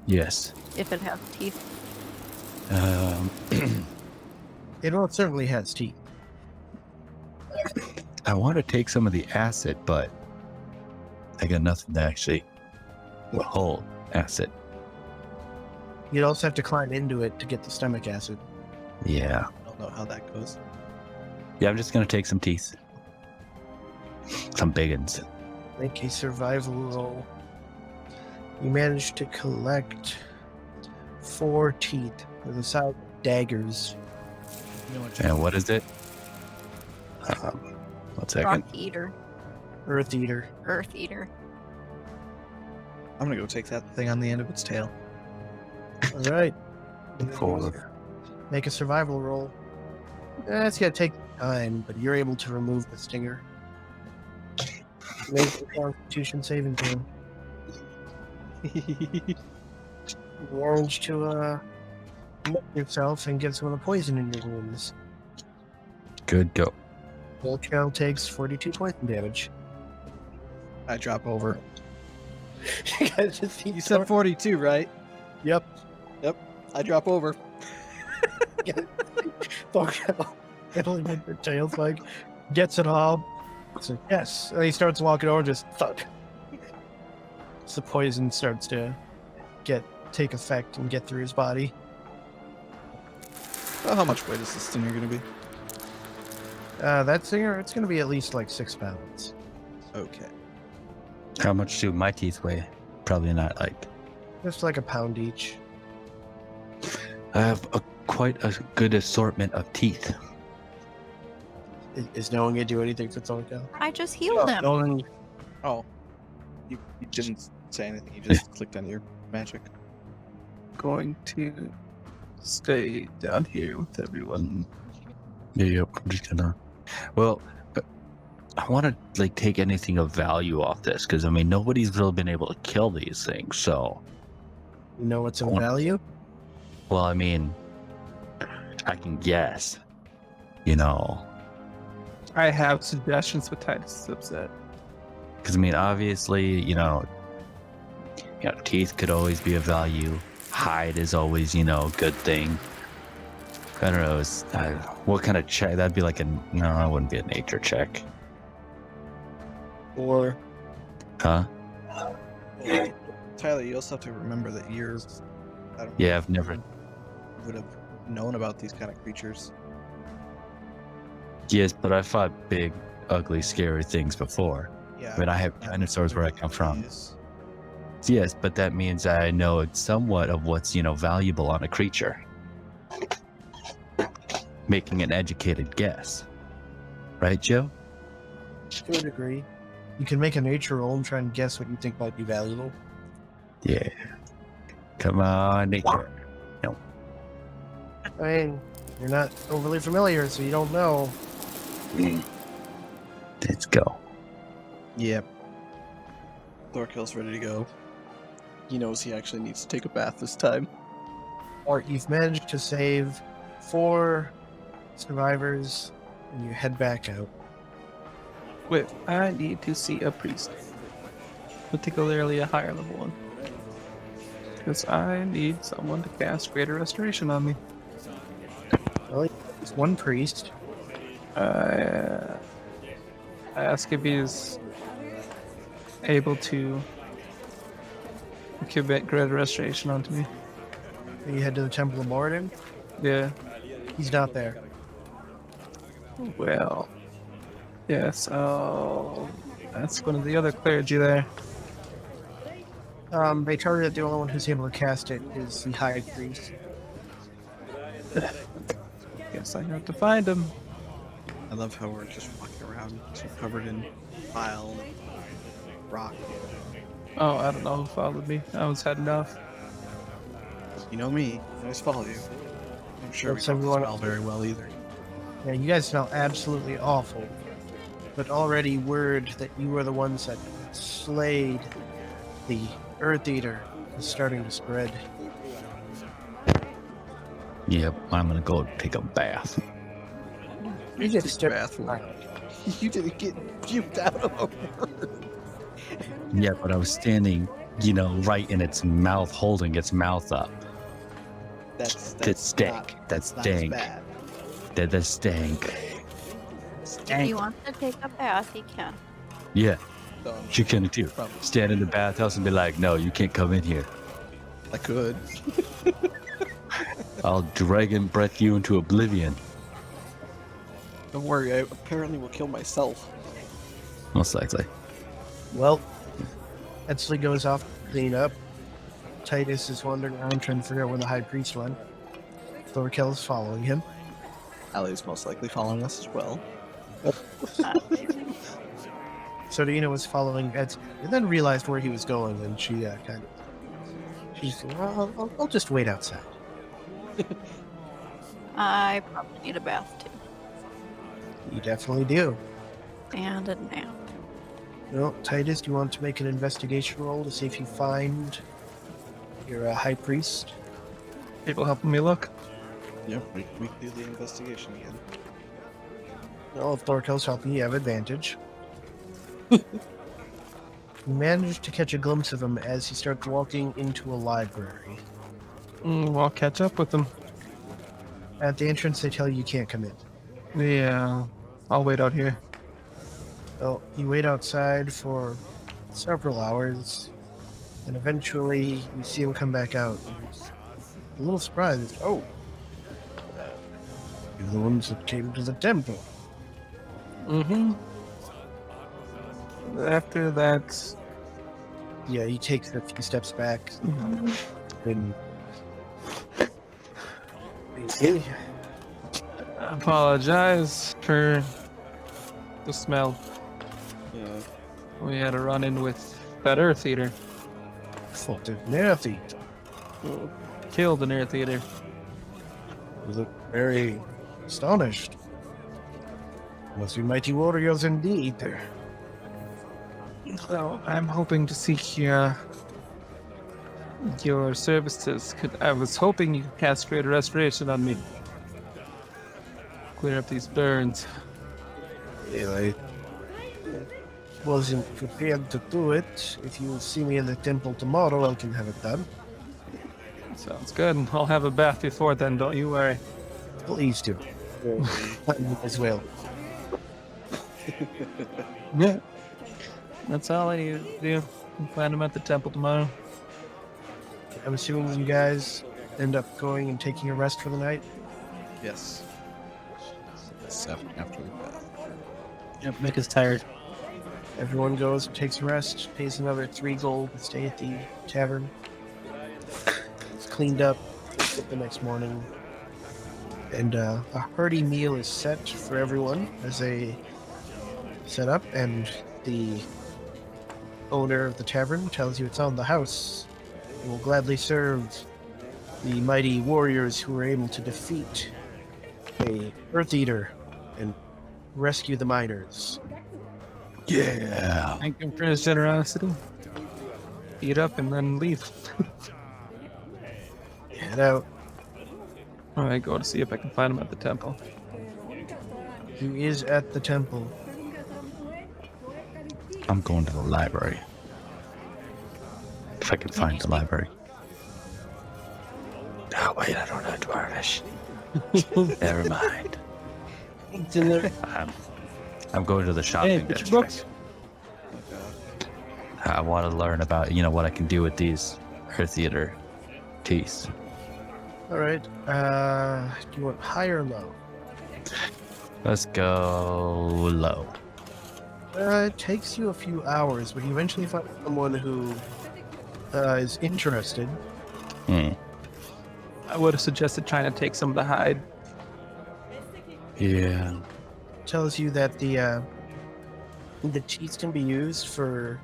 Yes. If it has teeth? It most certainly has teeth. I want to take some of the acid, but I got nothing to actually hold acid. You'd also have to climb into it to get the stomach acid. Yeah. I don't know how that goes. Yeah, I'm just going to take some teeth. Some big uns. Make a survival roll. You managed to collect 4 teeth with the size of daggers. And what is it? 1 second. Rock eater. Earth eater. Earth eater. I'm gonna go take that thing on the end of its tail. All right. 4. Make a survival roll. It's gonna take time, but you're able to remove the stinger. Make a Constitution saving throw. You manage to nut yourself and get some of the poison in your wounds. Good go. Voltrail takes 42 poison damage. I drop over. You guys just see You said 42, right? Yep. I drop over. Voltrail, fiddling with the tail spike, gets it all. So yes, and he starts walking over, just thud. So the poison starts to take effect and get through his body. Well, how much weight is this stinger gonna be? That stinger, it's going to be at least like 6 pounds. Okay. How much do my teeth weigh? Probably not like. Just like a pound each. I have quite a good assortment of teeth. Is no one going to do anything for Thorkel? I just healed him. Nolan, Oh. You didn't say anything. You just clicked on your magic. Going to stay down here with everyone. Yep. I'm just gonna. Well, I want to like take anything of value off this because I mean nobody's really been able to kill these things. So, you know what's of One- value? well, I mean, I can guess. You know, I have suggestions, but Titus is upset. because I mean, obviously, teeth could always be of value. Hide is always, a good thing. I don't know. What kind of check? That'd be like no, that wouldn't be a nature check. Or Huh? Tyler, you also have to remember that yours. I don't Yeah, I've never. would have known about these kind of creatures. Yes, but I fought big, ugly, scary things before. Yeah. I mean, I have dinosaurs where I come from. Yes. Yes, but that means I know somewhat of what's, valuable on a creature. Making an educated guess. Right, Joe? to a degree. You can make a nature roll and try and guess what you think might be valuable. Yeah. Come on, nature. I mean, you're not overly familiar, so you don't know. Let's go. Yep. Thorkel's ready to go. He knows he actually needs to take a bath this time. Or you've managed to save 4 survivors, and you head back out. Wait, I need to see a priest. Particularly a higher level one. Because I need someone to cast Greater Restoration on me. Well, it's 1 priest. I ask if he's able to commit Greater Restoration onto me. You head to the Temple of Moradin. Yeah. He's not there. Well. Yeah, so that's one of the other clergy there. They tell you that the only one who's able to cast it is the High Priest. Guess I have to find him. I love how we're just walking around covered in pile and rock. Oh, I don't know who followed me. I was heading off. You know me. I always follow you. I'm sure we Looks don't everyone- smell very well either. Yeah, you guys smell absolutely awful. But already word that you were the ones that slayed the Earth Eater is starting to spread. Yep, I'm gonna go take a bath. You get step Bathroom. You didn't get puked out of a word. Yeah, but I was standing, right in its mouth, holding its mouth up. That's That stank. not- That not as stank. bad. That stank. If he wants to take a bath, he can. Yeah, So, she can too. Probably. Stand in the bathhouse and be like, no, you can't come in here. I could. I'll dragon breath you into oblivion. Don't worry, I apparently will kill myself. Most likely. Well, Etzley goes off to clean up. Titus is wandering around trying to figure out where the High Priest went. Thorkel is following him. Allie's most likely following us as well. So Dina was following Etzley and then realized where he was going, and she she's well, I'll just wait outside. I probably need a bath too. You definitely do. And a nap. Well, Titus, do you want to make an investigation roll to see if you find your High Priest? People helping me look. Yep, we can do the investigation again. Well, if Thorkel's helping, you have advantage. You manage to catch a glimpse of him as he starts walking into a library. I'll catch up with them. At the entrance, they tell you can't come in. Yeah, I'll wait out here. Well, you wait outside for several hours, and eventually you see him come back out. He's a little surprised. Oh, you're the ones that came to the temple. Mm-hmm. After that, Yeah, he takes a few steps back. And I apologize for the smell. Yeah. We had a run-in with that Earth Eater. fucked it. Nasty. Killed an Earth Eater. You look very astonished. Must be mighty warriors indeed. So I'm hoping to seek your services. I was hoping you could cast Greater Restoration on me. Clear up these burns. Yeah, I wasn't prepared to do it. If you see me in the temple tomorrow, I can have it done. Sounds good. I'll have a bath before then, don't you worry. Please do. As well. Yeah. That's all I need to do. I'll find him at the temple tomorrow. I'm assuming you guys end up going and taking a rest for the night. Yes. 7 after the bath. Yep, make us tired. Everyone goes and takes a rest, pays another 3 gold to stay at the tavern. It's cleaned up the next morning. And a hearty meal is set for everyone as they set up, and the owner of the tavern tells you it's on the house. He will gladly serve the mighty warriors who were able to defeat a Earth Eater and rescue the miners. Yeah. Thank him for his generosity. Eat up and then leave. Head out. I go to see if I can find him at the temple. He is at the temple. I'm going to the library. If I can find the library. Oh, wait, I don't know Dwarvish. Never mind. It's in there. I'm going to the shopping put your district. books. I want to learn about, what I can do with her theater teas. All right. Do you want high or low? Let's go low. It takes you a few hours, but you eventually find someone who is interested. I would have suggested trying to take some of the hide. Yeah. Tells you that the teeth can be used for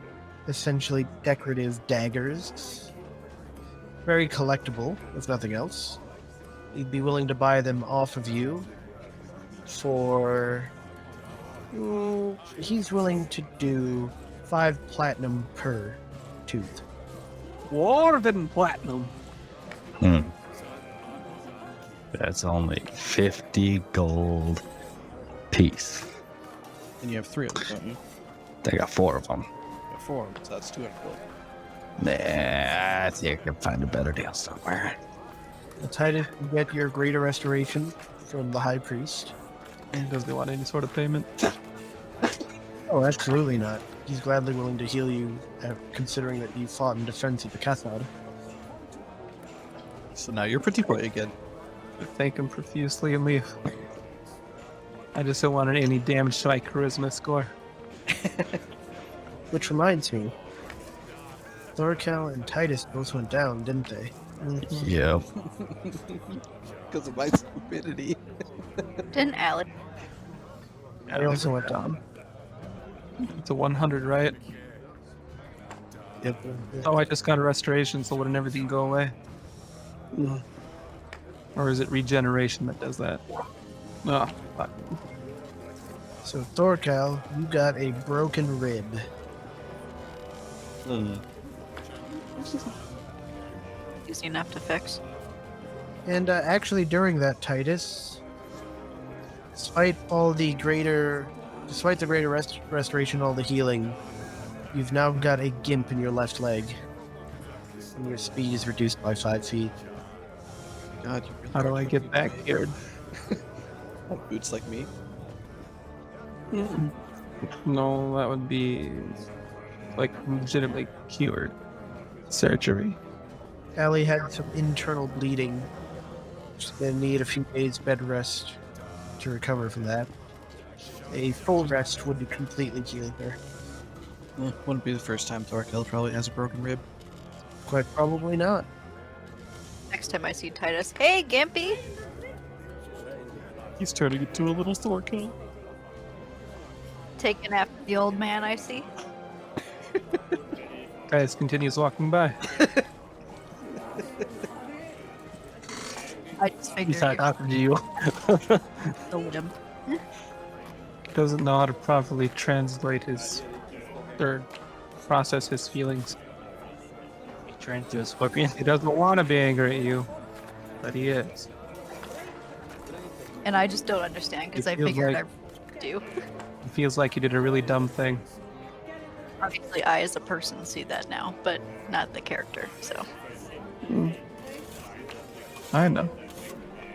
essentially decorative daggers. Very collectible, if nothing else. He'd be willing to buy them off of you for... he's willing to do 5 platinum per tooth. More than platinum. That's only 50 gold piece. And you have 3 of them, don't you? I got 4 of them. You have 4 of them, so that's 200 gold. Nah, I think I can find a better deal somewhere. Titus, you get your greater restoration from the High Priest. Does he want any sort of payment? Oh, absolutely not. He's gladly willing to heal you, considering that you fought in defense of the Cathar. So now you're pretty boy again. Thank him profusely and leave. I just don't want any damage to my charisma score. Which reminds me, Thorkel and Titus both went down, didn't they? Yep. Because of my stupidity. Didn't Alec? I also went down. It's a 100, right? Yep. Oh, I just got a restoration, so wouldn't everything go away? Or is it regeneration that does that? Oh, fuck. So Thorkel, you got a broken rib. Easy enough to fix. And actually, during that, Titus, despite the greater restoration, all the healing, you've now got a gimp in your left leg, and your speed is reduced by 5 feet. God, you really How do I get back here? boots like me. No, that would be like legitimately cured. Surgery. Allie had some internal bleeding. She's gonna need a few days bed rest to recover from that. A full rest would completely heal her. Wouldn't be the first time Thorkel probably has a broken rib. Quite probably not. Next time I see Titus, hey, Gimpy! He's turning into a little Sword-Coast. Taking after the old man, I see. Guys continues walking by. I just figured He's not you talking to you. told him. Doesn't know how to properly translate his or process his feelings. He turned into a scorpion. He doesn't want to be angry at you, but he is. And I just don't understand because It I feels figured like- I do. He feels like he did a really dumb thing. Obviously, I as a person see that now, but not the character, so. I know.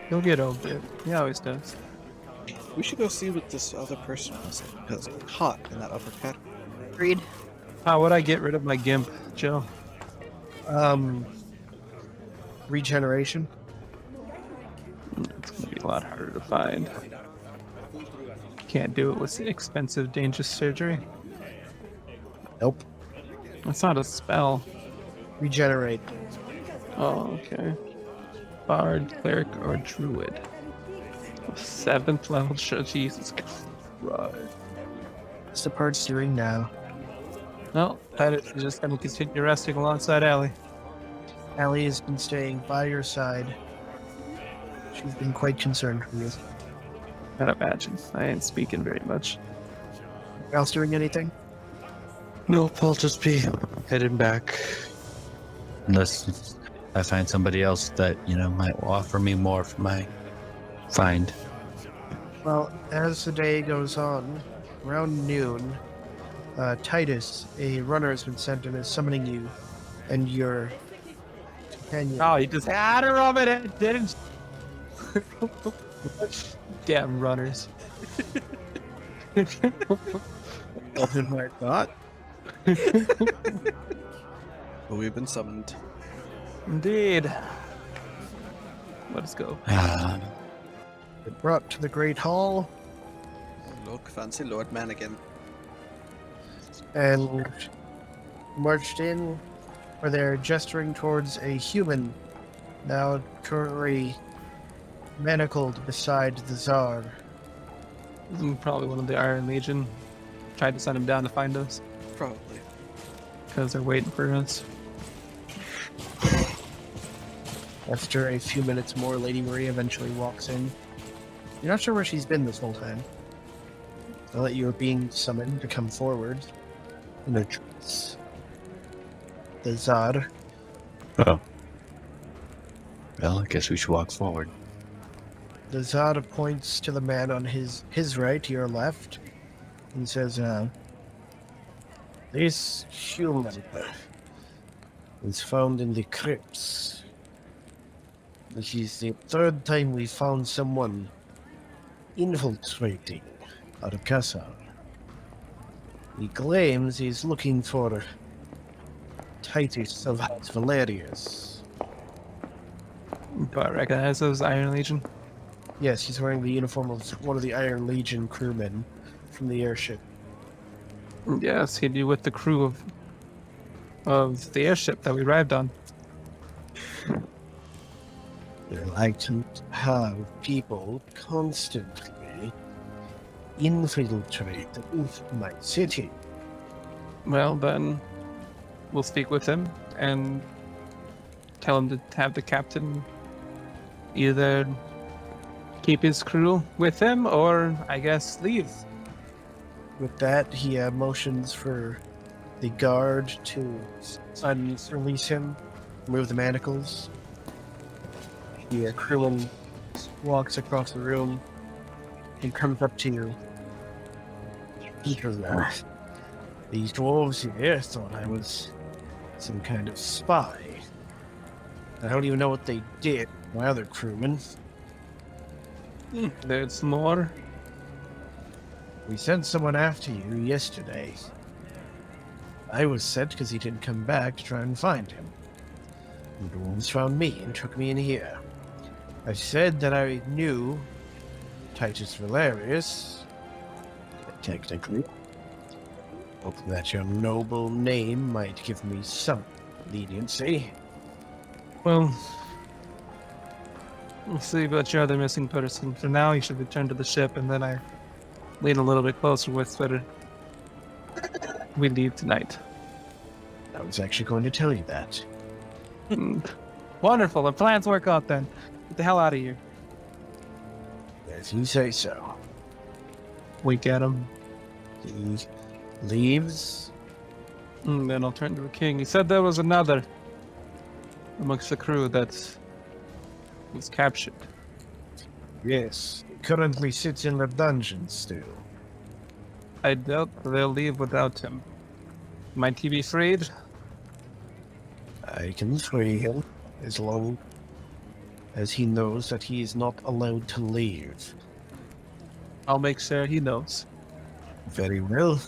He'll get over it. He always does. We should go see what this other person was, because it's hot in that upper category. Agreed. How would I get rid of my gimp, Joe? Regeneration. It's gonna be a lot harder to find. Can't do it with expensive, dangerous surgery. Nope. That's not a spell. Regenerate. Oh, okay. Bard, cleric, or druid. 7th level. Jesus Christ. That's the part's doing now. No, Titus is just gonna continue resting alongside Allie. Allie has been staying by your side. She's been quite concerned for you. I'd imagine. I ain't speaking very much. Else doing anything? Nope, I'll just be heading back. Unless I find somebody else that, might offer me more for my find. Well, as the day goes on, around noon, Titus, a runner, has been sent and is summoning you and your companion. Oh, you just had a rub it, didn't you? Damn runners. Open my thought. But we've been summoned. Indeed. Let's go. Brought to the Great Hall Look, fancy Lord Man again. and marched in, where they're gesturing towards a human now currently manacled beside the Tsar. Probably one of the Iron Legion. Tried to send him down to find us Probably. because they're waiting for us. After a few minutes more, Lady Marie eventually walks in. You're not sure where she's been this whole time. Now that you are being summoned to come forward and address the Tsar. Oh. Well, I guess we should walk forward. The Tsar points to the man on his right, your left, and says, this human is found in the crypts. This is the third time we found someone infiltrating out of Cathar. He claims he's looking for Titus of House Valerius. Do I recognize those Iron Legion? Yes, he's wearing the uniform of one of the Iron Legion crewmen from the airship. Yes, he'd be with the crew of the airship that we arrived on. They like to have people constantly infiltrate my city. Well, then we'll speak with him and tell him to have the captain either keep his crew with him or, I guess, leave. With that, he motions for the guard to release him, remove the manacles. The crewman walks across the room and comes up to you. These dwarves here thought I was some kind of spy. I don't even know what they did, my other crewmen. There's more. We sent someone after you yesterday. I was sent because he didn't come back to try and find him. The dwarves found me and took me in here. I said that I knew Titus Valerius, technically. Hope that your noble name might give me some leniency. Well, we'll see about your other missing person. For now, you should return to the ship, and then I lean a little bit closer with better. We leave tonight. I was actually going to tell you that. Wonderful. The plans work out then. Get the hell out of here. As you say so. Wink at him. He leaves. Then I'll turn to the king. He said there was another amongst the crew that was captured. Yes, he currently sits in the dungeon still. I doubt they'll leave without him. Might he be freed? I can free him as long as he knows that he is not allowed to leave. I'll make sure he knows. Very well.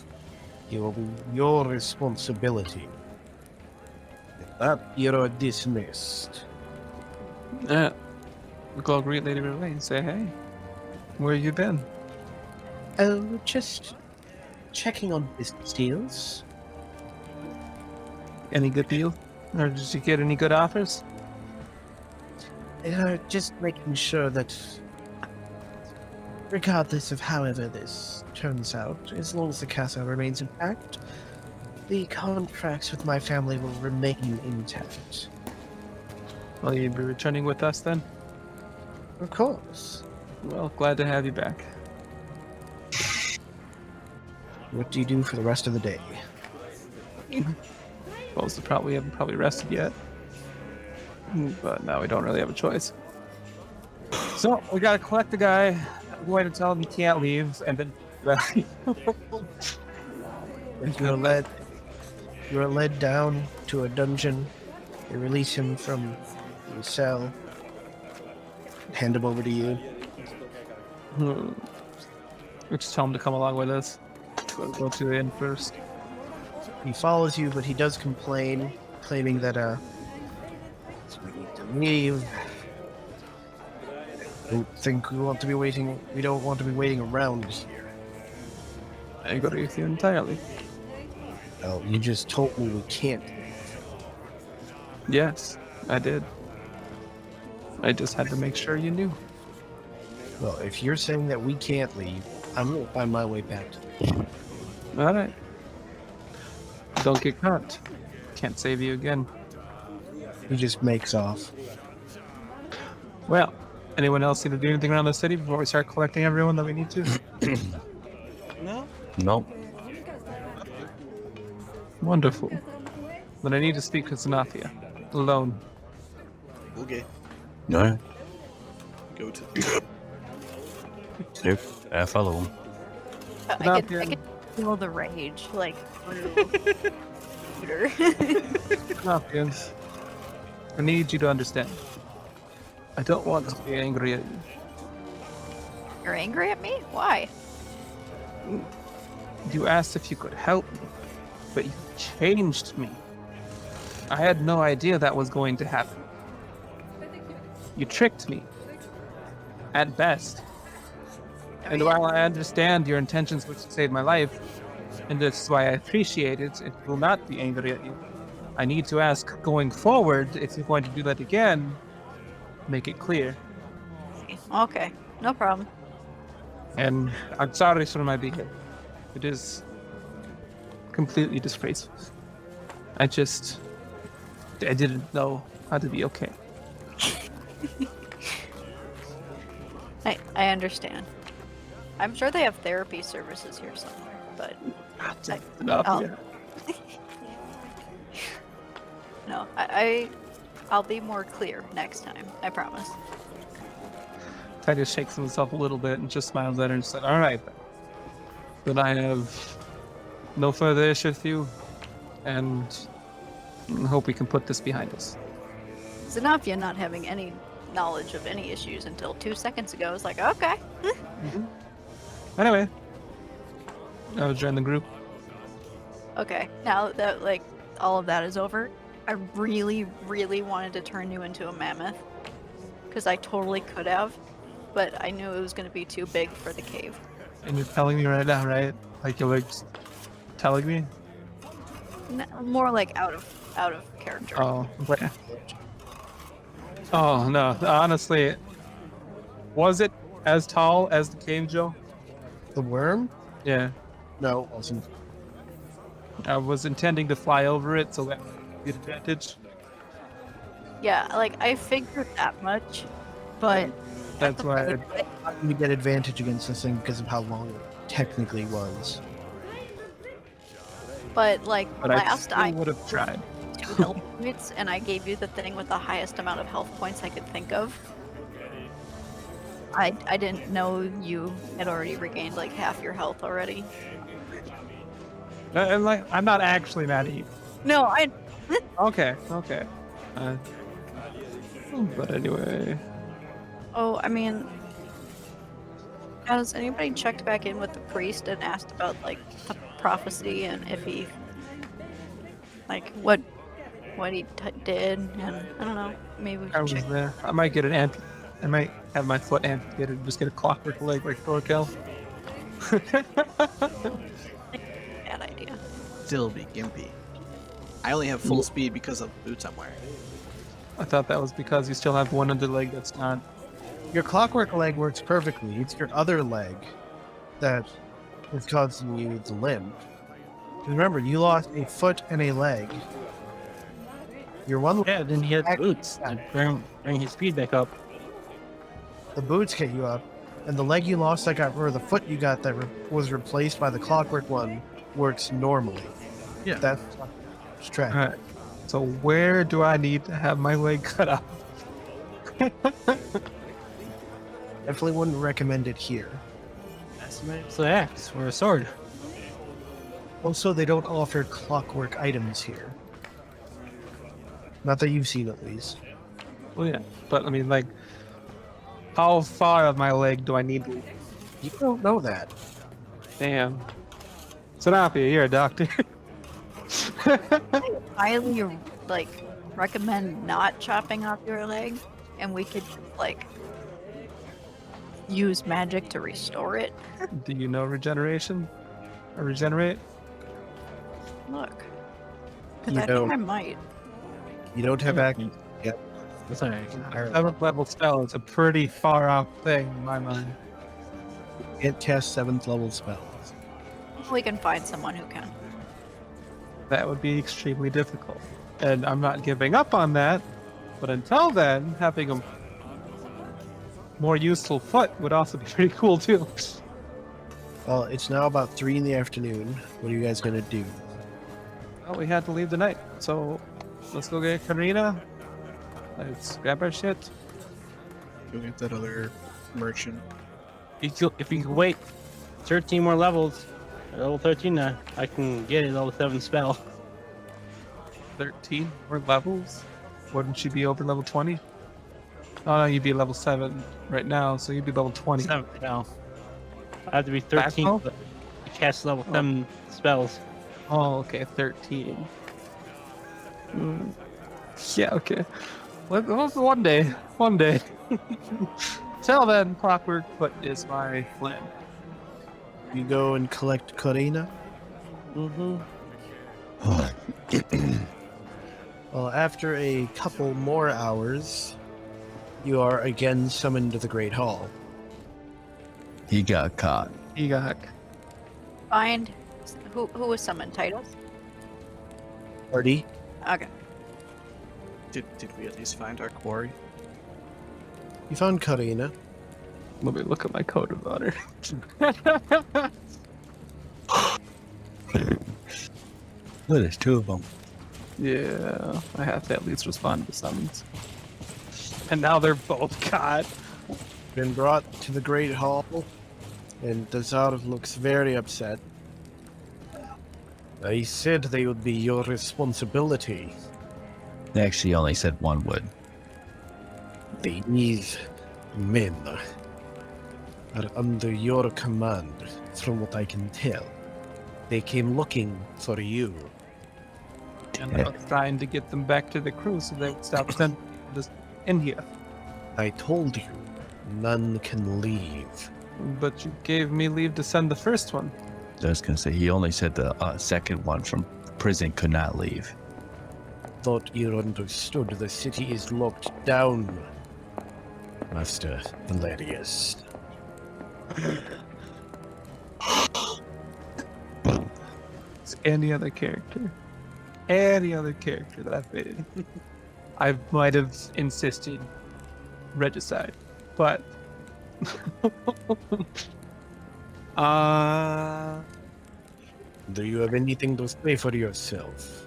It will be your responsibility. With that, you are dismissed. Yeah. We'll go greet Lady Relay and say, hey, where you been? Oh, just checking on business deals. Any good deal? Or did you get any good offers? Just making sure that, regardless of however this turns out, as long as the castle remains intact, the contracts with my family will remain intact. Will you be returning with us then? Of course. Well, glad to have you back. What do you do for the rest of the day? Well, we haven't probably rested yet. But now we don't really have a choice. So we gotta collect the guy, going to tell him he can't leave, and then You're led down to a dungeon. They release him from the cell. Hand him over to you. we just tell him to come along with us. We'll go to the inn first. He follows you, but he does complain, claiming that we need to leave. We want to be waiting. We don't want to be waiting around here. I agree with you entirely. Well, you just told me we can't. Yes, I did. I just had to make sure you knew. Well, if you're saying that we can't leave, I'm gonna find my way back to the All right. Don't get caught. Can't save you again. He just makes off. Well, anyone else need to do anything around the city before we start collecting everyone that we need to? No? Nope. Wonderful. Then I need to speak with Zanafia. Alone. Okay. Alright. Go to the... If I follow him. I could feel the rage, like, through Peter. Zanafia, I need you to understand. I don't want to be angry at you. You're angry at me? Why? You asked if you could help me, but you changed me. I had no idea that was going to happen. You tricked me. At best. And while I understand your intentions were to save my life, and this is why I appreciate it, and will not be angry at you, I need to ask going forward, if you're going to do that again, make it clear. Okay, no problem. And I'm sorry for my behavior. It is completely disgraceful. I didn't know how to be okay. I understand. I'm sure they have therapy services here somewhere, but no, I'll be more clear next time. I promise. Titus shakes himself a little bit and just smiles at her and said, "All right, then I have no further issue with you, and hope we can put this behind us." Zanafia not having any knowledge of any issues until 2 seconds ago is like, okay. Anyway, I will join the group. Okay, now that like all of that is over, I really, really wanted to turn you into a mammoth. Because I totally could have, but I knew it was going to be too big for the cave. And you're telling me right now, right? Like you're like telling me? More like out of character. Oh, wait. Oh no! Honestly, was it as tall as the cave, Joe? The worm? Yeah, No, it wasn't. I was intending to fly over it, so that would be an advantage. Yeah, like I figured that much, but That's why. You get advantage against this thing because of how long it technically was. but like But I last still I would have tried. 2 health points, and I gave you the thing with the highest amount of health points I could think of. I didn't know you had already regained like half your health already. And like, I'm not actually mad at you. No, I. Okay. But anyway, Oh, I mean, has anybody checked back in with the priest and asked about like the prophecy and if he, like, what he did? And I don't know, maybe we I should was check. there. I might get I might have my foot amputated and just get a clockwork leg like Thorkel. Bad idea. Still be gimpy. I only have full speed because of the boots I'm wearing. I thought that was because you still have one under leg that's not. Your clockwork leg works perfectly. It's your other leg that is causing you to limp. Remember, you lost a foot and a leg. Your one Yeah, then he had boots to bring his speed back up. the boots get you up, and the leg you lost that got, or the foot you got that was replaced by the clockwork one works normally. Yeah. That's track. Alright. So where do I need to have my leg cut off? Definitely wouldn't recommend it here. That's the axe or a sword. Also, they don't offer clockwork items here. Not that you've seen, at least. Well, yeah, but I mean, like, how far of my leg do I need to? You don't know that. Damn. Sanapia, you're a doctor. I highly like recommend not chopping off your leg, and we could like use magic to restore it. Do you know regeneration? Or regenerate? Look, because You I don't. think I might. You don't have access. That's alright. 7th level spell is a pretty far off thing in my mind. You can't cast 7th level spells. We can find someone who can. That would be extremely difficult. And I'm not giving up on that, but until then, having a more useful foot would also be pretty cool too. Well, it's now about 3 in the afternoon. What are you guys gonna do? Well, we had to leave tonight, so let's go get Karina. Let's grab our shit. Go get that other merchant. If you can wait 13 more levels, at level 13 now, I can get it level 7 spell. 13 more levels? Wouldn't you be over level 20? Oh no, you'd be level 7 right now, so you'd be level 20. 7 now. I have to be 13 Back to cast level 7 spells. Oh, okay, 13. Yeah, okay. Well, one day. One day. Till then, Clockwork Foot is my plan. You go and collect Karina? Mm-hmm. Well, after a couple more hours, you are again summoned to the Great Hall. He got caught. Egok. Find who was summoned? Titus? Party? Okay. Did we at least find our quarry? You found Karina. Let me look at my code of honor. Well, there's 2 of them. Yeah, I have to at least respond to summons. And now they're both caught. Been brought to the Great Hall, and Dazarv looks very upset. I said they would be your responsibility. They actually only said 1 would. These men are under your command, from what I can tell. They came looking for you. And I was trying to get them back to the crew so they would stop sending us in here. I told you, none can leave. But you gave me leave to send the first one. I was going to say, he only said the second one from prison could not leave. Thought you understood the city is locked down, Master Valerius. It's any other character. Any other character that I've made. I might have insisted regicide, but Do you have anything to say for yourself?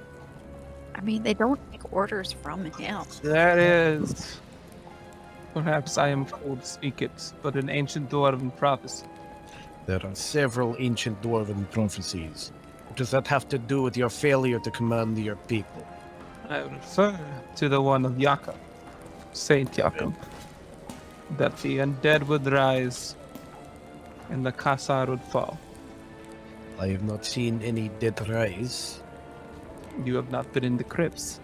I mean, they don't take orders from him. that is perhaps I am told to speak it, but an ancient dwarven prophecy. There are several ancient dwarven prophecies. What does that have to do with your failure to command your people? I refer to the one of Jakob, Saint Jakob, that the undead would rise and the Cathar would fall. I have not seen any dead rise. You have not been in the crypts.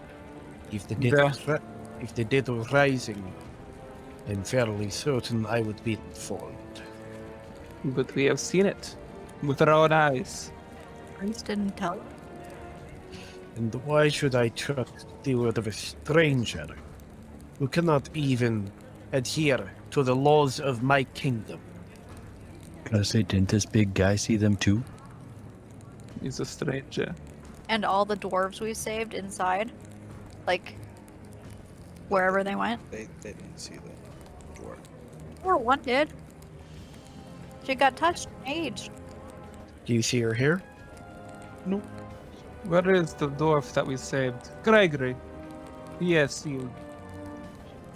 If the dead, Yeah. if the dead were rising, I'm fairly certain I would be informed. But we have seen it with our own eyes. Priest didn't tell you. And why should I trust the word of a stranger who cannot even adhere to the laws of my kingdom? Gotta say, didn't this big guy see them too? He's a stranger. And all the dwarves we saved inside, like wherever they went. They didn't see the door. Or one did. She got touched and aged. Do you see her here? Nope. Where is the dwarf that we saved? Gregory. Yes, you.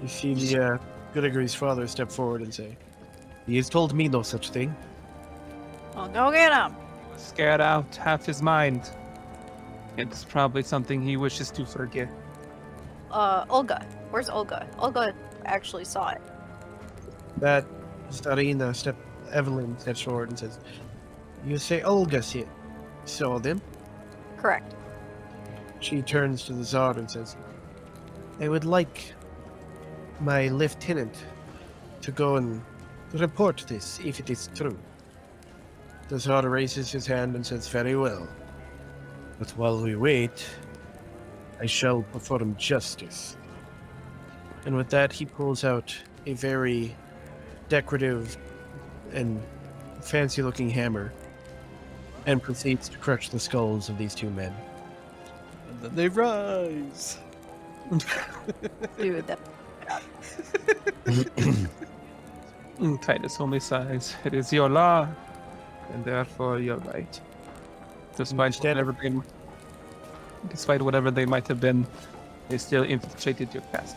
You see the Gregory's father step forward and say, "He has told me no such thing." Well, go get him. Scared out half his mind. It's probably something he wishes to forget. Olga. Where's Olga? Olga actually saw it. That Evelyn steps forward and says, "You say Olga saw them?" Correct. She turns to the Tsar and says, "I would like my lieutenant to go and report this if it is true." The Tsar raises his hand and says, "Very well. But while we wait, I shall perform justice." And with that, he pulls out a very decorative and fancy-looking hammer and proceeds to crush the skulls of these two men. And then they rise. Dude, that. Titus only sighs. It is your law, and therefore your right. Despite whatever they might have been, they still infiltrated your castle.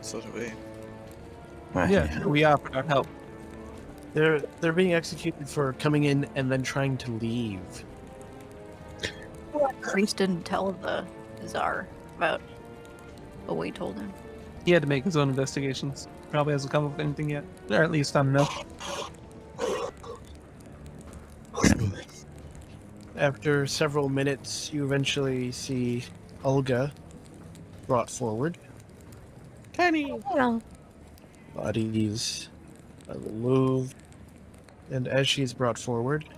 So do we. Yeah, we offered our help. They're being executed for coming in and then trying to leave. Priest didn't tell the Tsar about what we told him. He had to make his own investigations. Probably hasn't come up with anything yet. Or at least on no. After several minutes, you eventually see Olga brought forward. Kenny! Bodies are removed. And as she's brought forward,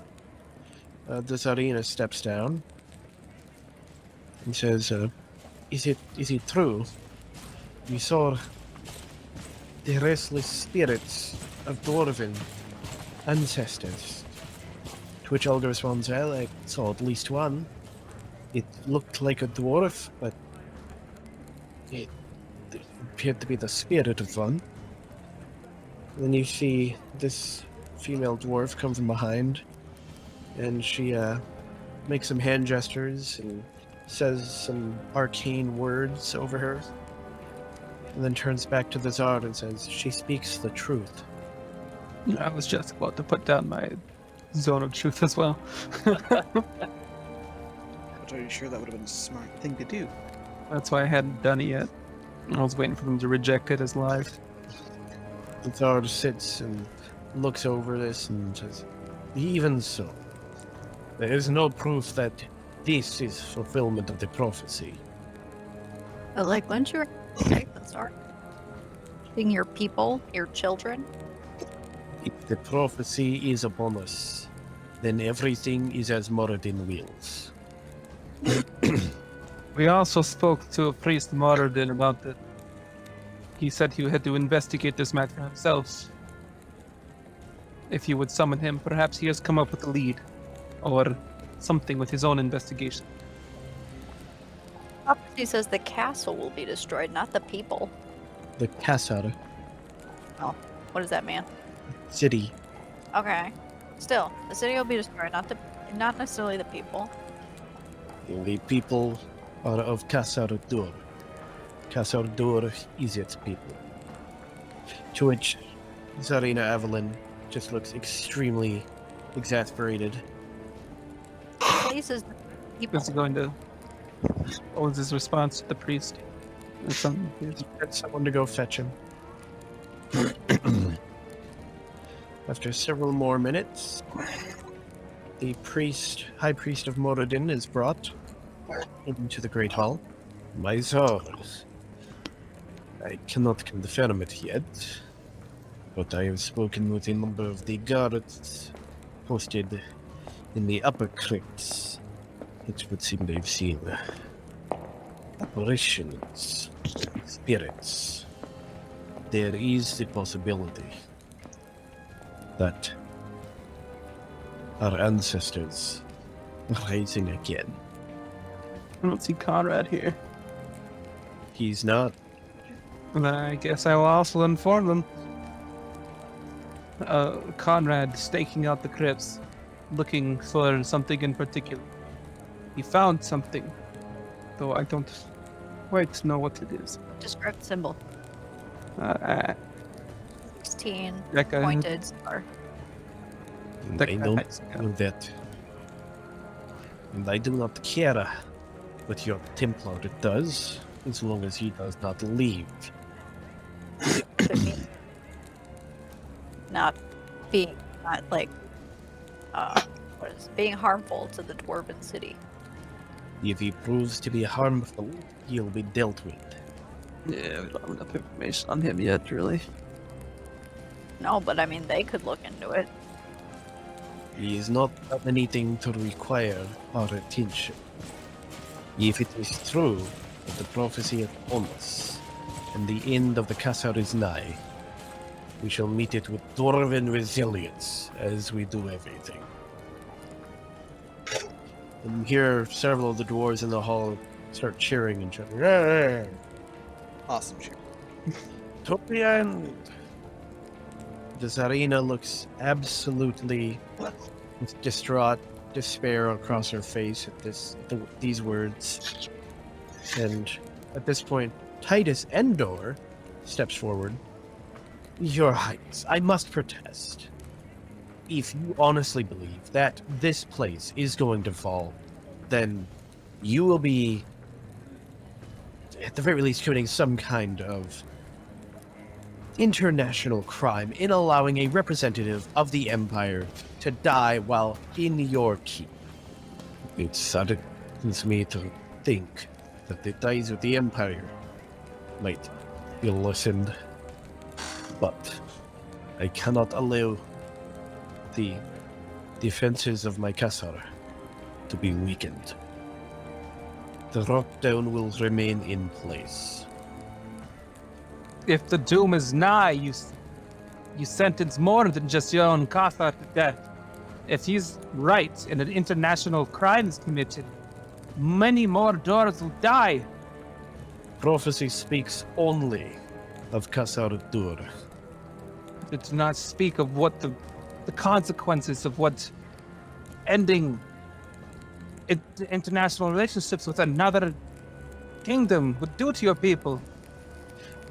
the Tsarina steps down and says, is it true? We saw the restless spirits of dwarven ancestors. To which Olga responds, "Well, I saw at least one. It looked like a dwarf, but it appeared to be the spirit of one." Then you see this female dwarf come from behind, and she makes some hand gestures and says some arcane words over her, and then turns back to the Tsar and says, "She speaks the truth." I was just about to put down my zone of truth as well. But are you sure that would have been a smart thing to do? That's why I hadn't done it yet. I was waiting for them to reject it as live. The Tsar sits and looks over this and says, "Even so, there is no proof that this is fulfillment of the prophecy. But like, once you're okay, the Tsar, being your people, your children, If the prophecy is upon us, then everything is as Moradin wills." We also spoke to a priest Moradin about it. He said he had to investigate this matter himself. If you would summon him, perhaps he has come up with a lead, or something with his own investigation. prophecy says the castle will be destroyed, not the people. The Cathar What does that mean? city. Okay. Still, the city will be destroyed, not necessarily the people. The people are of Cathar Dur. Cathar Dur is its people. To which Tsarina Evelyn just looks extremely exasperated. Places the people. Is he going to... What was his response to the priest? Or something. Get someone to go fetch him. After several more minutes, the high priest of Moradin is brought into the Great Hall. My Tsars, I cannot confirm it yet, but I have spoken with a number of the guards posted in the upper crypts. It would seem they've seen apparitions, spirits. There is the possibility that our ancestors are rising again. I don't see Conrad here. He's not. Then I guess I will also inform them. Conrad staking out the crypts, looking for something in particular. he found something, though I don't quite know what it is. Describe the symbol. 16 Like a- pointed star. And That I guy don't has- yeah. know that. And I do not care what your Templar does, as long as he does not leave. Could be not being, not like, what is being harmful to the Dwarven city. If he proves to be harmful, he'll be dealt with. Yeah, we don't have enough information on him yet, really. No, but I mean, they could look into it. He is not anything to require our attention. If it is true that the prophecy upon us, and the end of the Cathar is nigh, we shall meet it with Dwarven resilience, as we do everything. And here, several of the dwarves in the hall start cheering and shouting, "Hey, Awesome cheer. to the end!" This arena looks absolutely distraught, despair across her face at these words. And at this point, Titus Endor steps forward. Your Highness, I must protest. If you honestly believe that this place is going to fall, then you will be, at the very least, committing some kind of international crime in allowing a representative of the Empire to die while in your keep. It saddens me to think that the ties with the Empire might be lessened, but I cannot allow the defenses of my Cathar to be weakened. The lockdown will remain in place. If the doom is nigh, you sentence more than just your own Cathar to death. If he's right and an international crime is committed, many more doors will die. Prophecy speaks only of Cathar Dur. It does not speak of what the consequences of what ending international relationships with another kingdom would do to your people.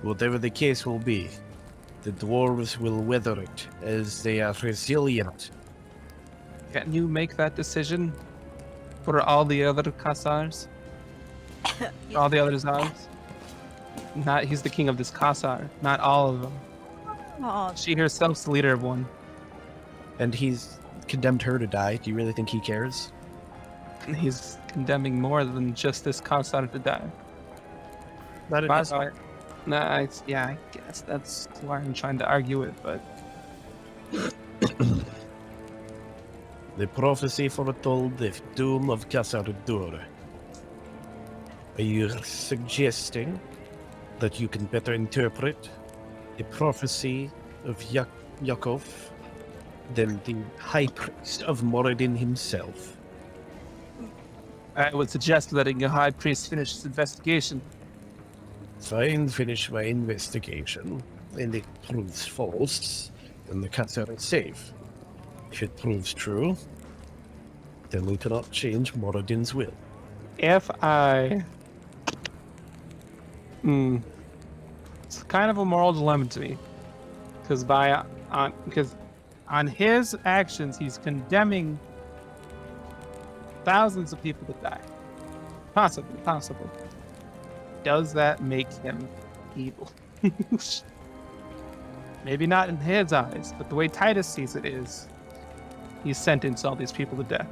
Whatever the case will be, the dwarves will weather it as they are resilient. Can you make that decision for all the other Cathars? All the other Zars? Not, he's the king of this Cathar, not all of them. Oh, She herself's the leader of one. And he's condemned her to die. Do you really think he cares? He's condemning more than just this Cathar to die. Not in his heart. I guess that's why I'm trying to argue it, but The prophecy foretold the doom of Cathar Dur. Are you suggesting that you can better interpret the prophecy of Yakov than the High Priest of Moradin himself? I would suggest letting your high priest finish his investigation. Fine, finish my investigation, and it proves false, then the Cathar is safe. If it proves true, then we cannot change Moradin's will. If I... It's kind of a moral dilemma to me. Because on his actions, he's condemning thousands of people to die. Possible. Does that make him evil? Maybe not in his eyes, but the way Titus sees it is, he's sentenced all these people to death.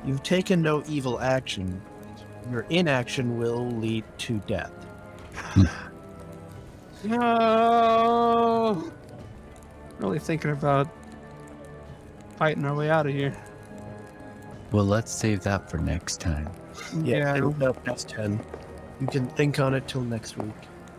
You've taken no evil action. Your inaction will lead to death. No! Really thinking about fighting our way out of here. Well, let's save that for next time. Yeah, it'll go past 10. You can think on it till next week.